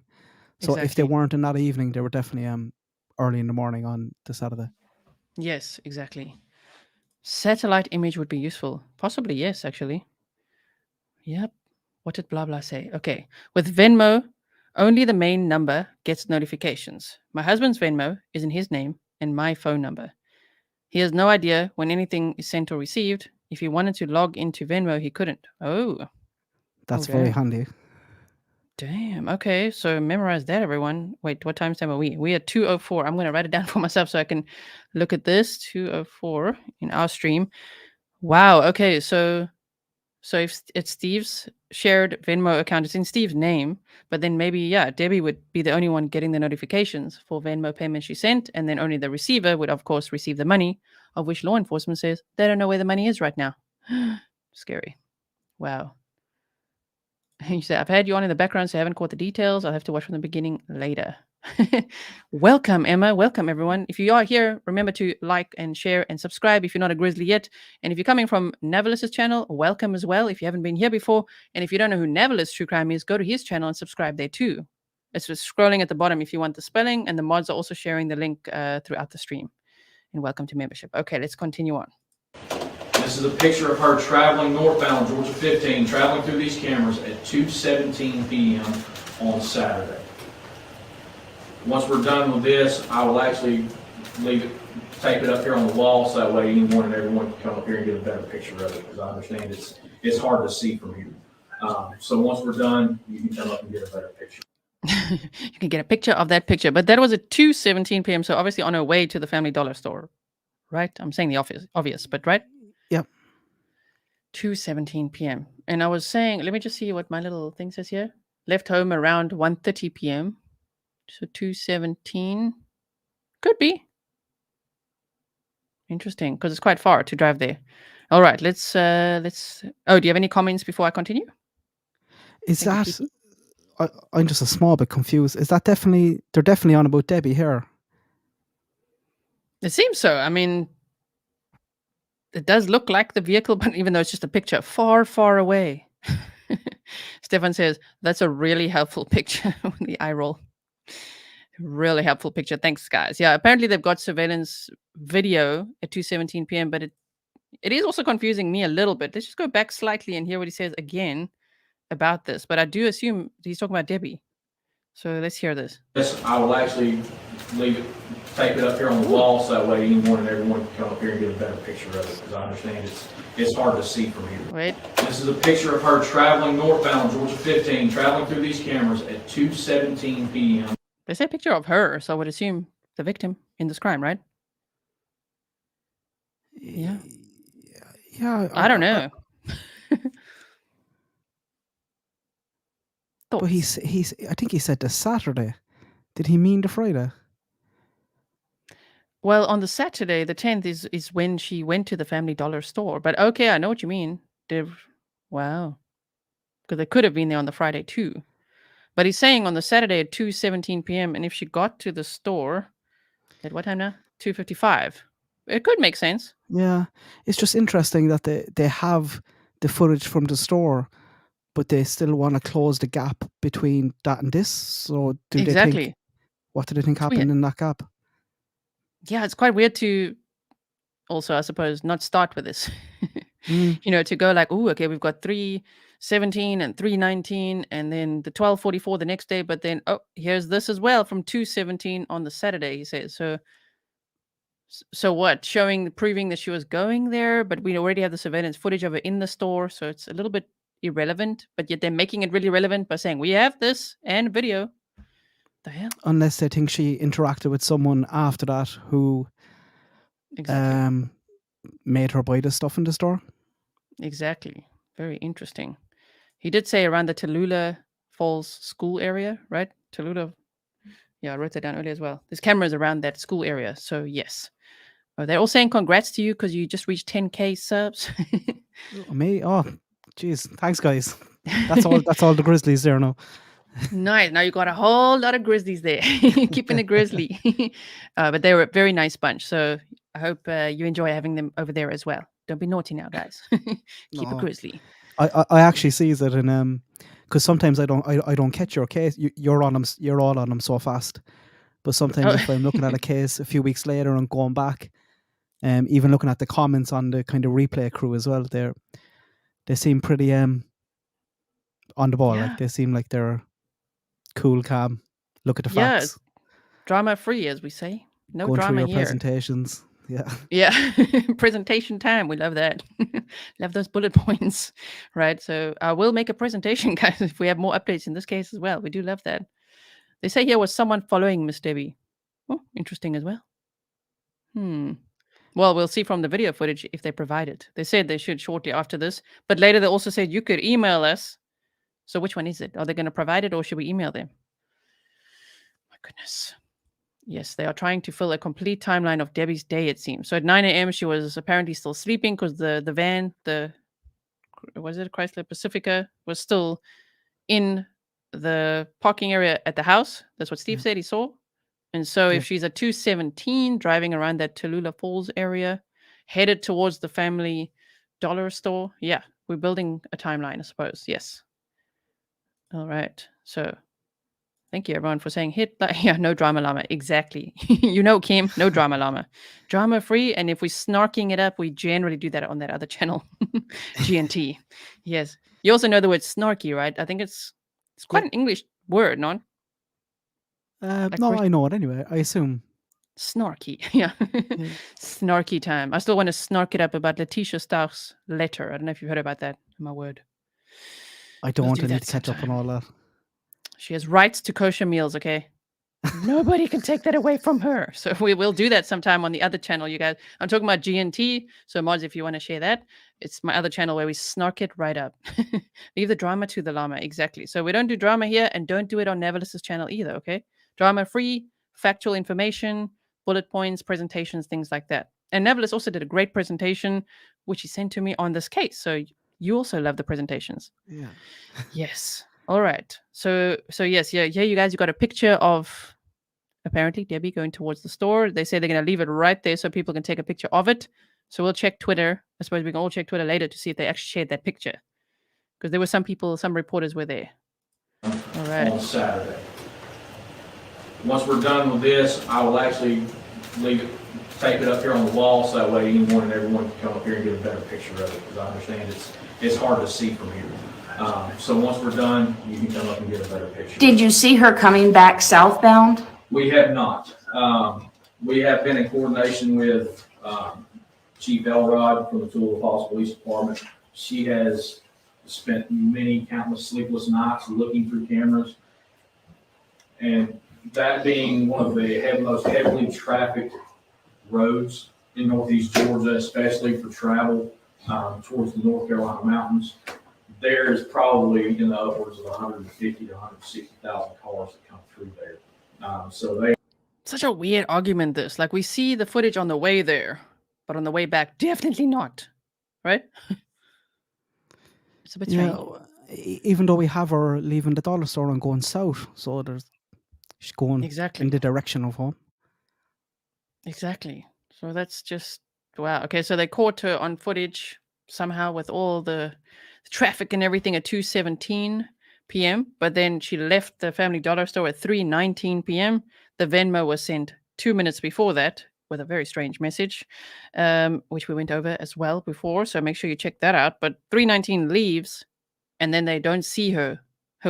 Speaker 8: So if they weren't in that evening, they were definitely early in the morning on the Saturday.
Speaker 14: Yes, exactly. Satellite image would be useful. Possibly, yes, actually. Yep. What did blah blah say? Okay. With Venmo, only the main number gets notifications. My husband's Venmo is in his name and my phone number. He has no idea when anything is sent or received. If he wanted to log into Venmo, he couldn't. Oh.
Speaker 8: That's
Speaker 14: Oh,
Speaker 8: very
Speaker 14: damn.
Speaker 8: handy.
Speaker 14: Damn. Okay. So memorize that, everyone. Wait, what time are we? We are 2:04. I'm going to write it down for myself so I can look at this. 2:04 in our stream. Wow. Okay. So if it's Steve's shared Venmo account, it's in Steve's name, but then maybe, yeah, Debbie would be the only one getting the notifications for Venmo payments she sent, and then only the receiver would, of course, receive the money, of which law enforcement says they don't know where the money is right now. Scary. Wow. You say, I've had you on in the background, so I haven't caught the details. I'll have to watch from the beginning later. Welcome, Emma. Welcome, everyone. If you are here, remember to like and share and subscribe if you're not a Grizzly yet. And if you're coming from Navillus's channel, welcome as well if you haven't been here before. And if you don't know who Navillus True Crime is, go to his channel and subscribe there too. It's just scrolling at the bottom if you want the spelling, and the mods are also sharing the link throughout the stream. And welcome to membership. Okay, let's continue on.
Speaker 3: This is a picture of her traveling northbound Georgia 15, traveling through these cameras at 2:17 p.m. on Saturday. Once we're done with this, I will actually tape it up here on the wall so that way anyone and everyone can come up here and get a better picture of it, because I understand it's hard to see from here. So once we're done, you can come up and get a better picture.
Speaker 14: You can get a picture of that picture. But that was at 2:17 p.m., so obviously on her way to the Family Dollar store, right? I'm saying the obvious, but right?
Speaker 8: Yep.
Speaker 14: 2:17 p.m. And I was saying, let me just see what my little thing says here. Left home around 1:30 p.m. So 2:17 could be interesting because it's quite far to drive there. All right, let's. Oh, do you have any comments before I continue?
Speaker 8: Is that? I'm just a small bit confused. Is that definitely? They're definitely on about Debbie here.
Speaker 14: It seems so. I mean, it does look like the vehicle, but even though it's just a picture, far, far away. Stefan says that's a really helpful picture. The eye roll. Really helpful picture. Thanks, guys. Yeah, apparently they've got surveillance video at 2:17 p.m., but it is also confusing me a little bit. Let's just go back slightly and hear what he says again about this. But I do assume he's talking about Debbie. So let's hear this.
Speaker 3: Yes, I will actually tape it up here on the wall so that way anyone and everyone can come up here and get a better picture of it, because I understand it's hard to see from here.
Speaker 14: Wait.
Speaker 3: This is a picture of her traveling northbound Georgia 15, traveling through these cameras at 2:17 p.m.
Speaker 14: They say a picture of her, so I would assume the victim in this crime, right? Yeah.
Speaker 8: Yeah.
Speaker 14: I don't know.
Speaker 8: But he's. I think he said the Saturday. Did he mean the Friday?
Speaker 14: Well, on the Saturday, the 10th is when she went to the Family Dollar store. But okay, I know what you mean. Wow. Because they could have been there on the Friday too. But he's saying on the Saturday at 2:17 p.m. and if she got to the store at what time now? 2:55. It could make sense.
Speaker 8: Yeah, it's just interesting that they have the footage from the store, but they still want to close the gap between that and this. So do they think? What do they think happened in that gap?
Speaker 14: Yeah, it's quite weird to also, I suppose, not start with this. To go like, oh, okay, we've got 3:17 and 3:19, and then the 12:44 the next day. But then, oh, here's this as well from 2:17 on the Saturday. He says so. What? Proving that she was going there, but we already have the surveillance footage of her in the store, so it's a little bit irrelevant. But yet they're making it really relevant by saying we have this and video. The hell?
Speaker 8: Unless they think she interacted with someone after that who made her buy the stuff in the store.
Speaker 14: Exactly. Very interesting. He did say around the Tallulah Falls school area, right? Tallulah. Yeah, I wrote that down earlier as well. There's cameras around that school area, so yes. Oh, they're all saying congrats to you because you just reached 10K subs.
Speaker 8: Me? Oh, jeez. Thanks, guys. That's all. That's all the Grizzlies there now.
Speaker 14: Nice. Now you got a whole lot of Grizzlies there. Keeping it Grizzly. But they were a very nice bunch. So I hope you enjoy having them over there as well. Don't be naughty now, guys. Keep it Grizzly.
Speaker 8: I actually see that in because sometimes I don't catch your case. You're on them. You're all on them so fast. But sometimes if I'm looking at a case a few weeks later and going back, even looking at the comments on the kind of replay crew as well, they seem pretty on the ball.
Speaker 14: Yeah.
Speaker 8: Like they seem like they're cool, calm. Look at the
Speaker 14: Yeah,
Speaker 8: facts.
Speaker 14: drama free, as we say. No
Speaker 8: Going through
Speaker 14: drama
Speaker 8: your
Speaker 14: here.
Speaker 8: presentations. Yeah.
Speaker 14: Yeah, presentation time. We love that. Love those bullet points, right? So I will make a presentation, guys, if we have more updates in this case as well. We do love that. They say here was someone following Miss Debbie. Oh, interesting as well. Well, we'll see from the video footage if they provide it. They said they should shortly after this, but later they also said you could email us. So which one is it? Are they going to provide it or should we email them? My goodness. Yes, they are trying to fill a complete timeline of Debbie's day, it seems. So at 9 a.m., she was apparently still sleeping because the van, was it Chrysler Pacifica, was still in the parking area at the house. That's what Steve said he saw. And so if she's at 217 driving around that Tallulah Falls area, headed towards the family dollar store, yeah, we're building a timeline, I suppose. Yes. All right. So thank you, everyone, for saying hit that. Yeah, no drama llama. Exactly. You know, Kim, no drama llama. Drama free. And if we're snarking it up, we generally do that on that other channel, GNT. Yes. You also know the word snarky, right? I think it's quite an English word, no?
Speaker 8: No, I know it anyway. I assume.
Speaker 14: Snarky. Yeah. Snarky time. I still want to snark it up about Letitia Stark's letter. I don't know if you've heard about that. My word.
Speaker 8: I don't.
Speaker 14: We'll
Speaker 8: I
Speaker 14: do
Speaker 8: need
Speaker 14: that
Speaker 8: to catch up on all that.
Speaker 14: She has rights to kosher meals, okay? Nobody can take that away from her. So we will do that sometime on the other channel, you guys. I'm talking about GNT. So mods, if you want to share that, it's my other channel where we snark it right up. Leave the drama to the llama. Exactly. So we don't do drama here and don't do it on Navillus's channel either, okay? Drama free, factual information, bullet points, presentations, things like that. And Navillus also did a great presentation, which he sent to me on this case. So you also love the presentations.
Speaker 8: Yeah.
Speaker 14: Yes. All right. So yes, yeah, you guys, you got a picture of apparently Debbie going towards the store. They say they're going to leave it right there so people can take a picture of it. So we'll check Twitter. I suppose we can all check Twitter later to see if they actually shared that picture. Because there were some people, some reporters were there. All right.
Speaker 3: On Saturday. Once we're done with this, I will actually leave it, tape it up here on the wall so that way anyone and everyone can come up here and get a better picture of it because I understand it's hard to see from here. So once we're done, you can come up and get a better picture.
Speaker 5: Did you see her coming back southbound?
Speaker 3: We have not. We have been in coordination with Chief Elrod from the Tallulah Falls Police Department. She has spent many countless sleepless nights looking through cameras. And that being one of the most heavily trafficked roads in Northeast Georgia, especially for travel towards the North Carolina mountains, there's probably in the upwards of 150 to 160,000 cars that come through there. So they
Speaker 14: Such a weird argument, this. Like, we see the footage on the way there, but on the way back, definitely not. Right? It's a bit strange.
Speaker 8: Even though we have her leaving the dollar store and going south, so she's going
Speaker 14: Exactly.
Speaker 8: in the direction of home.
Speaker 14: Exactly. So that's just, wow. Okay, so they caught her on footage somehow with all the traffic and everything at 2:17 p.m. But then she left the Family Dollar store at 3:19 p.m. The Venmo was sent 2 minutes before that with a very strange message, which we went over as well before. So make sure you check that out. But 3:19 leaves, and then they don't see her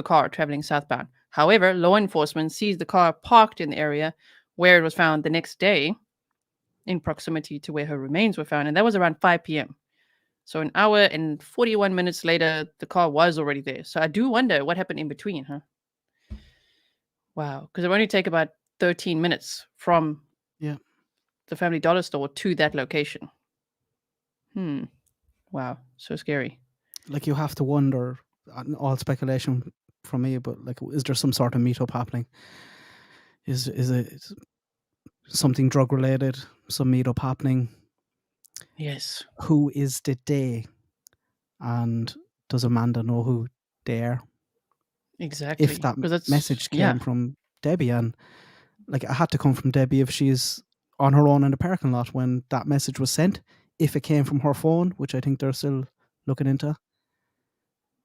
Speaker 14: car traveling southbound. However, law enforcement sees the car parked in the area where it was found the next day in proximity to where her remains were found. And that was around 5 p.m. So an hour and 41 minutes later, the car was already there. So I do wonder what happened in between, huh? Wow. Because it would only take about 13 minutes from the Family Dollar store to that location. Wow. So scary.
Speaker 8: Like, you have to wonder, all speculation from me, but like, is there some sort of meetup happening? Is it something drug related? Some meetup happening?
Speaker 14: Yes.
Speaker 8: Who is the they? And does Amanda know who they are?
Speaker 14: Exactly.
Speaker 8: If that message came from Debbie, and like, it had to come from Debbie if she's on her own in the parking lot when that message was sent. If it came from her phone, which I think they're still looking into.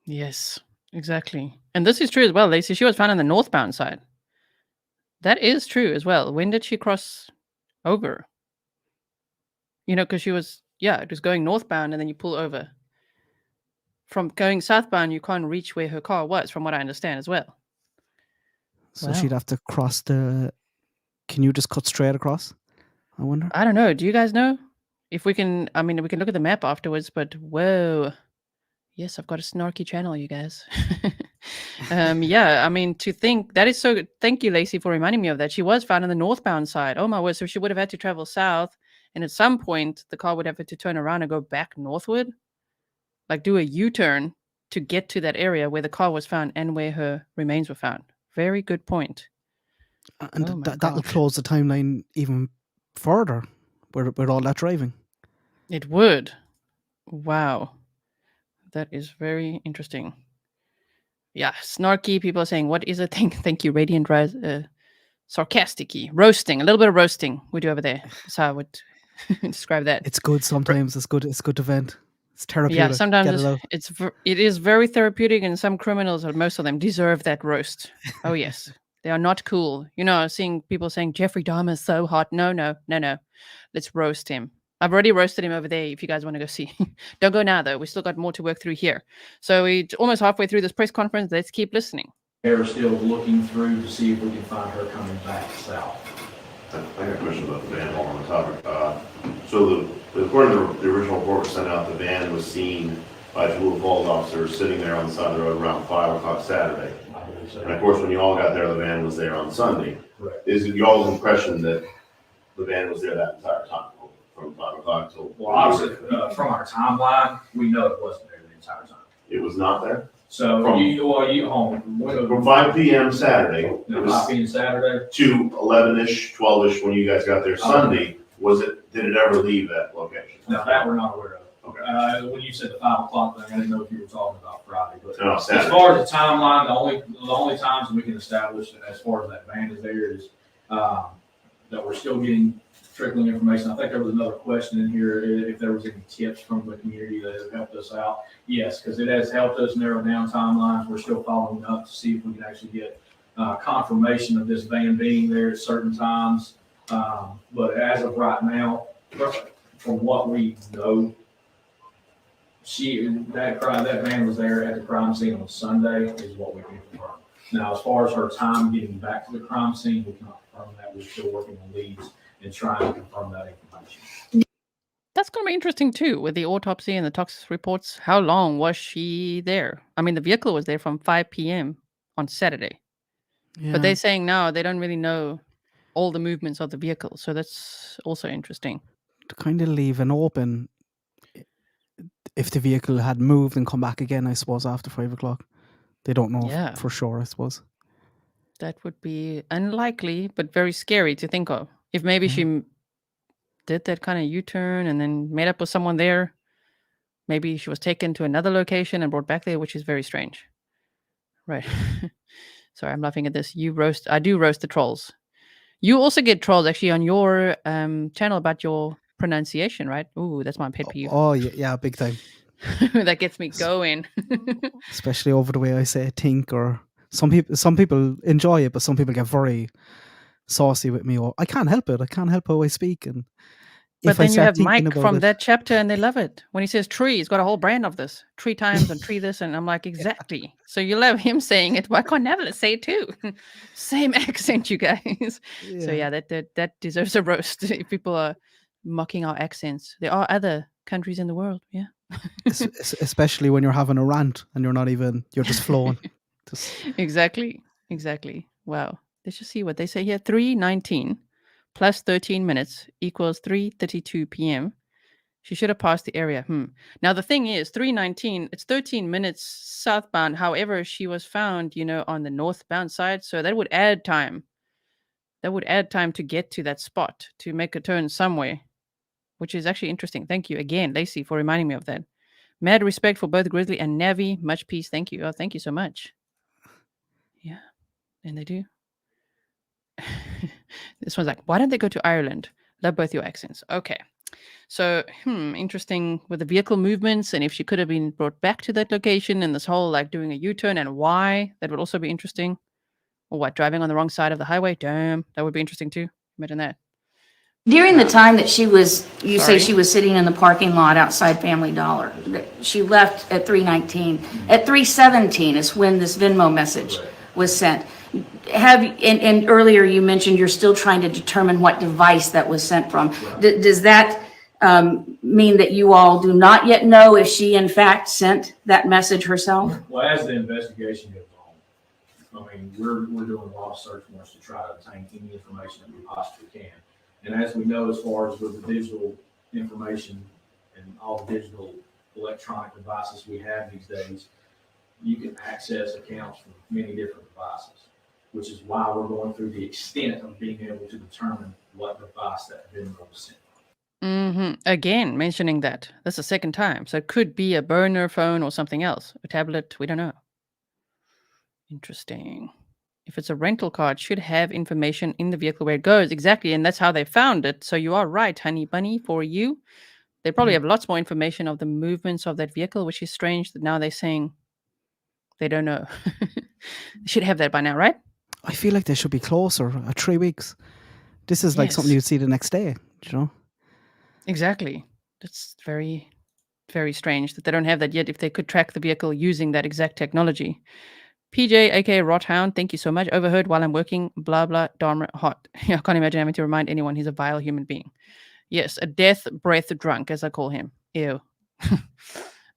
Speaker 14: Yes, exactly. And this is true as well, Lacey. She was found on the northbound side. That is true as well. When did she cross over? You know, because she was, it was going northbound and then you pull over. from going southbound, you can't reach where her car was, from what I understand as well.
Speaker 8: So
Speaker 14: Wow.
Speaker 8: she'd have to cross the. Can you just cut straight across? I wonder.
Speaker 14: I don't know. Do you guys know? If we can, I mean, we can look at the map afterwards, but whoa. Yes, I've got a snarky channel, you guys. Yeah, I mean, to think that is so. Thank you, Lacey, for reminding me of that. She was found on the northbound side. Oh my word! So she would have had to travel south, and at some point, the car would have had to turn around and go back northward, like do a U-turn to get to that area where the car was found and where her remains were found. Very good point.
Speaker 8: And
Speaker 14: Oh my
Speaker 8: that'll
Speaker 14: gosh.
Speaker 8: close the timeline even further with all that driving.
Speaker 14: It would. Wow. That is very interesting. Yeah, snarky. People are saying, what is a thing? Thank you, Radiant Rise. Sarcastic-y. Roasting. A little bit of roasting we do over there. That's how I would describe that.
Speaker 8: It's good sometimes. It's good. It's good to vent. It's therapeutic.
Speaker 14: Yeah, sometimes
Speaker 8: Get it out.
Speaker 14: it is very therapeutic, and some criminals, or most of them, deserve that roast. Oh yes, they are not cool. You know, seeing people saying Jeffrey Dahmer is so hot. No, let's roast him. I've already roasted him over there. If you guys want to go see, don't go now though. We still got more to work through here. So we're almost halfway through this press conference. Let's keep listening.
Speaker 3: They're still looking through to see if we can find her coming back south.
Speaker 6: I got a question about the van while on the topic. So according to the original report was sent out, the van was seen by Gisela Falls officers sitting there on the side of the road around 5 o'clock Saturday. And of course, when you all got there, the van was there on Sunday.
Speaker 3: Correct.
Speaker 6: Is it y'all's impression that the van was there that entire time, from 5 o'clock till?
Speaker 3: Well, obviously, from our timeline, we know it wasn't there the entire time.
Speaker 6: It was not there?
Speaker 3: So
Speaker 6: From 5 p.m. Saturday. It was
Speaker 3: 5 p.m. Saturday
Speaker 6: to 11-ish, 12-ish when you guys got there Sunday. Did it ever leave that location?
Speaker 3: No, that we're not aware of.
Speaker 6: Okay.
Speaker 3: When you said the 5 o'clock thing, I didn't know if you were talking about Friday, but
Speaker 6: No,
Speaker 3: as
Speaker 6: Saturday.
Speaker 3: far as the timeline, the only times we can establish as far as that van is there is that we're still getting trickling information. I think there was another question in here, if there was any tips from the community that have helped us out. Yes, because it has helped us narrow down timelines. We're still following up to see if we can actually get confirmation of this van being there at certain times. But as of right now, from what we know, that van was there at the crime scene on Sunday is what we can confirm. Now, as far as her time getting back to the crime scene, we cannot confirm that. We're still working on leads and trying to confirm that information.
Speaker 14: That's going to be interesting too, with the autopsy and the toxic reports. How long was she there? I mean, the vehicle was there from 5 p.m. on Saturday.
Speaker 8: Yeah.
Speaker 14: But they're saying now they don't really know all the movements of the vehicle. So that's also interesting.
Speaker 8: To kind of leave an open if the vehicle had moved and come back again, I suppose, after 5 o'clock. They don't know for sure, I suppose.
Speaker 14: That would be unlikely, but very scary to think of. If maybe she did that kind of U-turn and then met up with someone there, maybe she was taken to another location and brought back there, which is very strange. Right. Sorry, I'm laughing at this. I do roast the trolls. You also get trolls actually on your channel about your pronunciation, right? Ooh, that's my pet peeve.
Speaker 8: Oh, yeah, big time.
Speaker 14: That gets me going.
Speaker 8: Especially over the way I say think, or some people enjoy it, but some people get very saucy with me. Or I can't help it. I can't help how I speak. And
Speaker 14: but then you have Mike from that chapter, and they love it when he says tree. He's got a whole brand of this 3 times and tree this, and I'm like, exactly. So you love him saying it. Why can't Navillus say it too? Same accent, you guys. Yeah. So yeah, that deserves a roast. If people are mocking our accents, there are other countries in the world. Yeah.
Speaker 8: Especially when you're having a rant and you're just flowing.
Speaker 14: Exactly. Wow. Let's just see what they say here. 3:19 plus 13 minutes equals 3:32 p.m. She should have passed the area. Now the thing is, 3:19, it's 13 minutes southbound. However, she was found, on the northbound side. So that would add time. That would add time to get to that spot, to make a turn somewhere, which is actually interesting. Thank you again, Lacey, for reminding me of that. Mad respect for both Grizzly and Navi. Much peace. Thank you. Oh, thank you so much. Yeah, and they do. This one's like, why don't they go to Ireland? Love both your accents. Okay. So, interesting with the vehicle movements and if she could have been brought back to that location and this whole doing a U-turn and why. That would also be interesting. Or what, driving on the wrong side of the highway? Damn, that would be interesting too. Imagine that.
Speaker 5: During the time that she was, you say
Speaker 14: Sorry.
Speaker 5: she was sitting in the parking lot outside Family Dollar, that she left at 3:19. At 3:17 is when this Venmo message was sent. And earlier you mentioned you're still trying to determine what device that was sent from. Does that mean that you all do not yet know if she in fact sent that message herself?
Speaker 3: Well, as the investigation goes on, I mean, we're doing a lot of search warrants to try to obtain any information that we possibly can. And as we know, as far as with the digital information and all the digital electronic devices we have these days, you can access accounts from many different devices, which is why we're going through the extent of being able to determine what device that Venmo was sent.
Speaker 14: Again, mentioning that. That's the second time. So it could be a burner phone or something else. A tablet. We don't know. Interesting. If it's a rental car, it should have information in the vehicle where it goes. Exactly. And that's how they found it. So you are right, honey bunny, for you. They probably have lots more information of the movements of that vehicle, which is strange that now they're saying they don't know. They should have that by now, right?
Speaker 8: I feel like they should be closer at 3 weeks. This is like something
Speaker 14: Yes.
Speaker 8: you'd see the next day, you know?
Speaker 14: Exactly. That's very, very strange that they don't have that yet if they could track the vehicle using that exact technology. PJ, aka Rothound, thank you so much. Overheard while I'm working, blah, blah, Dharma, hot. I can't imagine having to remind anyone he's a vile human being. Yes, a death breath drunk, as I call him. Ew.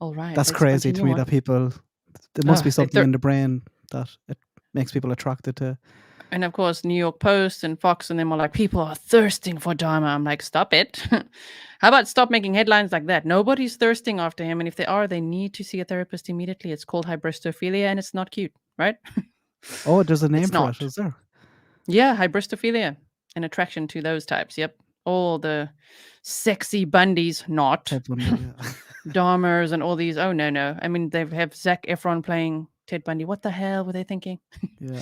Speaker 14: All right.
Speaker 8: That's
Speaker 14: let's
Speaker 8: crazy to
Speaker 14: continue
Speaker 8: me
Speaker 14: on.
Speaker 8: that people, there must be
Speaker 14: They
Speaker 8: something
Speaker 14: thir-
Speaker 8: in the brain that it makes people attracted to.
Speaker 14: And of course, New York Post and Fox and them are like, people are thirsting for Dharma. I'm like, stop it. How about stop making headlines like that? Nobody's thirsting after him. And if they are, they need to see a therapist immediately. It's called hybristophilia and it's not cute, right?
Speaker 8: Oh, there's a name
Speaker 14: It's
Speaker 8: for
Speaker 14: not.
Speaker 8: it, is there?
Speaker 14: Yeah, hybristophilia. An attraction to those types. Yep. All the sexy Bundys, not.
Speaker 8: Ted Bundy, yeah.
Speaker 14: Dahmers and all these. Oh, no. I mean, they have Zac Efron playing Ted Bundy. What the hell were they thinking?
Speaker 8: Yeah.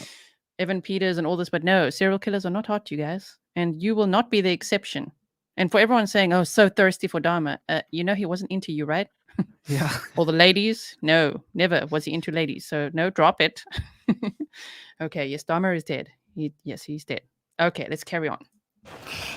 Speaker 14: Evan Peters and all this, but no, serial killers are not hot, you guys, and you will not be the exception. And for everyone saying, "Oh, so thirsty for Dharma," you know he wasn't into you, right?
Speaker 8: Yeah.
Speaker 14: Or the ladies? No, never was he into ladies. So no, drop it. Okay, yes, Dharma is dead. Yes, he's dead. Okay, let's carry on.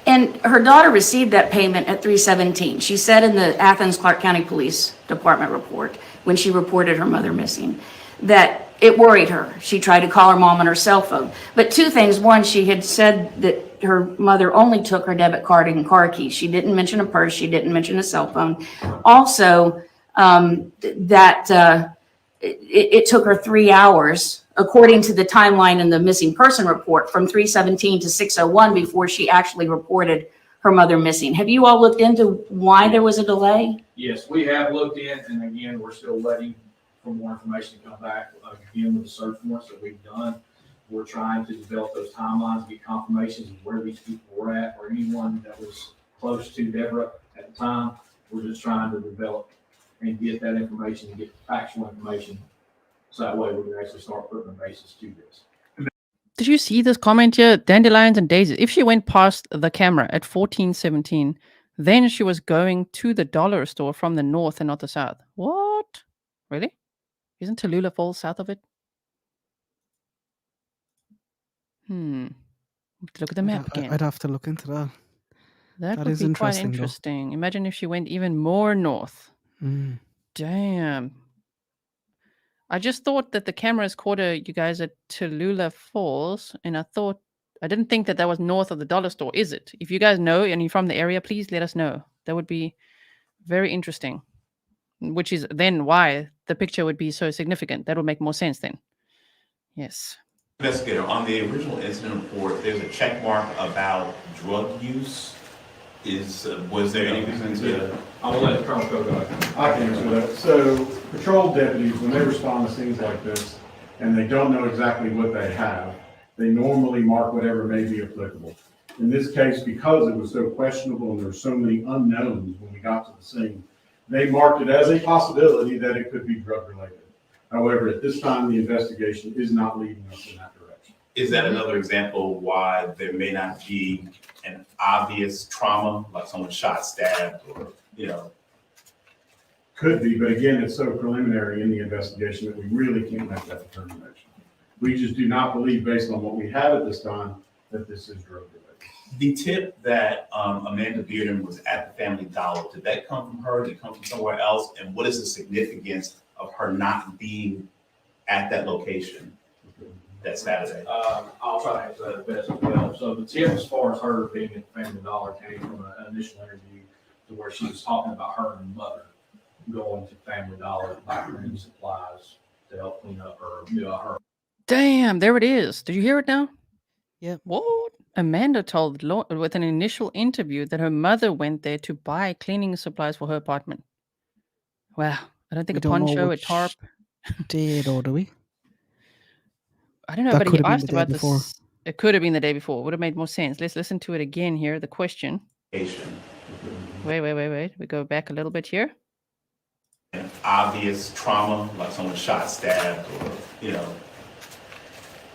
Speaker 5: And her daughter received that payment at 3:17. She said in the Athens Clark County Police Department report, when she reported her mother missing, that it worried her. She tried to call her mom on her cell phone. But two things. One, she had said that her mother only took her debit card and car keys. She didn't mention a purse. She didn't mention a cell phone. Also, it took her 3 hours, according to the timeline in the missing person report, from 3:17 to 6:01 before she actually reported her mother missing. Have you all looked into why there was a delay?
Speaker 3: Yes, we have looked in, and again, we're still waiting for more information to come back. Again, with the search warrants that we've done, we're trying to develop those timelines, get confirmations of where these people were at, or anyone that was close to Deborah at the time. We're just trying to develop and get that information and get factual information, so that way we can actually start putting a basis to this.
Speaker 14: Did you see this comment here? Dandelions and daisies. If she went past the camera at 14:17, then she was going to the dollar store from the north and not the south. What? Really? Isn't Tallulah Falls south of it? Look at the map again.
Speaker 8: I'd have to look into that.
Speaker 14: That
Speaker 8: That
Speaker 14: would
Speaker 8: is
Speaker 14: be quite
Speaker 8: interesting, though.
Speaker 14: interesting. Imagine if she went even more north.
Speaker 8: Mm.
Speaker 14: Damn. I just thought that the cameras caught her, you guys, at Tallulah Falls, and I didn't think that was north of the dollar store, is it? If you guys know and you're from the area, please let us know. That would be very interesting, which is then why the picture would be so significant. That would make more sense then. Yes.
Speaker 1: Investigator, on the original incident report, there's a check mark about drug use. Was there any reason to?
Speaker 3: I will let Colonel go ahead.
Speaker 2: I can answer that. So patrol deputies, when they respond to things like this, and they don't know exactly what they have, they normally mark whatever may be applicable. In this case, because it was so questionable and there were so many unknowns when we got to the scene, they marked it as a possibility that it could be drug related. However, at this time, the investigation is not leading us in that direction.
Speaker 1: Is that another example why there may not be an obvious trauma, like someone shot, stabbed, or,
Speaker 2: Could be, but again, it's so preliminary in the investigation that we really can't make that determination. We just do not believe, based on what we have at this time,
Speaker 3: that this is drug related.
Speaker 1: The tip that Amanda Bearden was at the Family Dollar, did that come from her? Did it come from somewhere else? And what is the significance of her not being at that location that Saturday?
Speaker 3: I'll try to answer that as best as well. So the tip as far as her being at Family Dollar came from an initial interview to where she was talking about her and her mother going to Family Dollar to buy cleaning supplies to help clean up her.
Speaker 14: Damn, there it is. Did you hear it now?
Speaker 8: Yeah.
Speaker 14: What? Amanda told with an initial interview that her mother went there to buy cleaning supplies for her apartment. Wow. I don't think
Speaker 8: We
Speaker 14: a
Speaker 8: don't know
Speaker 14: poncho, a
Speaker 8: which
Speaker 14: tarp.
Speaker 8: day though, do we?
Speaker 14: I don't know,
Speaker 8: That
Speaker 14: but
Speaker 8: could
Speaker 14: he
Speaker 8: have been
Speaker 14: asked
Speaker 8: the day
Speaker 14: about
Speaker 8: before.
Speaker 14: this. It could have been the day before. Would have made more sense. Let's listen to it again here. The question. Wait. We go back a little bit here.
Speaker 1: Obvious trauma, like someone shot, stabbed, or, you know.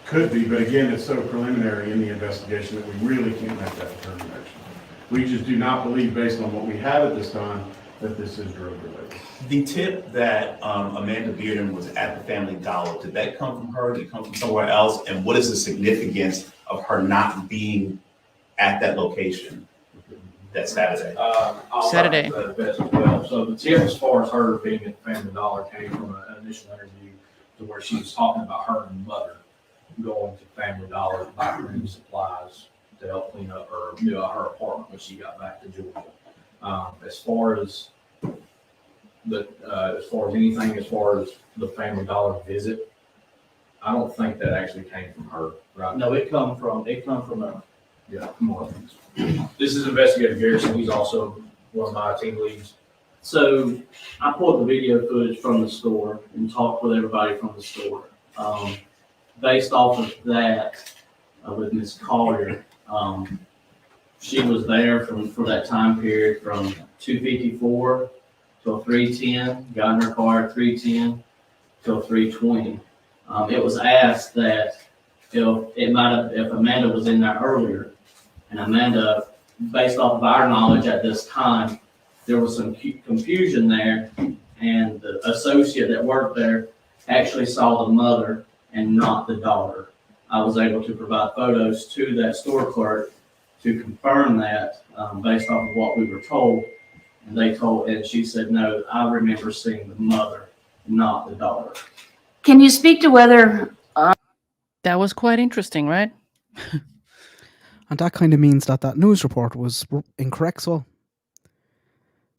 Speaker 2: Could be, but again, it's so preliminary in the investigation that we really can't make that determination. We just do not believe, based on what we have at this time, that this is drug related.
Speaker 1: The tip that Amanda Bearden was at the Family Dollar, did that come from her? Did it come from somewhere else? And what is the significance of her not being at that location that Saturday?
Speaker 3: I'll
Speaker 14: Saturday.
Speaker 3: try to answer that as best as well. So the tip as far as her being at Family Dollar came from an initial interview to where she was talking about her and her mother going to Family Dollar to buy cleaning supplies to help clean up her apartment when she got back to Georgia. As far as anything, as far as the Family Dollar visit, I don't think that actually came from her. Right?
Speaker 7: No, it come from her.
Speaker 3: Yeah, more. This is Investigator Garrison. He's also one of my team leads.
Speaker 7: So I pulled the video footage from the store and talked with everybody from the store. Based off of that, with Ms. Collier, she was there for that time period from 2:54 till 3:10, got in her car at 3:10 till 3:20. It was asked that if Amanda was in there earlier, and Amanda, based off of our knowledge at this time, there was some confusion there, and the associate that worked there actually saw the mother and not the daughter. I was able to provide photos to that store clerk to confirm that, based off of what we were told. And she said, no, I remember seeing the mother, not the daughter.
Speaker 5: Can you speak to whether
Speaker 14: that was quite interesting, right?
Speaker 8: And that kind of means that news report was incorrect, so.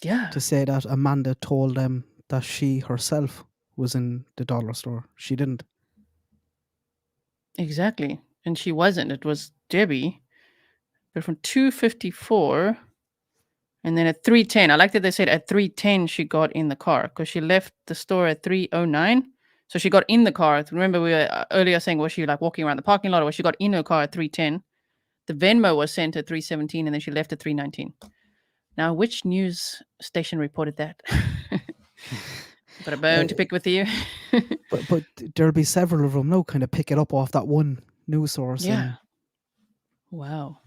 Speaker 14: Yeah.
Speaker 8: To say that Amanda told them that she herself was in the dollar store. She didn't.
Speaker 14: Exactly. And she wasn't. It was Debbie. But from 2:54 and then at 3:10. I like that they said at 3:10 she got in the car because she left the store at 3:09. So she got in the car. Remember we were earlier saying, was she like walking around the parking lot, or was she got in her car at 3:10? The Venmo was sent at 3:17 and then she left at 3:19. Now, which news station reported that? Got a bone to pick with you.
Speaker 8: but there'll be several of them now kind of pick it up off that one news source.
Speaker 14: Yeah. Wow.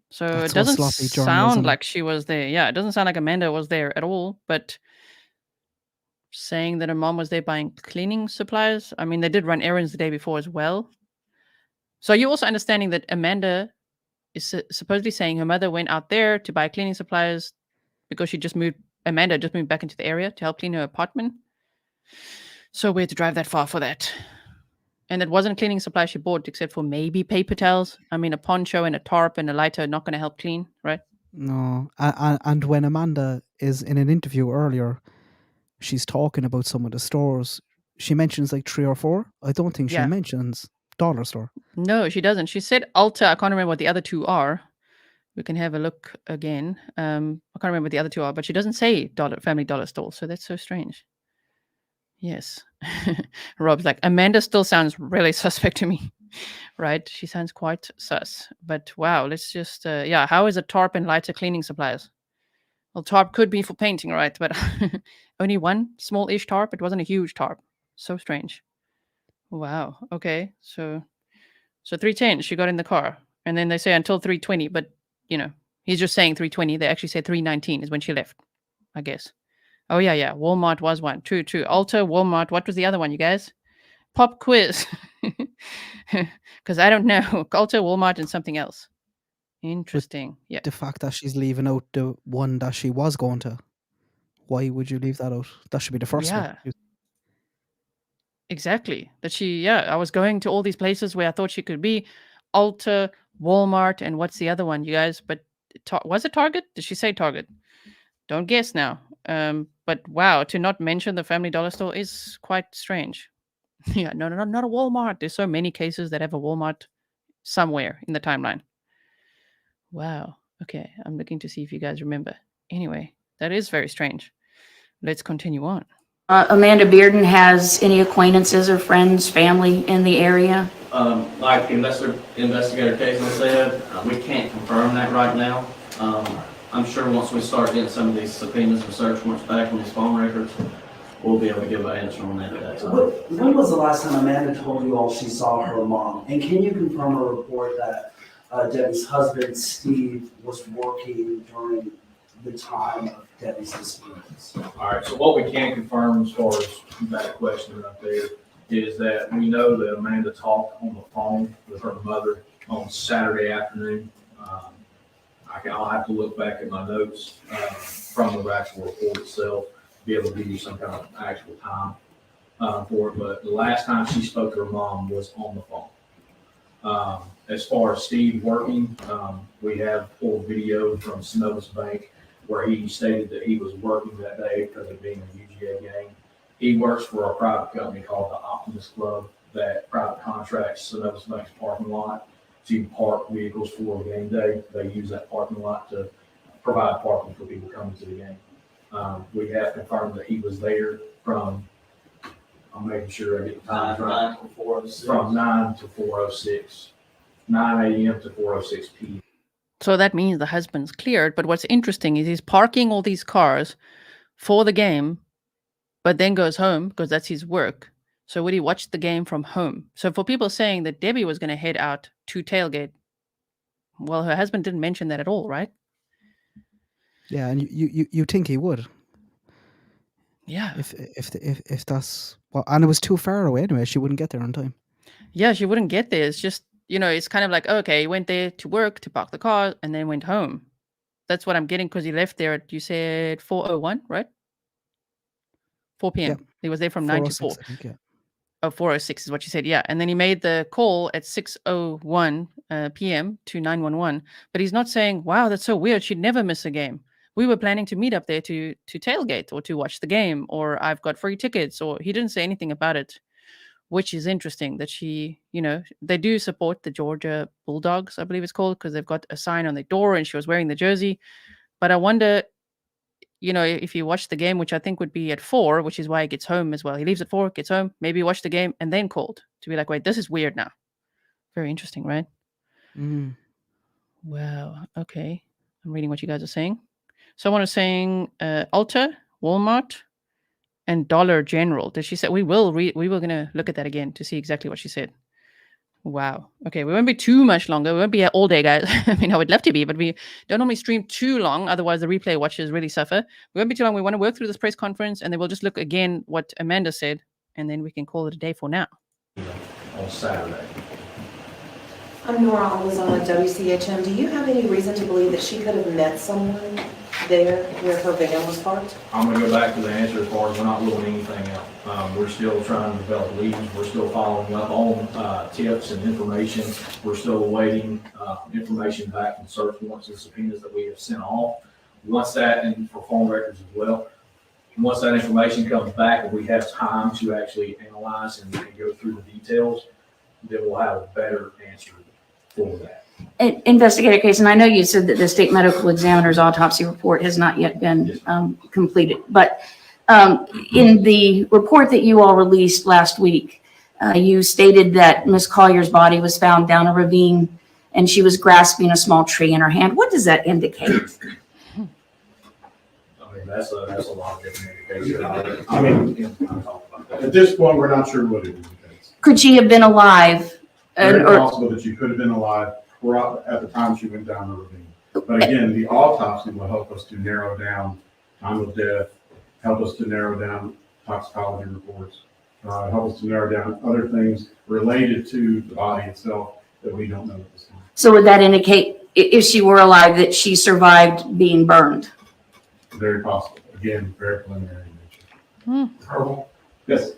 Speaker 14: So
Speaker 8: That's
Speaker 14: it doesn't
Speaker 8: sloppy
Speaker 14: sound
Speaker 8: journalism.
Speaker 14: like she was there. Yeah, it doesn't sound like Amanda was there at all, but saying that her mom was there buying cleaning supplies. I mean, they did run errands the day before as well. So you're also understanding that Amanda is supposedly saying her mother went out there to buy cleaning supplies because Amanda just moved back into the area to help clean her apartment. So we had to drive that far for that. And it wasn't cleaning supplies she bought, except for maybe paper towels. I mean, a poncho and a tarp and a lighter are not going to help clean, right?
Speaker 8: No. And when Amanda is in an interview earlier, she's talking about some of the stores. She mentions like 3 or 4. I don't think she mentions dollar store.
Speaker 14: No, she doesn't. She said Ulta. I can't remember what the other two are. We can have a look again. I can't remember what the other two are, but she doesn't say Family Dollar store. So that's so strange. Yes. Rob's like, Amanda still sounds really suspect to me, right? She sounds quite sus. But wow, let's just, how is a tarp and lighter cleaning supplies? Well, tarp could be for painting, right? But only one small-ish tarp. It wasn't a huge tarp. So strange. Wow. Okay. So 3:10, she got in the car. And then they say until 3:20, but, he's just saying 3:20. They actually said 3:19 is when she left, I guess. Oh, yeah. Walmart was one. True. Ulta, Walmart. What was the other one, you guys? Pop quiz. Because I don't know. Culture, Walmart, and something else. Interesting. Yeah.
Speaker 8: The fact that she's leaving out the one that she was going to. Why would you leave that out? That should be the first one.
Speaker 14: Yeah. Exactly. That she, I was going to all these places where I thought she could be. Ulta, Walmart, and what's the other one, you guys? But was it Target? Did she say Target? Don't guess now. But wow, to not mention the Family Dollar store is quite strange. Yeah, no, not a Walmart. There's so many cases that have a Walmart somewhere in the timeline. Wow. Okay, I'm looking to see if you guys remember. Anyway, that is very strange. Let's continue on.
Speaker 5: Amanda Bearden has any acquaintances or friends, family in the area?
Speaker 7: Like investigator Casey said, we can't confirm that right now. I'm sure once we start getting some of these subpoenas and search warrants back on these phone records, we'll be able to give an answer on that at that time.
Speaker 9: When was the last time Amanda told you all she saw her mom? And can you confirm a report that Debbie's husband, Steve, was working during the time of Debbie's disappearance?
Speaker 3: All right, so what we can confirm as far as that question right there is that we know that Amanda talked on the phone with her mother on Saturday afternoon. I'll have to look back at my notes from the actual report itself to be able to give you some kind of actual time for it. But the last time she spoke to her mom was on the phone. As far as Steve working, we have pulled video from Navillus Bank where he stated that he was working that day because of being a UGA game. He works for a private company called the Optimus Club that private contracts Navillus Bank's parking lot to park vehicles for game day. They use that parking lot to provide parking for people coming to the game. We have confirmed that he was there from, I'm making sure I get the time right, from 9 to 4:06, 9 a.m. to 4:06 p.m.
Speaker 14: So that means the husband's cleared. But what's interesting is he's parking all these cars for the game, but then goes home because that's his work. So would he watch the game from home? So for people saying that Debbie was going to head out to tailgate, well, her husband didn't mention that at all, right?
Speaker 8: Yeah, and you think he would.
Speaker 14: Yeah.
Speaker 8: If that's well, and it was too far away anyway. She wouldn't get there on time.
Speaker 14: Yeah, she wouldn't get there. It's just, it's kind of like, okay, he went there to work, to park the car, and then went home. That's what I'm getting because he left there at, you said 4:01, right? 4 p.m.
Speaker 8: Yeah.
Speaker 14: He was there from 9 to 4.
Speaker 8: I think, yeah.
Speaker 14: Oh, 4:06 is what you said, yeah. And then he made the call at 6:01 p.m. to 911. But he's not saying, wow, that's so weird. She'd never miss a game. We were planning to meet up there to tailgate or to watch the game, or I've got free tickets, or he didn't say anything about it, which is interesting that she, they do support the Georgia Bulldogs, I believe it's called, because they've got a sign on their door and she was wearing the jersey. But I wonder, if you watch the game, which I think would be at 4, which is why he gets home as well. He leaves at 4, gets home, maybe watch the game and then called to be like, wait, this is weird now. Very interesting, right?
Speaker 8: Mm.
Speaker 14: Wow. Okay. I'm reading what you guys are saying. Someone is saying Ulta, Walmart, and Dollar General. Did she say we were going to look at that again to see exactly what she said. Wow. Okay, we won't be too much longer. We won't be here all day, guys. I mean, I would love to be, but we don't normally stream too long. Otherwise, the replay watchers really suffer. We won't be too long. We want to work through this press conference, and then we'll just look again what Amanda said, and then we can call it a day for now.
Speaker 3: On Saturday.
Speaker 10: I'm Nora Almazan with WCHM. Do you have any reason to believe that she could have met someone there where her van was parked?
Speaker 3: I'm going to go back to the answer as far as we're not ruling anything out. We're still trying to develop leads. We're still following up on tips and information. We're still awaiting information back from search warrants and subpoenas that we have sent off. Once that, and for phone records as well, once that information comes back and we have time to actually analyze and go through the details, then we'll have a better answer for that.
Speaker 5: Investigator Case, and I know you said that the state medical examiner's autopsy report has not yet been completed, but in the report that you all released last week, you stated that Ms. Collier's body was found down a ravine and she was grasping a small tree in her hand. What does that indicate?
Speaker 3: I mean, that's a lot of different indications. I mean,
Speaker 2: at this point, we're not sure what it indicates.
Speaker 5: Could she have been alive?
Speaker 2: Very possible that she could have been alive at the time she went down the ravine. But again, the autopsy will help us to narrow down time of death, help us to narrow down toxicology reports. Help us to narrow down other things related to the body itself that we don't know at this time.
Speaker 5: So would that indicate, if she were alive, that she survived being burned?
Speaker 2: Very possible. Again, very preliminary in nature.
Speaker 11: Carl,
Speaker 2: Yes.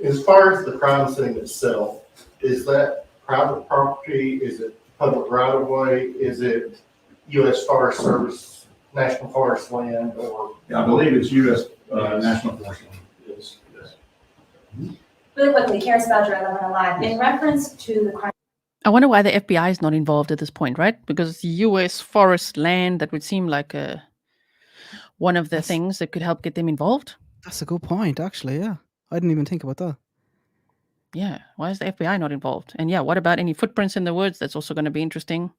Speaker 11: as far as the crime scene itself, is that private property? Is it public right of way? Is it U.S. Forest Service, National Forest land, or?
Speaker 2: I believe it's U.S. National Forest land. Yes.
Speaker 12: Really quickly, Karen Spelger, 11 Alive. In reference to the crime.
Speaker 14: I wonder why the FBI is not involved at this point, right? Because it's U.S. forest land. That would seem like one of the things that could help get them involved.
Speaker 8: That's a good point, actually. Yeah, I didn't even think about that.
Speaker 14: Yeah, why is the FBI not involved? And yeah, what about any footprints in the woods? That's also going to be interesting.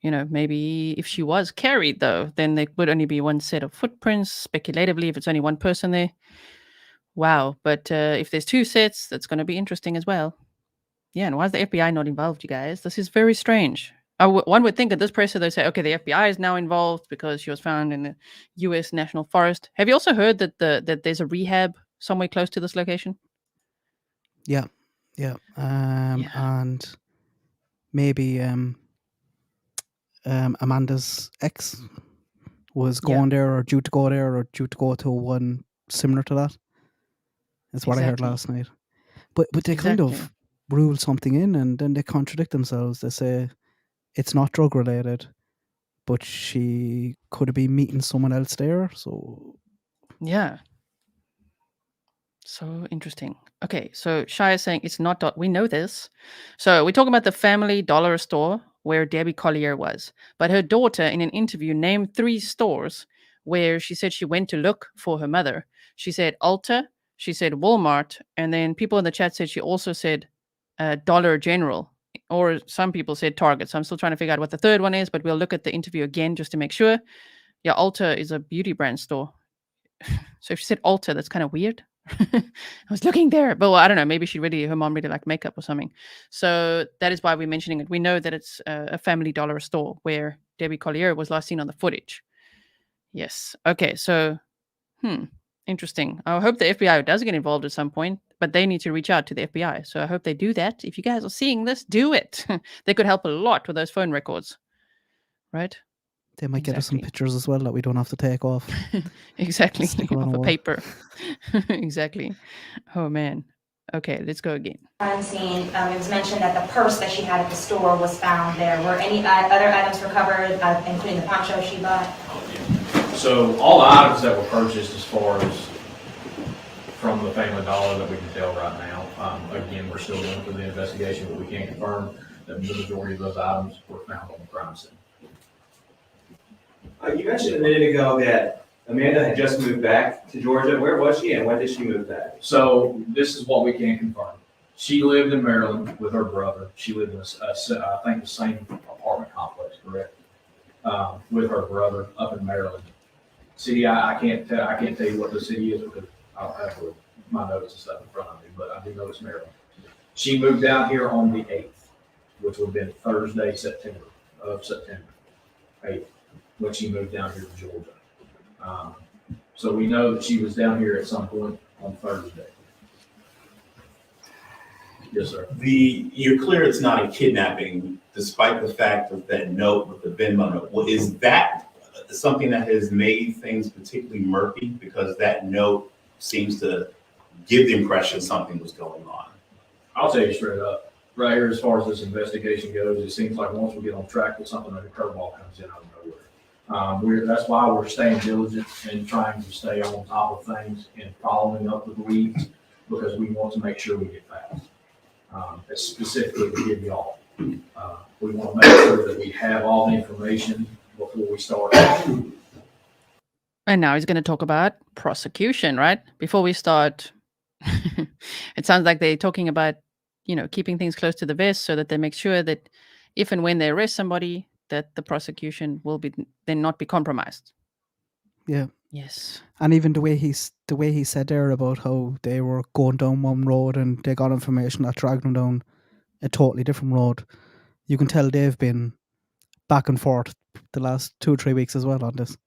Speaker 14: You know, maybe if she was carried, though, then there would only be one set of footprints, speculatively, if it's only one person there. Wow. But if there's two sets, that's going to be interesting as well. Yeah, and why is the FBI not involved, you guys? This is very strange. One would think at this pressure, they'd say, okay, the FBI is now involved because she was found in the U.S. National Forest. Have you also heard that that there's a rehab somewhere close to this location?
Speaker 8: Yeah. And maybe Amanda's ex was going there, or due to go there, or due to go to one similar to that. That's what I heard last night. But they kind of rule something in, and then they contradict themselves. They say it's not drug related, but she could have been meeting someone else there. So
Speaker 14: yeah. So interesting. Okay, so Shai is saying it's not. We know this. So we're talking about the Family Dollar store where Debbie Collier was. But her daughter, in an interview, named 3 stores where she said she went to look for her mother. She said Ulta, she said Walmart, and then people in the chat said she also said Dollar General, or some people said Target. So I'm still trying to figure out what the third one is, but we'll look at the interview again just to make sure. Yeah, Ulta is a beauty brand store. So if she said Ulta, that's kind of weird. I was looking there, but I don't know. Maybe her mom really liked makeup or something. So that is why we're mentioning it. We know that it's a Family Dollar store where Debbie Collier was last seen on the footage. Yes. Okay. So, interesting. I hope the FBI does get involved at some point, but they need to reach out to the FBI. So I hope they do that. If you guys are seeing this, do it. They could help a lot with those phone records, right?
Speaker 8: they might get us some pictures as well that we don't have to take off.
Speaker 14: Exactly.
Speaker 8: Stick 'em on
Speaker 14: Off
Speaker 8: a
Speaker 14: a
Speaker 8: wall.
Speaker 14: paper. Exactly. Oh man. Okay, let's go again.
Speaker 12: Crime scene, it was mentioned that the purse that she had at the store was found there. Were any other items recovered, including the poncho she bought?
Speaker 3: So all the items that were purchased as far as from the Family Dollar that we can tell right now, again, we're still going through the investigation, but we can confirm that the majority of those items were found on the crime scene.
Speaker 4: You mentioned a minute ago that Amanda had just moved back to Georgia. Where was she and when did she move back?
Speaker 3: So this is what we can confirm. She lived in Maryland with her brother. She lived in, I think, the same apartment complex, correct? With her brother up in Maryland. City, I can't tell you what the city is because I don't have my notes and stuff in front of me, but I do know it's Maryland. She moved down here on the 8th, which would have been Thursday, September 8th, when she moved down here to Georgia. So we know that she was down here at some point on Thursday. Yes, sir.
Speaker 1: You're clear it's not a kidnapping, despite the fact of that note with the Venmo note. Well, is that something that has made things particularly murky? Because that note seems to give the impression something was going on.
Speaker 3: I'll tell you straight up, right here, as far as this investigation goes, it seems like once we get on track with something, like a curveball comes in out of nowhere. That's why we're staying diligent and trying to stay on top of things and following up with leads, because we want to make sure we get fast. Specifically to give y'all. We want to make sure that we have all the information before we start.
Speaker 14: And now he's going to talk about prosecution, right? Before we start, it sounds like they're talking about, keeping things close to the vest so that they make sure that if and when they arrest somebody, that the prosecution will then not be compromised.
Speaker 8: Yeah.
Speaker 14: Yes.
Speaker 8: And even the way he said there about how they were going down one road and they got information that dragged them down a totally different road. You can tell they've been back and forth the last 2 or 3 weeks as well on this.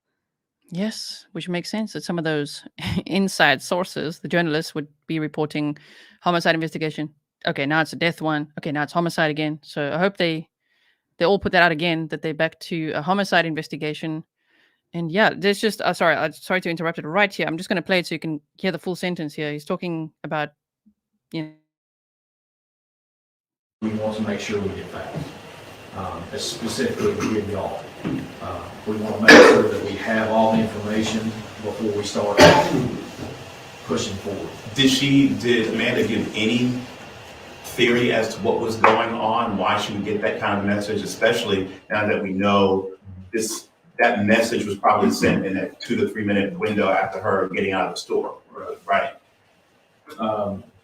Speaker 14: Yes, which makes sense that some of those inside sources, the journalists would be reporting homicide investigation. Okay, now it's a death one. Okay, now it's homicide again. So I hope they all put that out again, that they're back to a homicide investigation. And yeah, there's just sorry to interrupt it right here. I'm just going to play it so you can hear the full sentence here. He's talking about, you know,
Speaker 3: We want to make sure we get back, specifically with y'all. We want to make sure that we have all the information before we start pushing forward.
Speaker 1: Did Amanda give any theory as to what was going on, why she would get that kind of message, especially now that we know that message was probably sent in that 2 to 3 minute window after her getting out of the store, right?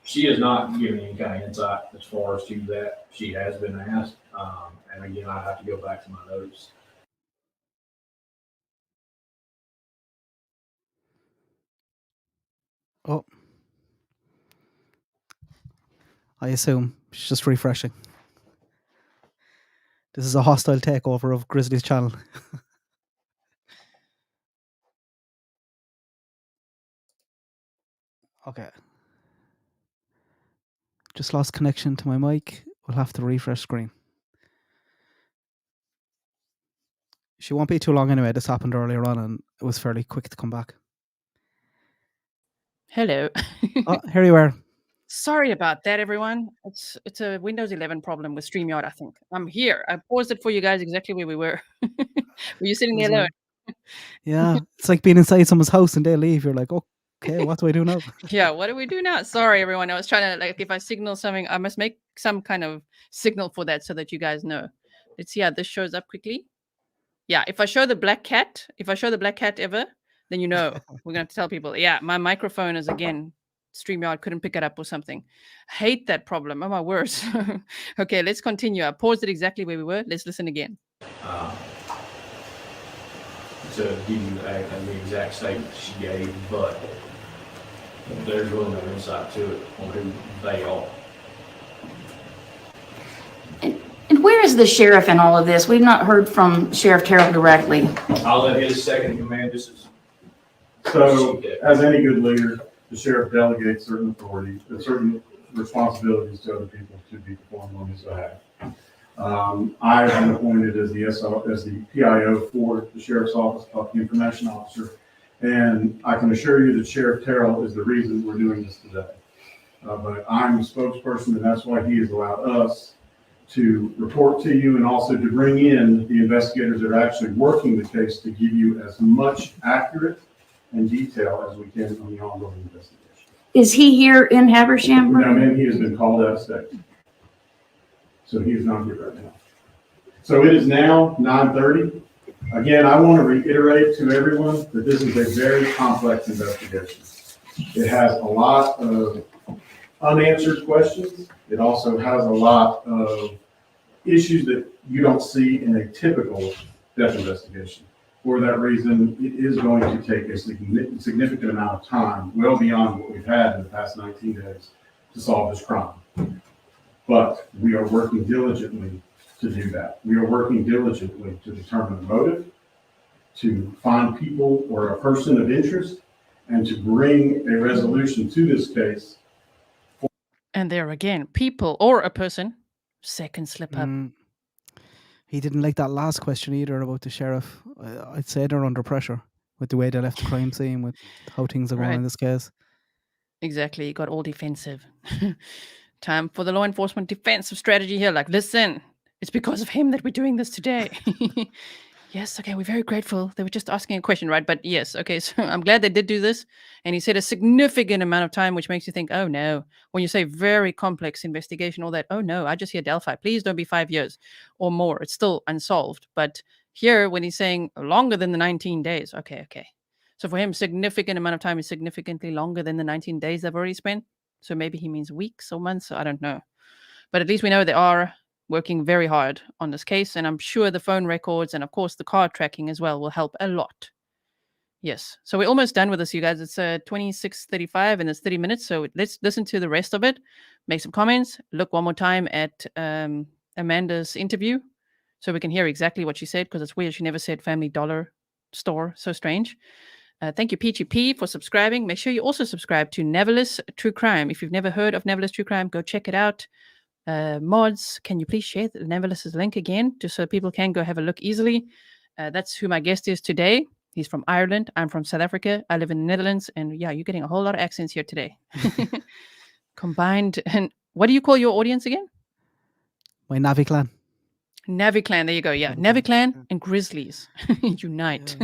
Speaker 3: She has not given any kind of insight as far as to that. She has been asked, and again, I have to go back to my notes.
Speaker 8: Oh, I assume she's just refreshing. This is a hostile takeover of Grizzly's channel. Okay. Just lost connection to my mic. We'll have to refresh screen. She won't be too long anyway. This happened earlier on and it was fairly quick to come back.
Speaker 14: hello.
Speaker 8: Oh, here you are.
Speaker 14: Sorry about that, everyone. It's a Windows 11 problem with StreamYard, I think. I'm here. I paused it for you guys exactly where we were. Were you sitting there alone?
Speaker 8: Yeah, it's like being inside someone's house and they leave. You're like, okay, what do I do now?
Speaker 14: Yeah, what do we do now? Sorry, everyone. I was trying to, like, if I signal something, I must make some kind of signal for that so that you guys know. Let's see how this shows up quickly. Yeah, if I show the black cat ever, then you know. We're going to have to tell people, yeah, my microphone is, again, StreamYard couldn't pick it up or something. Hate that problem. Oh, my words. Okay, let's continue. I paused it exactly where we were. Let's listen again.
Speaker 3: To give you the exact statement she gave, but there's really no insight to it on who they are.
Speaker 5: And where is the sheriff in all of this? We've not heard from Sheriff Terrell directly.
Speaker 3: I'll let his second in command. This is
Speaker 2: So, as any good leader, the sheriff delegates certain authority, certain responsibilities to other people to be performed on his behalf. I have been appointed as the PIO for the Sheriff's Office, Public Information Officer, and I can assure you that Sheriff Terrell is the reason we're doing this today. But I'm the spokesperson, and that's why he has allowed us to report to you and also to bring in the investigators that are actually working the case to give you as much accurate and detail as we can on the ongoing investigation.
Speaker 5: Is he here in Habersham?
Speaker 2: No, ma'am, he has been called out of state. So he is not here right now. So it is now 9:30. Again, I want to reiterate to everyone that this is a very complex investigation. It has a lot of unanswered questions. It also has a lot of issues that you don't see in a typical death investigation. For that reason, it is going to take a significant amount of time, well beyond what we've had in the past 19 days, to solve this crime. But we are working diligently to do that. We are working diligently to determine the motive, to find people or a person of interest, and to bring a resolution to this case.
Speaker 14: And there again, people or a person, second slip up.
Speaker 8: He didn't like that last question either about the sheriff. I'd say they're under pressure with the way they left the crime scene, with how things are going in this case.
Speaker 14: Exactly. He got all defensive. Time for the law enforcement defensive strategy here. Like, listen, it's because of him that we're doing this today. Yes, okay, we're very grateful. They were just asking a question, right? But yes, okay, so I'm glad they did do this. And he said a significant amount of time, which makes you think, oh no. When you say very complex investigation, all that, oh no, I just hear Delphi. Please don't be 5 years or more. It's still unsolved. But here, when he's saying longer than the 19 days, okay. So for him, significant amount of time is significantly longer than the 19 days they've already spent. So maybe he means weeks or months. I don't know. But at least we know they are working very hard on this case, and I'm sure the phone records and of course the car tracking as well will help a lot. Yes, so we're almost done with this, you guys. It's 26:35 and it's 30 minutes, so let's listen to the rest of it, make some comments, look one more time at Amanda's interview so we can hear exactly what she said, because it's weird she never said Family Dollar store. So strange. Thank you, Peachy P, for subscribing. Make sure you also subscribe to Navillus True Crime. If you've never heard of Navillus True Crime, go check it out. Mods, can you please share Navillus's link again, just so people can go have a look easily? That's who my guest is today. He's from Ireland. I'm from South Africa. I live in the Netherlands. And yeah, you're getting a whole lot of accents here today. Combined. And what do you call your audience again?
Speaker 8: My Navi clan.
Speaker 14: Navi clan. There you go. Yeah. Navi clan and Grizzlies unite.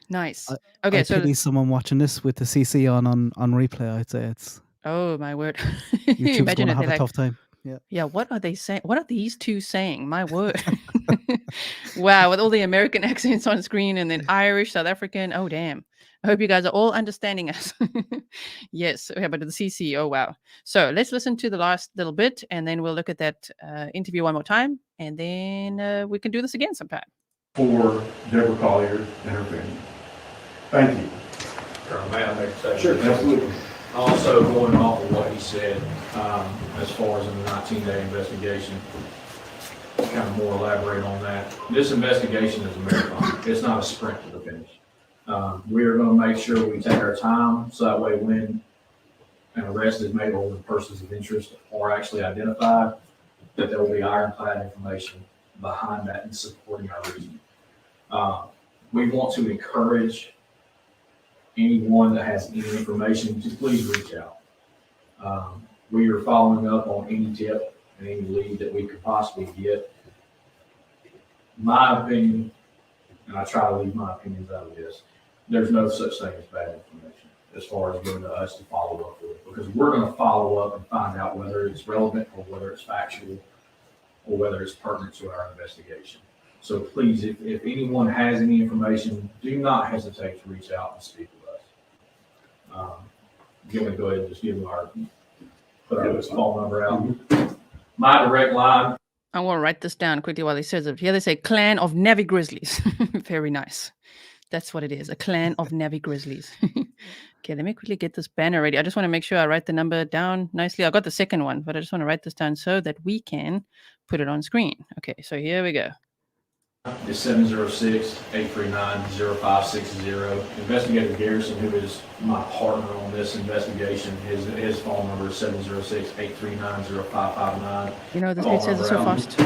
Speaker 14: Nice. Okay.
Speaker 8: I
Speaker 14: So
Speaker 8: pity someone watching this with the CC on replay. I'd say it's
Speaker 14: oh my word.
Speaker 8: YouTube's
Speaker 14: Imagine
Speaker 8: going to
Speaker 14: it,
Speaker 8: have
Speaker 14: they're
Speaker 8: a tough time. Yeah.
Speaker 14: Yeah, what are they saying? What are these two saying? My word. Wow, with all the American accents on screen and then Irish, South African. Oh, damn. I hope you guys are all understanding us. Yes, yeah, but the CC, oh, wow. So let's listen to the last little bit and then we'll look at that interview one more time and then we can do this again sometime.
Speaker 2: For Deborah Collier and her family. Thank you.
Speaker 3: May I make a statement?
Speaker 2: Sure, absolutely.
Speaker 3: Also, going off of what he said, as far as in the 19-day investigation, kind of more elaborate on that. This investigation is a marathon. It's not a sprint to the finish. We are going to make sure we take our time so that way when an arrest is made or when persons of interest are actually identified, that there will be ironclad information behind that and supporting our reasoning. We want to encourage anyone that has any information to please reach out. We are following up on any tip and any lead that we could possibly get. My opinion, and I try to leave my opinions out of this, there's no such thing as bad information as far as going to us to follow up with, because we're going to follow up and find out whether it's relevant or whether it's factual or whether it's pertinent to our investigation. So please, if anyone has any information, do not hesitate to reach out and speak with us. Go ahead and just put our phone number out. My direct line.
Speaker 14: I want to write this down quickly while he says it. Here they say clan of Navy Grizzlies. Very nice. That's what it is, a clan of Navy Grizzlies. Okay, let me quickly get this banner ready. I just want to make sure I write the number down nicely. I got the second one, but I just want to write this down so that we can put it on screen. Okay, so here we go.
Speaker 3: It's 706-839-0560. Investigator Garrison, who is my partner on this investigation, his phone number is 706-839-0559.
Speaker 14: You know, this dude says it so fast.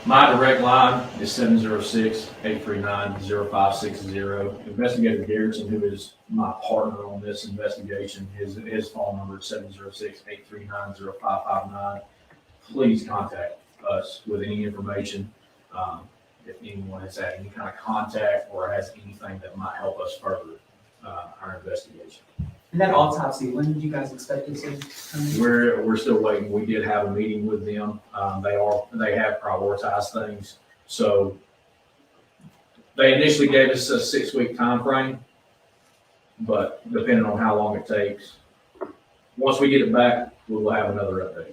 Speaker 3: My direct line is 706-839-0560. Investigator Garrison, who is my partner on this investigation, his phone number is 706-839-0559. Please contact us with any information. If anyone has had any kind of contact or has anything that might help us further our investigation.
Speaker 13: And that autopsy, when did you guys expect it to come in?
Speaker 3: We're still waiting. We did have a meeting with them. They have prioritized things. So they initially gave us a 6-week time frame, but depending on how long it takes, once we get it back, we will have another update.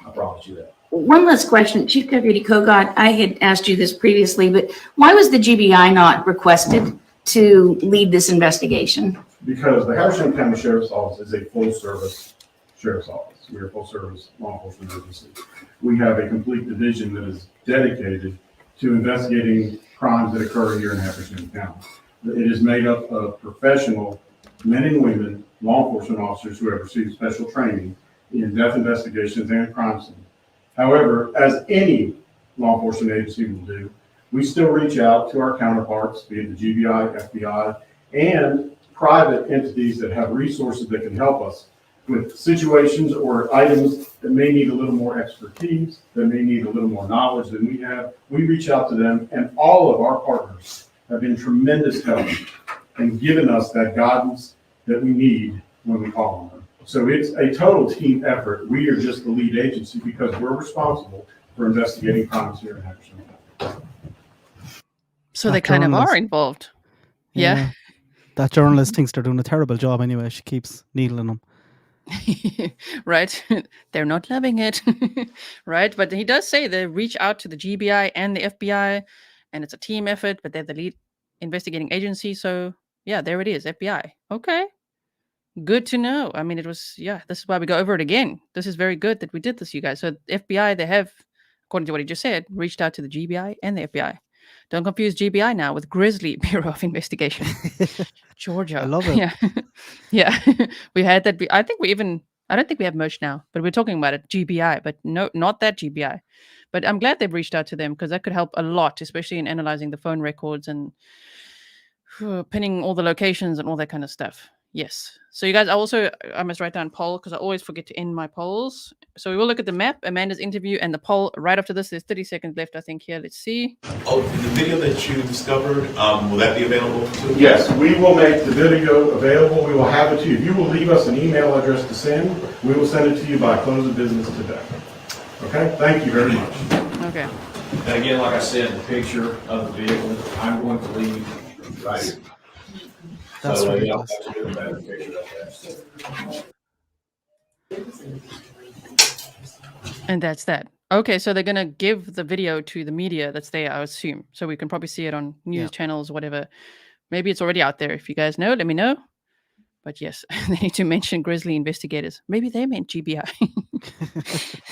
Speaker 3: I promise you that.
Speaker 5: One last question, Chief Deputy Kogot, I had asked you this previously, but why was the GBI not requested to lead this investigation?
Speaker 2: Because the Harrison County Sheriff's Office is a full-service sheriff's office. We're a full-service law enforcement agency. We have a complete division that is dedicated to investigating crimes that occur here in Harrison County. It is made up of professional men and women, law enforcement officers who have received special training in death investigations and crime scenes. However, as any law enforcement agency will do, we still reach out to our counterparts, be it the GBI, FBI, and private entities that have resources that can help us with situations or items that may need a little more expertise, that may need a little more knowledge than we have. We reach out to them, and all of our partners have been tremendous help and given us that guidance that we need when we call on them. So it's a total team effort. We are just the lead agency because we're responsible for investigating crimes here in Henderson.
Speaker 14: So they kind of are involved. Yeah.
Speaker 8: That journalist thinks they're doing a terrible job anyway. She keeps needling them.
Speaker 14: Right. They're not loving it. Right. But he does say they reach out to the GBI and the FBI, and it's a team effort, but they're the lead investigating agency. So yeah, there it is. FBI. Okay. Good to know. I mean, this is why we go over it again. This is very good that we did this, you guys. So FBI, they have, according to what he just said, reached out to the GBI and the FBI Don't confuse GBI now with Grizzly Bureau of Investigation. Georgia.
Speaker 8: I love it.
Speaker 14: Yeah. Yeah. We had that. I think we even, I don't think we have merch now, but we're talking about it, GBI, but no, not that GBI. But I'm glad they've reached out to them because that could help a lot, especially in analyzing the phone records and pinning all the locations and all that kind of stuff. Yes. So you guys, I must write down poll because I always forget to end my polls. So we will look at the map, Amanda's interview, and the poll right after this. There's 30 seconds left, I think, here. Let's see.
Speaker 1: Oh, the video that you discovered, will that be available too?
Speaker 2: Yes, we will make the video available. We will have it to you. If you will leave us an email address to send, we will send it to you by close of business today. Okay? Thank you very much.
Speaker 14: Okay.
Speaker 3: And again, like I said, the picture of the vehicle, I'm going to leave right here.
Speaker 8: That's
Speaker 3: So,
Speaker 8: ridiculous.
Speaker 3: I'll have to get a better picture of that.
Speaker 14: And that's that. Okay, so they're going to give the video to the media that's there, I assume. So we can probably see it on news channels, whatever. Maybe it's already out there. If you guys know, let me know. But yes, they need to mention Grizzly investigators. Maybe they meant GBI.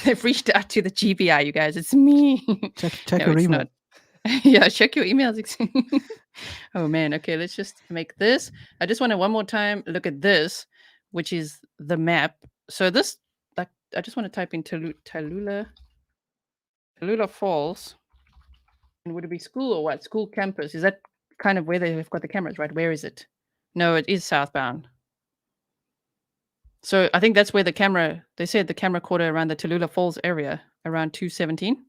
Speaker 14: They've reached out to the GBI, you guys. It's me.
Speaker 8: Check your email.
Speaker 14: Not. Yeah, check your emails. Oh man, okay, let's just make this. I just want to one more time look at this, which is the map. So this, like, I just want to type in Tallulah Falls. And would it be school or what? School campus. Is that kind of where they've got the cameras, right? Where is it? No, it is southbound. So I think that's where they said the camera caught her around the Tallulah Falls area around 217.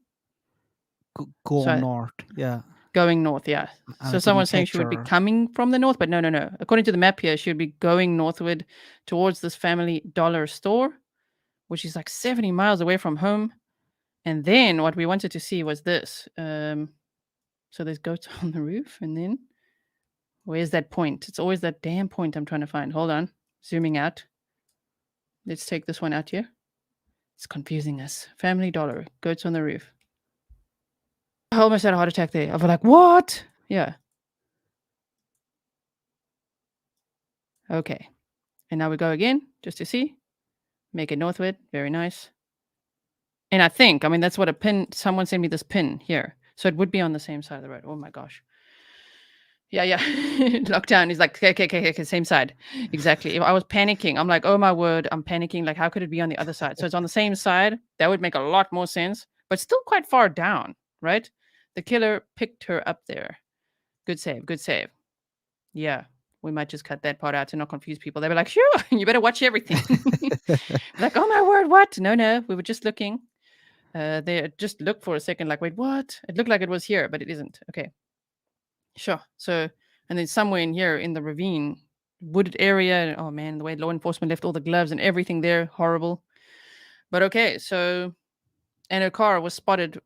Speaker 8: Going north, yeah.
Speaker 14: Going north, yeah.
Speaker 8: And
Speaker 14: So
Speaker 8: it
Speaker 14: someone's
Speaker 8: didn't
Speaker 14: saying
Speaker 8: catch
Speaker 14: she would be
Speaker 8: her.
Speaker 14: coming from the north, but no. According to the map here, she would be going northward towards this family dollar store, which is like 70 miles away from home. And then what we wanted to see was this. So there's goats on the roof, and then where's that point? It's always that damn point I'm trying to find. Hold on. Zooming out. Let's take this one out here. It's confusing us. Family dollar, goats on the roof. I almost had a heart attack there. I was like, what? Yeah. Okay. And now we go again, just to see. Make it northward. Very nice. And I think, that's what a pin, someone sent me this pin here. So it would be on the same side of the road. Oh my gosh. Yeah. Lockdown is like, okay, same side. Exactly. If I was panicking, I'm like, oh my word, I'm panicking. Like, how could it be on the other side? So it's on the same side. That would make a lot more sense, but still quite far down, right? The killer picked her up there. Good save. Yeah. We might just cut that part out to not confuse people. They'll be like, sure, you better watch everything. Like, oh my word, what? No, we were just looking. They just looked for a second, like, wait, what? It looked like it was here, but it isn't. Okay. Sure. So, and then somewhere in here in the ravine, wooded area. Oh man, the way law enforcement left all the gloves and everything there, horrible. But okay, so, and her car was spotted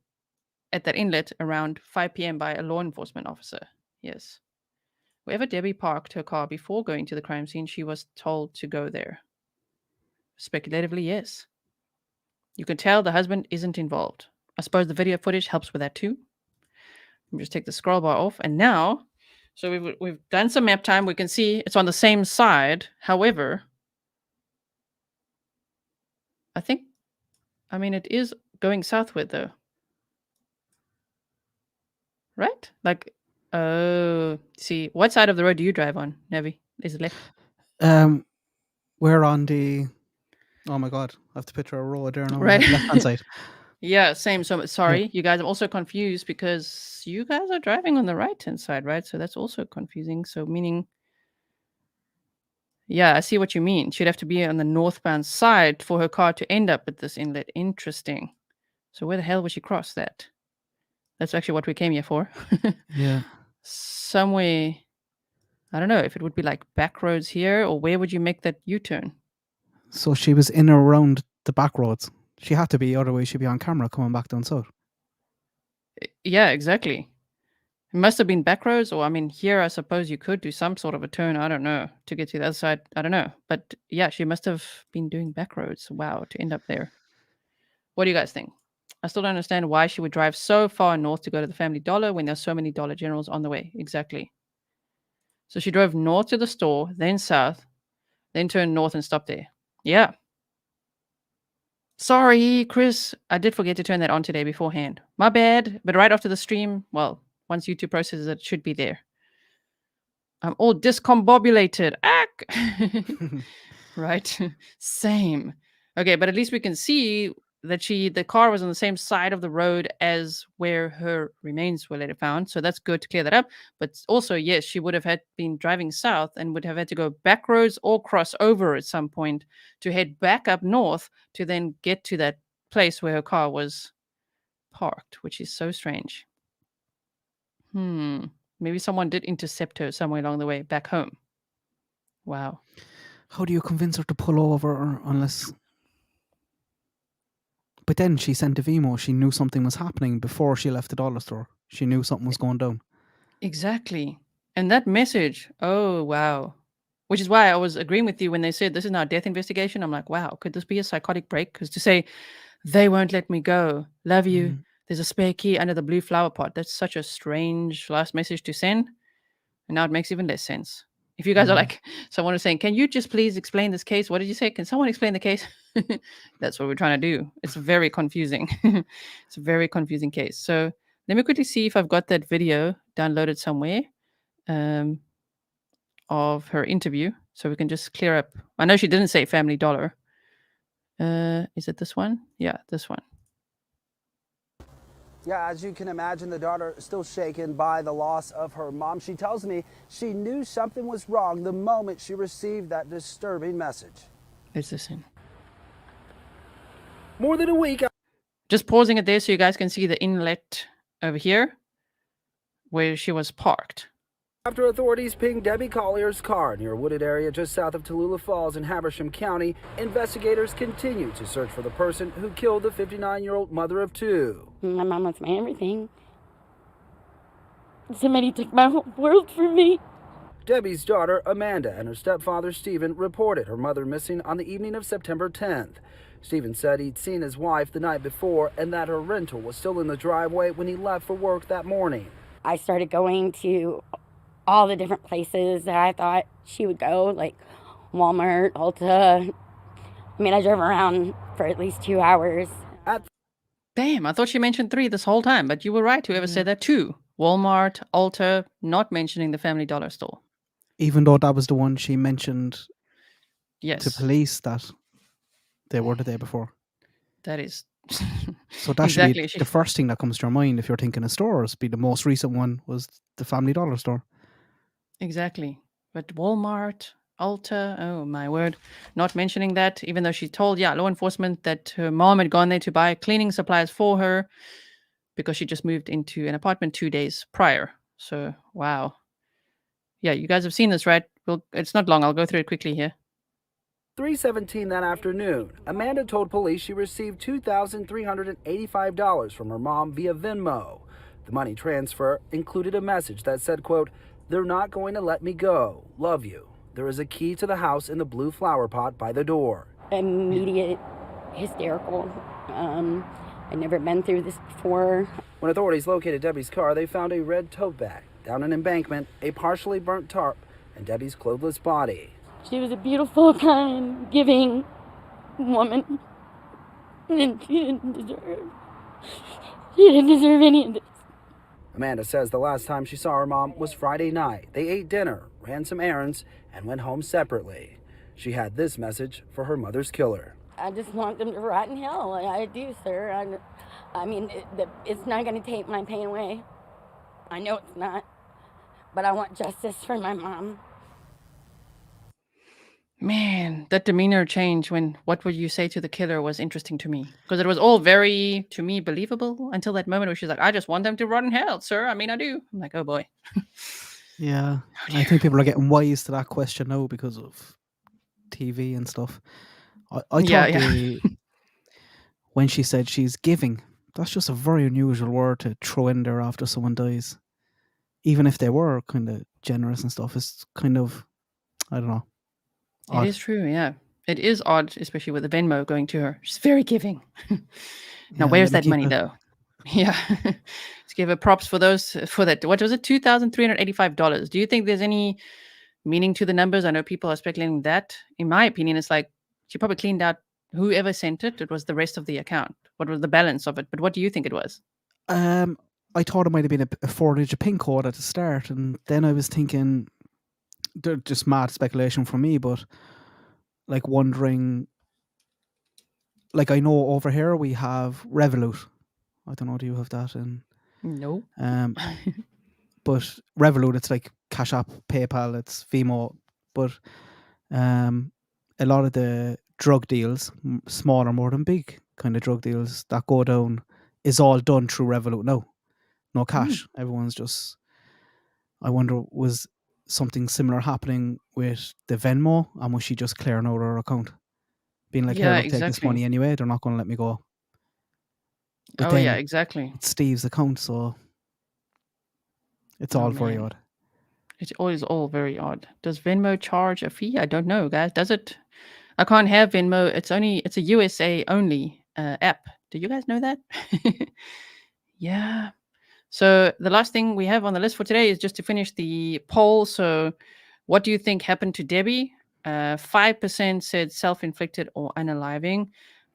Speaker 14: at that inlet around 5 p.m. by a law enforcement officer. Yes. Wherever Debbie parked her car before going to the crime scene, she was told to go there. Speculatively, yes. You can tell the husband isn't involved. I suppose the video footage helps with that too. Let me just take the scroll bar off. And now, so we've done some map time. We can see it's on the same side. However, it is going southward though. Right? Like, see, what side of the road do you drive on, Nevi? Is it left?
Speaker 8: We're on the, oh my God, I have to picture a road there now.
Speaker 14: Right.
Speaker 8: Left-hand side.
Speaker 14: Yeah, same. So sorry, you guys. I'm also confused because you guys are driving on the right-hand side, right? So that's also confusing. So meaning, yeah, I see what you mean. She'd have to be on the northbound side for her car to end up at this inlet. Interesting. So where the hell would she cross that? That's actually what we came here for.
Speaker 8: Yeah.
Speaker 14: Somewhere, I don't know if it would be like back roads here, or where would you make that U-turn?
Speaker 8: So she was in or around the back roads. She had to be, otherwise she'd be on camera coming back down south.
Speaker 14: Yeah, exactly. It must have been back roads, or here I suppose you could do some sort of a turn. I don't know, to get to the other side. I don't know, but yeah, she must have been doing back roads. Wow, to end up there. What do you guys think? I still don't understand why she would drive so far north to go to the Family Dollar when there's so many Dollar Generals on the way. Exactly. So she drove north to the store, then south, then turned north and stopped there. Yeah. Sorry, Chris. I did forget to turn that on today beforehand. My bad. But right after the stream, well, Once YouTube processes it, it should be there. I'm all discombobulated. Right? Same. Okay, but at least we can see that the car was on the same side of the road as where her remains were later found. So that's good to clear that up. But also, yes, she would have had been driving south and would have had to go back roads or cross over at some point to head back up north to then get to that place where her car was parked, which is so strange. Maybe someone did intercept her somewhere along the way back home. Wow.
Speaker 8: How do you convince her to pull over unless... But then she sent a Venmo. She knew something was happening before she left the dollar store. She knew something was going down.
Speaker 14: Exactly. And that message, oh, wow. Which is why I was agreeing with you when they said this is now a death investigation. I'm like, wow, could this be a psychotic break? Because to say, they won't let me go. Love you. There's a spare key under the blue flower pot. That's such a strange last message to send. And now it makes even less sense. If you guys are like, someone is saying, can you just please explain this case? What did you say? Can someone explain the case? That's what we're trying to do. It's very confusing. It's a very confusing case. So let me quickly see if I've got that video downloaded somewhere of her interview. So we can just clear up. I know she didn't say Family Dollar. Is it this one? Yeah, this one.
Speaker 19: Yeah, as you can imagine, the daughter is still shaken by the loss of her mom. She tells me she knew something was wrong the moment she received that disturbing message.
Speaker 14: Is this in?
Speaker 19: More than a week.
Speaker 14: Just pausing it there so you guys can see the inlet over here where she was parked.
Speaker 19: After authorities pinged Debbie Collier's car near a wooded area just south of Tallulah Falls in Habersham County, investigators continue to search for the person who killed the 59-year-old mother of two.
Speaker 20: My mom was my everything. Somebody took my whole world from me.
Speaker 19: Debbie's daughter, Amanda, and her stepfather, Stephen, reported her mother missing on the evening of September 10th. Stephen said he'd seen his wife the night before and that her rental was still in the driveway when he left for work that morning.
Speaker 20: I started going to all the different places that I thought she would go, like Walmart, Ulta. I mean, I drove around for at least 2 hours.
Speaker 14: Damn, I thought she mentioned 3 this whole time, but you were right. Whoever said that, 2. Walmart, Ulta, not mentioning the Family Dollar store.
Speaker 8: Even though that was the one she mentioned
Speaker 14: Yes.
Speaker 8: to police that they were the day before.
Speaker 14: That is...
Speaker 8: So that should be the first thing that comes to your mind if you're thinking of stores. Be the most recent one was the Family Dollar store.
Speaker 14: Exactly. But Walmart, Ulta, oh my word, not mentioning that, even though she told, law enforcement that her mom had gone there to buy cleaning supplies for her because she just moved into an apartment 2 days prior. So, wow. Yeah, you guys have seen this, right? It's not long. I'll go through it quickly here.
Speaker 19: 3:17 that afternoon, Amanda told police she received $2,385 from her mom via Venmo. The money transfer included a message that said, quote, "They're not going to let me go. Love you. There is a key to the house in the blue flower pot by the door."
Speaker 20: Immediate hysterical. I'd never been through this before.
Speaker 19: When authorities located Debbie's car, they found a red tote bag, down an embankment, a partially burnt tarp, and Debbie's clothless body.
Speaker 20: She was a beautiful, kind, giving woman. And she didn't deserve any of this.
Speaker 19: Amanda says the last time she saw her mom was Friday night. They ate dinner, ran some errands, and went home separately. She had this message for her mother's killer.
Speaker 20: I just want them to rot in hell. I do, sir. I mean, it's not going to take my pain away. I know it's not. But I want justice for my mom.
Speaker 14: Man, that demeanor change when what would you say to the killer was interesting to me. Because it was all very, to me, believable until that moment where she's like, I just want them to rot in hell, sir. I mean, I do. I'm like, oh boy.
Speaker 8: Yeah. I think people are getting wise to that question now because of TV and stuff. I thought when she said she's giving, that's just a very unusual word to throw in there after someone dies. Even if they were kind of generous and stuff, it's kind of, I don't know.
Speaker 14: It is true, yeah. It is odd, especially with the Venmo going to her. She's very giving. Now, where's that money, though? Yeah. Let's give her props for that. What was it? $2,385. Do you think there's any meaning to the numbers? I know people are speculating that. In my opinion, it's like she probably cleaned out whoever sent it. It was the rest of the account. What was the balance of it? But what do you think it was?
Speaker 8: I thought it might have been a 4-digit PIN code at the start, and then I was thinking, they're just mad speculation from me, but like wondering, like I know over here we have Revolut. I don't know, do you have that? And
Speaker 14: No.
Speaker 8: but Revolut, it's like Cash App, PayPal, it's Venmo, but a lot of the drug deals, smaller more than big kind of drug deals that go down, is all done through Revolut now. No cash. Everyone's just. I wonder, was something similar happening with the Venmo, and was she just clearing out her account, being like, "Here,
Speaker 14: Yeah,
Speaker 8: look, take this
Speaker 14: exactly.
Speaker 8: money anyway. They're not going to let me go." But
Speaker 14: Oh, yeah,
Speaker 8: then
Speaker 14: exactly.
Speaker 8: it's Steve's account, so it's
Speaker 14: Oh,
Speaker 8: all very
Speaker 14: man.
Speaker 8: odd.
Speaker 14: It's always all very odd. Does Venmo charge a fee? I don't know, guys. Does it? I can't have Venmo. It's a USA only app. Do you guys know that? Yeah. So the last thing we have on the list for today is just to finish the poll. So what do you think happened to Debbie? 5% said self-inflicted or unaliving.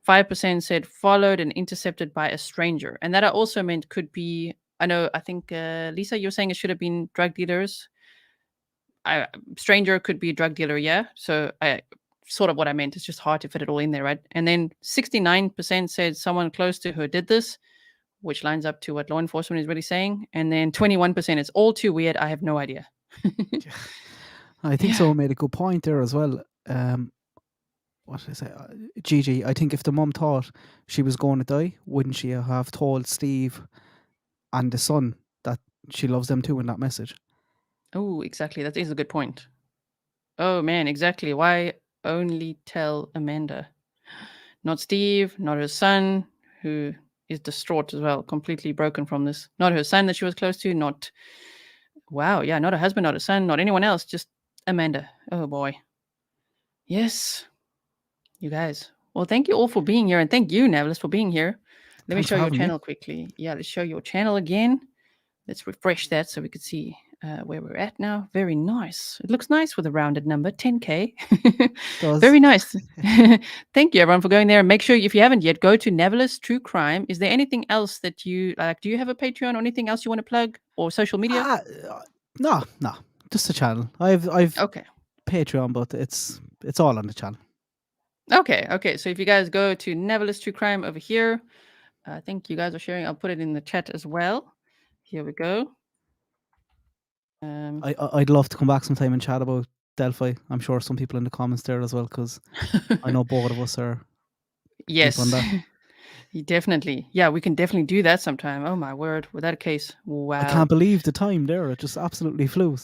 Speaker 14: 5% said followed and intercepted by a stranger. And that I also meant could be, I think, Lisa, you're saying it should have been drug dealers. Stranger could be a drug dealer, yeah. So sort of what I meant. It's just hard to fit it all in there, right? And then 69% said someone close to her did this, which lines up to what law enforcement is really saying. And then 21%, it's all too weird. I have no idea.
Speaker 8: I think someone made a good point there as well. What did I say? Gigi, I think if the mum thought she was going to die, wouldn't she have told Steve and the son that she loves them too in that message?
Speaker 14: Oh, exactly. That is a good point. Oh, man, exactly. Why only tell Amanda? Not Steve, not her son, who is distraught as well, completely broken from this. Not her son that she was close to, not a husband, not a son, not anyone else, just Amanda. Oh, boy. Yes. You guys. Well, thank you all for being here, and thank you, Navillus, for being here. Let me
Speaker 8: Thanks
Speaker 14: show
Speaker 8: for
Speaker 14: your
Speaker 8: having me.
Speaker 14: channel quickly. Yeah, let's show your channel again. Let's refresh that so we can see where we're at now. Very nice. It looks nice with a rounded number, 10K.
Speaker 8: Does.
Speaker 14: Very nice. Thank you, everyone, for going there. Make sure, if you haven't yet, go to Navillus True Crime. Is there anything else that you like? Do you have a Patreon or anything else you want to plug, or social media?
Speaker 8: No, just the channel. I've
Speaker 14: Okay.
Speaker 8: Patreon, but it's all on the channel.
Speaker 14: Okay. So if you guys go to Navillus True Crime over here, I think you guys are sharing. I'll put it in the chat as well. Here we go.
Speaker 8: I'd love to come back sometime and chat about Delphi. I'm sure some people in the comments there as well, because I know both of us are deep on
Speaker 14: Yes,
Speaker 8: that.
Speaker 14: definitely. Yeah, we can definitely do that sometime. Oh my word, with that case, wow.
Speaker 8: I can't believe the time there. It just absolutely flew.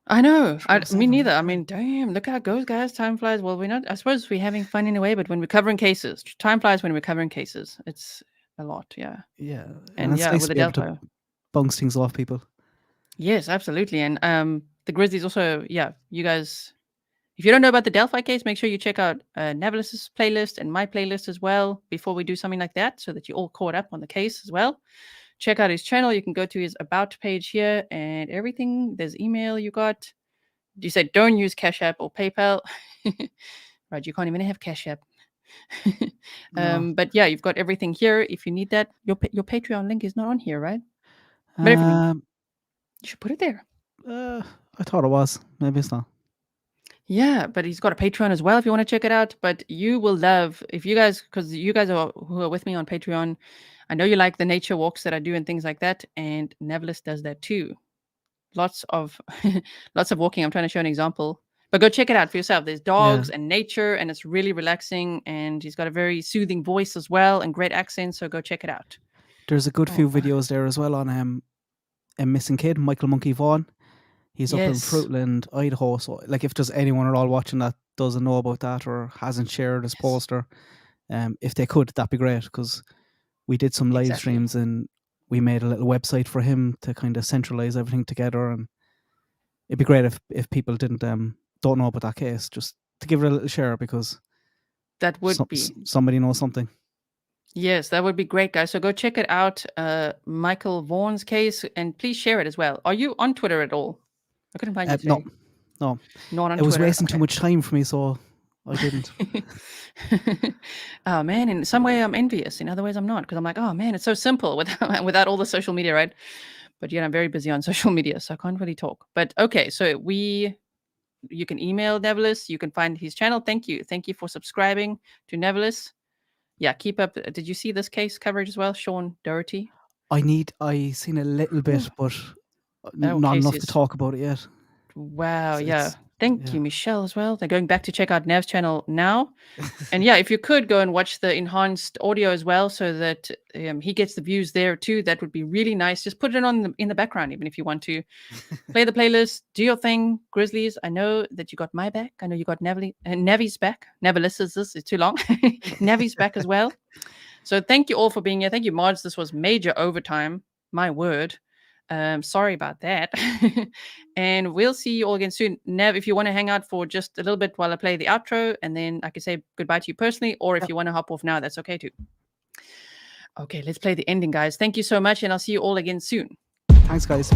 Speaker 14: I know. Me
Speaker 8: 7,
Speaker 14: neither. I mean, damn, look how it goes, guys. Time flies. Well, we're not, I suppose we're having fun in a way, but when we're covering cases, time flies when we're covering cases. It's a lot, yeah.
Speaker 8: Yeah.
Speaker 14: And
Speaker 8: it's
Speaker 14: yeah,
Speaker 8: nice
Speaker 14: with
Speaker 8: to
Speaker 14: the
Speaker 8: be able
Speaker 14: Delphi.
Speaker 8: to bounce things off people.
Speaker 14: Yes, absolutely. And the Grizzlies also, yeah, you guys, if you don't know about the Delphi case, make sure you check out Navilus's playlist and my playlist as well before we do something like that, so that you're all caught up on the case as well. Check out his channel. You can go to his About page here and everything. There's email you got. You said don't use Cash App or PayPal. Right, you can't even have Cash App.
Speaker 8: No.
Speaker 14: But yeah, you've got everything here if you need that. Your Patreon link is not on here, right? But everything. You should put it there.
Speaker 8: I thought it was. Maybe it's not.
Speaker 14: Yeah, but he's got a Patreon as well if you want to check it out. But you will love, if you guys, because you guys who are with me on Patreon, I know you like the nature walks that I do and things like that. And Navillus does that too. Lots of walking. I'm trying to show an example. But go check it out for yourself. There's dogs and nature, and it's really relaxing. And he's got a very soothing voice as well and great accent. So go check it out.
Speaker 8: There's a good few videos there as well on a missing kid, Michael Monkey Vaughan. He's up in Fruitland, Idaho. So, like, if there's anyone at all watching that doesn't know about that or hasn't shared his poster, if they could, that'd be great, because we did some live streams and we made a little website for him to kind of centralize everything together. And it'd be great if people don't know about that case, just to give it a little share, because
Speaker 14: that would be
Speaker 8: somebody knows something.
Speaker 14: Yes, that would be great, guys. So go check it out, Michael Vaughan's case, and please share it as well. Are you on Twitter at all? I couldn't find you today.
Speaker 8: No.
Speaker 14: Not on
Speaker 8: it was
Speaker 14: Twitter.
Speaker 8: wasting too much time for me, so I didn't.
Speaker 14: Oh man, in some way I'm envious. In other ways I'm not, because I'm like, oh man, it's so simple without all the social media, right? But yet I'm very busy on social media, so I can't really talk. But okay, so you can email Navillus. You can find his channel. Thank you for subscribing to Navillus. Yeah, keep up. Did you see this case coverage as well, Sean Doherty?
Speaker 8: I seen a little bit, but
Speaker 14: That
Speaker 8: not
Speaker 14: case
Speaker 8: enough to
Speaker 14: is-
Speaker 8: talk about it yet.
Speaker 14: Wow,
Speaker 8: It's-
Speaker 14: yeah.
Speaker 8: it's-
Speaker 14: Thank
Speaker 8: yeah.
Speaker 14: you, Michelle, as well. They're going back to check out Nav's channel now. And yeah, if you could go and watch the enhanced audio as well, so that he gets the views there too, that would be really nice. Just put it on in the background, even if you want to. Play the playlist, do your thing, Grizzlies. I know that you got my back. I know you got Navi's back. Navillus is this. It's too long. Navi's back as well. So thank you all for being here. Thank you, Mods. This was major overtime. My word. Sorry about that. And we'll see you all again soon. Nev, if you want to hang out for just a little bit while I play the outro, and then I can say goodbye to you personally, or if you want to hop off now, that's okay too. Okay, let's play the ending, guys. Thank you so much, and I'll see you all again soon.
Speaker 8: Thanks, guys.